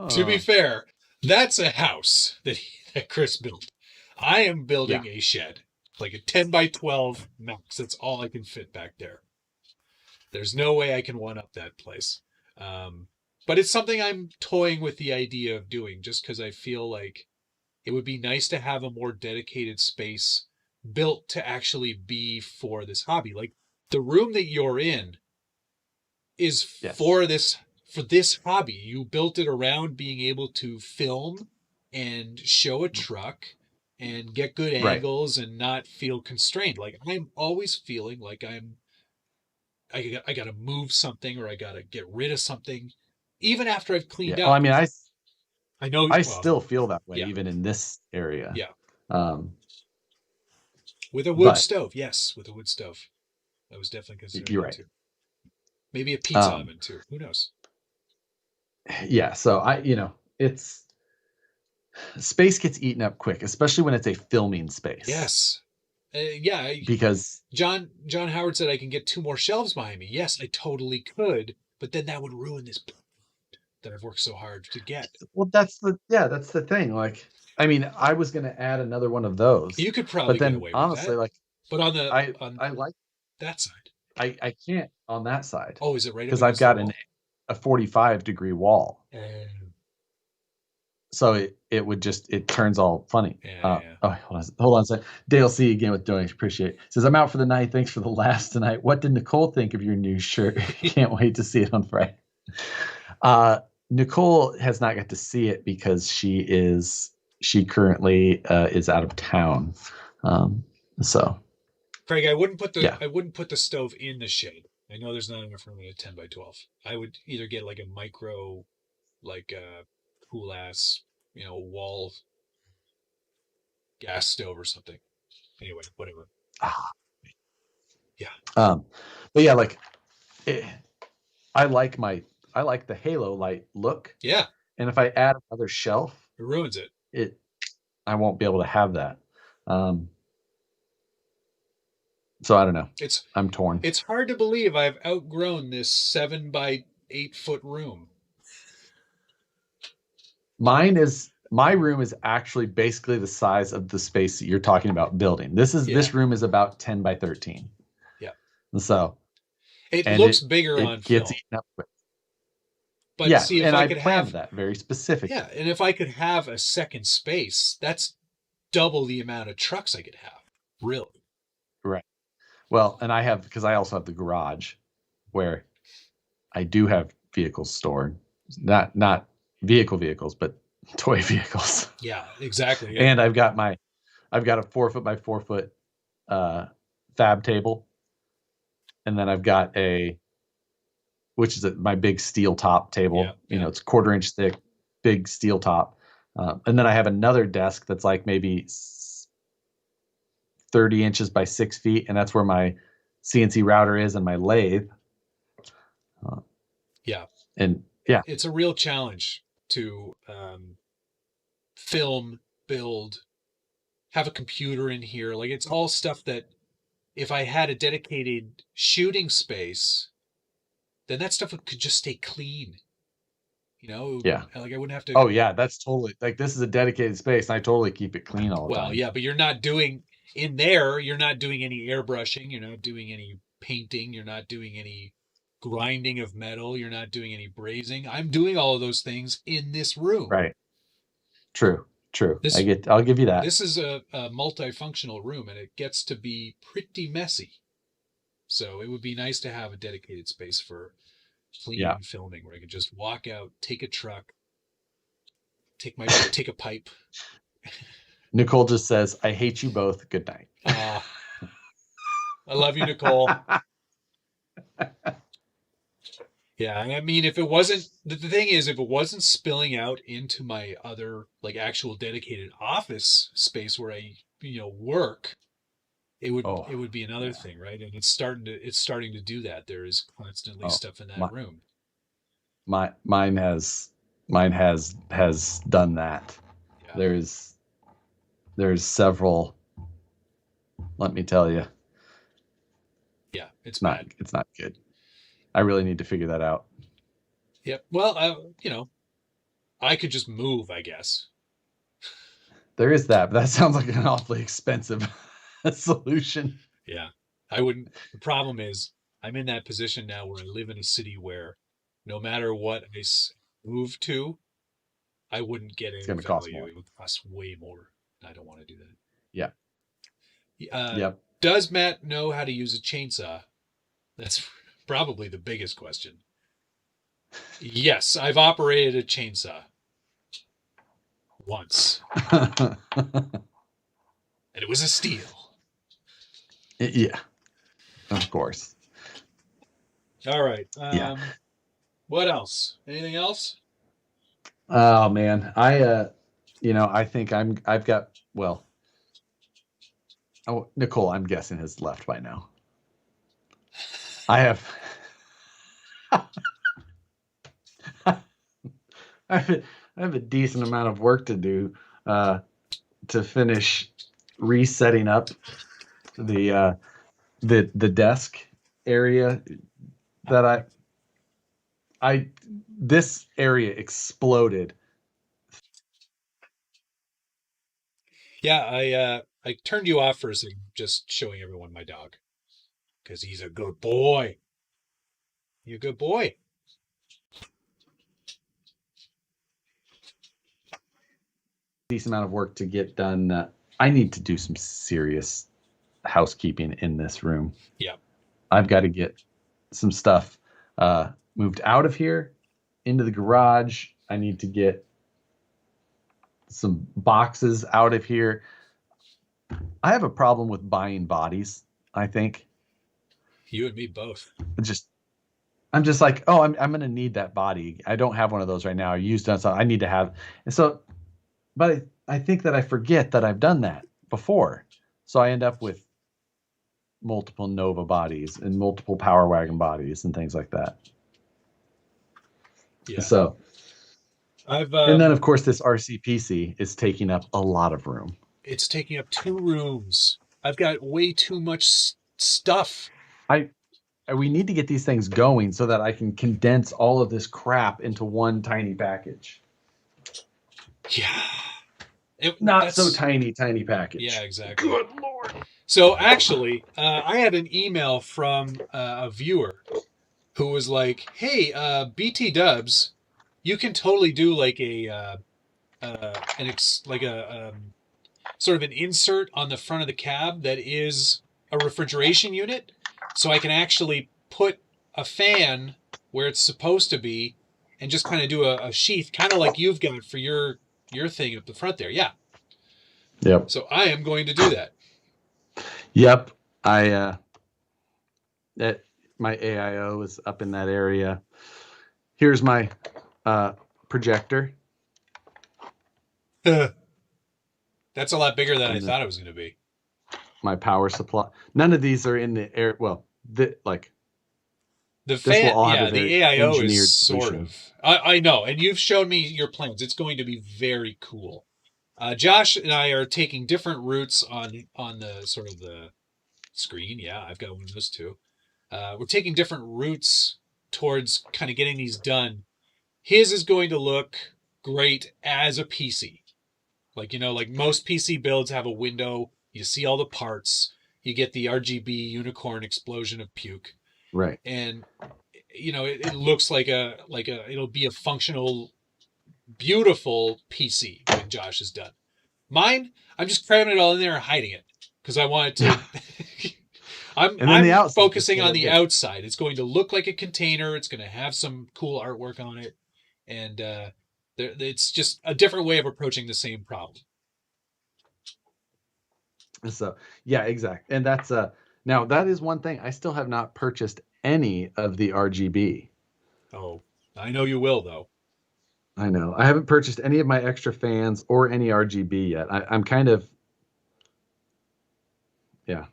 To be Oh, fair, that's a house that Chris built. I am yeah. building a shed, like a 10 by 12 max. That's all I can fit back there. There's no way I can one up that place. Um, but it's something I'm toying with the idea of doing just because I feel like it would be nice to have a more dedicated space built to actually be for this hobby. Like the room that you're in is Yes. for this hobby. You built it around being able to film and show a truck and get good Right. angles and not feel constrained. Like I'm always feeling like I got to move something or I got to get rid of something even after I've cleaned Yeah. Well, up. I know, I well, still feel that way yeah. even in this area. Yeah. Um, With a wood but stove. Yes, with a wood stove. I was definitely considering you're that right. too. Maybe a pizza Um, oven too. Who knows? yeah. So it's space gets eaten up quick, especially when it's a filming space, Yes. Yeah. because John Howard said I can get two more shelves behind me. Yes, I totally could, But then that would ruin this that I've worked so hard to get. Well, that's the thing. Like, I mean, I was gonna add another one of those, You could but probably get then away with honestly, that. like, But I on I like that side. I can't on that side Oh, is it right up because I've against the got wall? a 45-degree wall. Um, So it would just it turns all funny. yeah. Oh, hold on a second. Dale C again with donation. Appreciate it. Says I'm out for the night. Thanks for the laughs tonight. What did Nicole think of your new shirt? Can't wait to see it on Friday. Nicole has not got to see it because she currently is out of town. So Craig, I wouldn't put yeah. the stove in the shade. I know there's not enough room in a 10 by 12. I would either get like a micro, like a cool ass, wall gas stove or something. Anyway, whatever. Yeah. But yeah, like it, I like the halo light look. Yeah. And if I add another shelf, it ruins it. I won't be able to have that. So I don't know. I'm torn. It's hard to believe I've outgrown this 7 by 8 foot room. My room is actually basically the size of the space that you're talking about building. This room is about 10 by 13. Yeah. And so it looks bigger it on gets film. Eaten up with. But yeah, see, if and I I could planned have that very specifically. Yeah, and if I could have a second space, that's double the amount of trucks I could have. Really. Right. Well, and because I also have the garage where I do have vehicles stored. Not vehicles, but toy vehicles. Yeah, exactly. Yeah. And I've got a 4 foot by 4 foot fab table. And then I've got which is my big steel top table. Yeah. It's 1/4 inch thick, big steel top. And then I have another desk that's like maybe 30 inches by 6 feet. And that's where my CNC router is and my lathe. Yeah. And yeah. It's a real challenge to film, build, have a computer in here. Like, it's all stuff that if I had a dedicated shooting space, then that stuff could just stay clean. Yeah. Like, I wouldn't have to. Oh yeah, that's totally like this is a dedicated space, and I totally keep it clean all the time. Well, yeah, but you're not doing in there. You're not doing any airbrushing. You're not doing any painting. You're not doing any grinding of metal. You're not doing any brazing. I'm doing all of those things in this room. Right. True. I'll give you that. This is a multifunctional room, and it gets to be pretty messy. So it would be nice to have a dedicated space for clean filming where I could just walk out, take a truck, take a pipe. Nicole just says, "I hate you both. Good night." I love you, Nicole. Yeah, I mean, if it wasn't the thing is, if it wasn't spilling out into my other like actual dedicated office space where I work, it would be another thing, right? And it's starting to do that. There is constantly stuff in that room. Mine has done that. Yeah. There's several. Let me tell you. Yeah, it's not good. I really need to figure that out. Yep. Well, I could just move, I guess. There is that, but that sounds like an awfully expensive solution. Yeah. I wouldn't. The problem is I'm in that position now where I live in a city where no matter what I move to, I wouldn't get any value. Cost more. It would cost way more. I don't want to do that. Yeah. Yep. Does Matt know how to use a chainsaw? That's probably the biggest question. Yes, I've operated a chainsaw once. And it was a Steel. Yeah, of course. All right. What else? Anything else? Oh man, I think I've got Nicole, I'm guessing has left by now. I have I have a decent amount of work to do to finish resetting up the desk area that this area exploded. Yeah, I turned you off for a second, just showing everyone my dog because he's a good boy. You're a good boy. Decent amount of work to get done. I need to do some serious housekeeping in this room. Yeah. I've got to get some stuff moved out of here into the garage. I need to get some boxes out of here. I have a problem with buying bodies, I think. You and me both. I'm just like, oh, I'm gonna need that body. I don't have one of those right now. I used on something. I need to have, and so, but I think that I forget that I've done that before, so I end up with multiple Nova bodies and multiple Power Wagon bodies and things like that. Yeah. So, I've and then of course this RCPC is taking up a lot of room. It's taking up 2 rooms. I've got way too much stuff. We need to get these things going so that I can condense all of this crap into one tiny package. Yeah. Not so tiny package. Yeah, exactly. Good Lord. So actually, I had an email from a viewer who was like, "Hey, BT Dubs, you can totally do like a sort of an insert on the front of the cab that is a refrigeration unit, so I can actually put a fan where it's supposed to be, and just kind of do a sheath, kind of like you've got for your thing up the front there." Yeah. Yep. So I am going to do that. Yep. My AIO is up in that area. Here's my projector. That's a lot bigger than I thought it was going to be. My power supply. None of these are in the air. Well, the fan, yeah, the AIO is sort of. I know, and you've shown me your plans. It's going to be very cool. Josh and I are taking different routes on the sort of the screen. Yeah, I've got one of those too. We're taking different routes towards kind of getting these done. His is going to look great as a PC. Like, like most PC builds have a window. You see all the parts. You get the RGB unicorn explosion of puke. Right. And, it looks like it'll be a functional, beautiful PC when Josh is done. Mine, I'm just cramming it all in there and hiding it because I want it to. I'm focusing on the outside. It's going to look like a container. It's going to have some cool artwork on it, and it's just a different way of approaching the same problem. So yeah, exactly, and that's now that is one thing I still have not purchased any of the RGB. Oh, I know you will though. I know I haven't purchased any of my extra fans or any RGB yet. I'm kind of, yeah,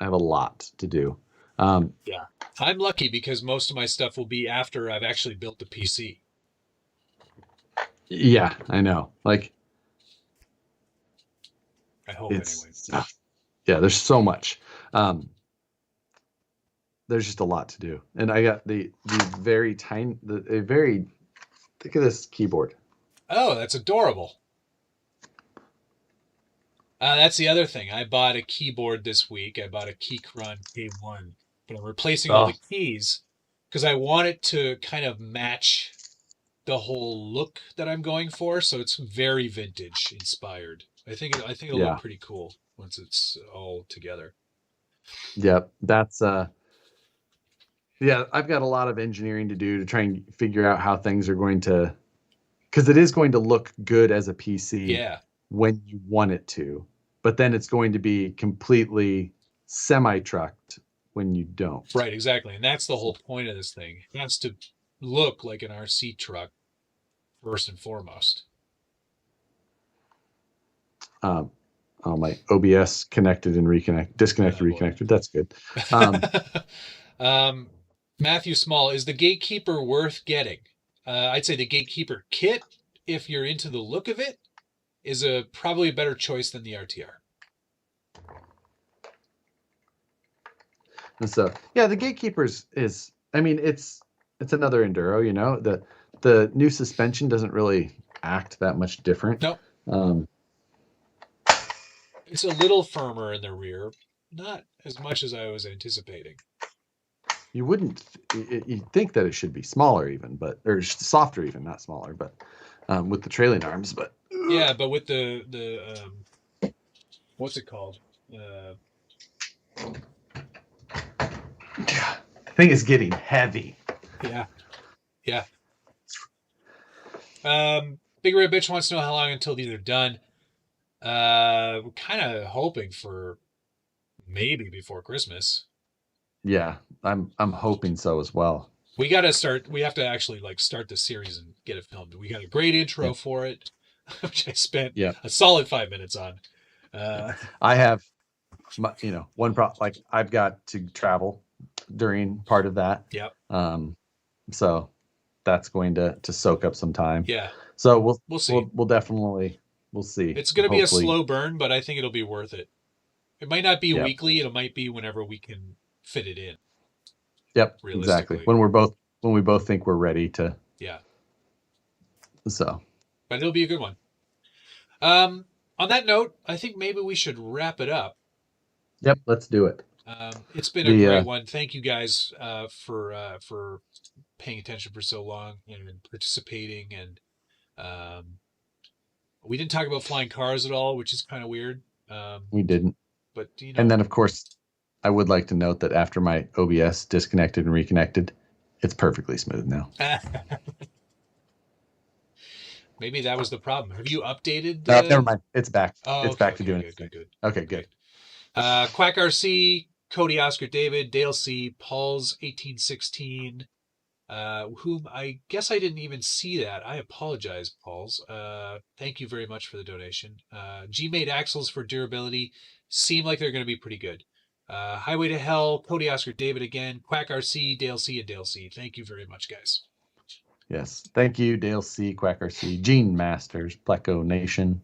I have a lot to do. Yeah, I'm lucky because most of my stuff will be after I've actually built the PC. Yeah, I know. Like, I hope anyway. Yeah, there's so much. There's just a lot to do, and I got the very tiny, look at this keyboard. Oh, that's adorable. That's the other thing. I bought a keyboard this week. I bought a Keychron K1, but I'm replacing all the keys because I want it to kind of match the whole look that I'm going for. So it's very vintage inspired. I think it'll look pretty cool once it's all together. Yep, that's yeah, I've got a lot of engineering to do to try and figure out how things are going to, because it is going to look good as a PC when you want it to, but then it's going to be completely semi-trucked when you don't. Right, exactly. And that's the whole point of this thing. It has to look like an RC truck first and foremost. Oh, my OBS connected and disconnected, reconnected. That's good. Matthew Small, is the Gatekeeper worth getting? I'd say the Gatekeeper kit, if you're into the look of it, is probably a better choice than the RTR. And so, yeah, the Gatekeepers is, I mean, it's it's another enduro. You know, the new suspension doesn't really act that much different. No, Um, it's a little firmer in the rear, not as much as I was anticipating. you wouldn't you'd think that it should be smaller even, but or softer even, not smaller, but with the trailing arms. But Yeah, but with the what's it called? Uh, yeah, the thing is getting heavy. yeah, yeah. Big Red Bitch wants to know how long until these are done. We're kind of hoping for maybe before Christmas. Yeah, I'm hoping so as well. We got to start. We have to actually like start the series and get it filmed. We got a great intro Yep. for it, which I spent Yep. a solid 5 minutes on. I have one problem, like I've got to travel during part of that. Yep. So that's going to soak up some time. Yeah. So We'll see. we'll definitely we'll see. It's going to be a Hopefully, slow burn, but I think it'll be worth it. It might not be yep, weekly. It might be whenever we can fit it in. yep, exactly. Realistically. When we both think we're ready to. Yeah. So. But it'll be a good one. On that note, I think maybe we should wrap it up. Yep, let's do it. It's been a great one. Thank you guys for paying attention for so long and participating. And we didn't talk about flying cars at all, which is kind of weird. We didn't. But you know. And then, of course, I would like to note that after my OBS disconnected and reconnected, it's perfectly smooth now. Maybe that was the problem. Have you updated? Never mind. It's back. Oh, it's okay, back to doing it. Good. Okay, good. Quack RC, Cody Oscar David, Dale C, Paul's 1816, whom I guess I didn't even see that. I apologize, Paul's. Thank you very much for the donation. Gmade axles for durability seem like they're going to be pretty good. Highway to Hell, Cody Oscar David again, Quack RC, Dale C, and Dale C. Thank you very much, guys. Yes. Thank you, Dale C, Quack RC, Gene Masters, Pleco Nation.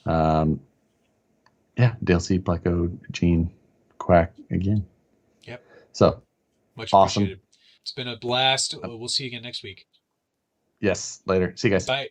Yeah, Dale C, Pleco, Gene, Quack again. Yep. So much awesome. Appreciated. It's been a blast. We'll see you again next week. Yes, later. See you guys. Bye.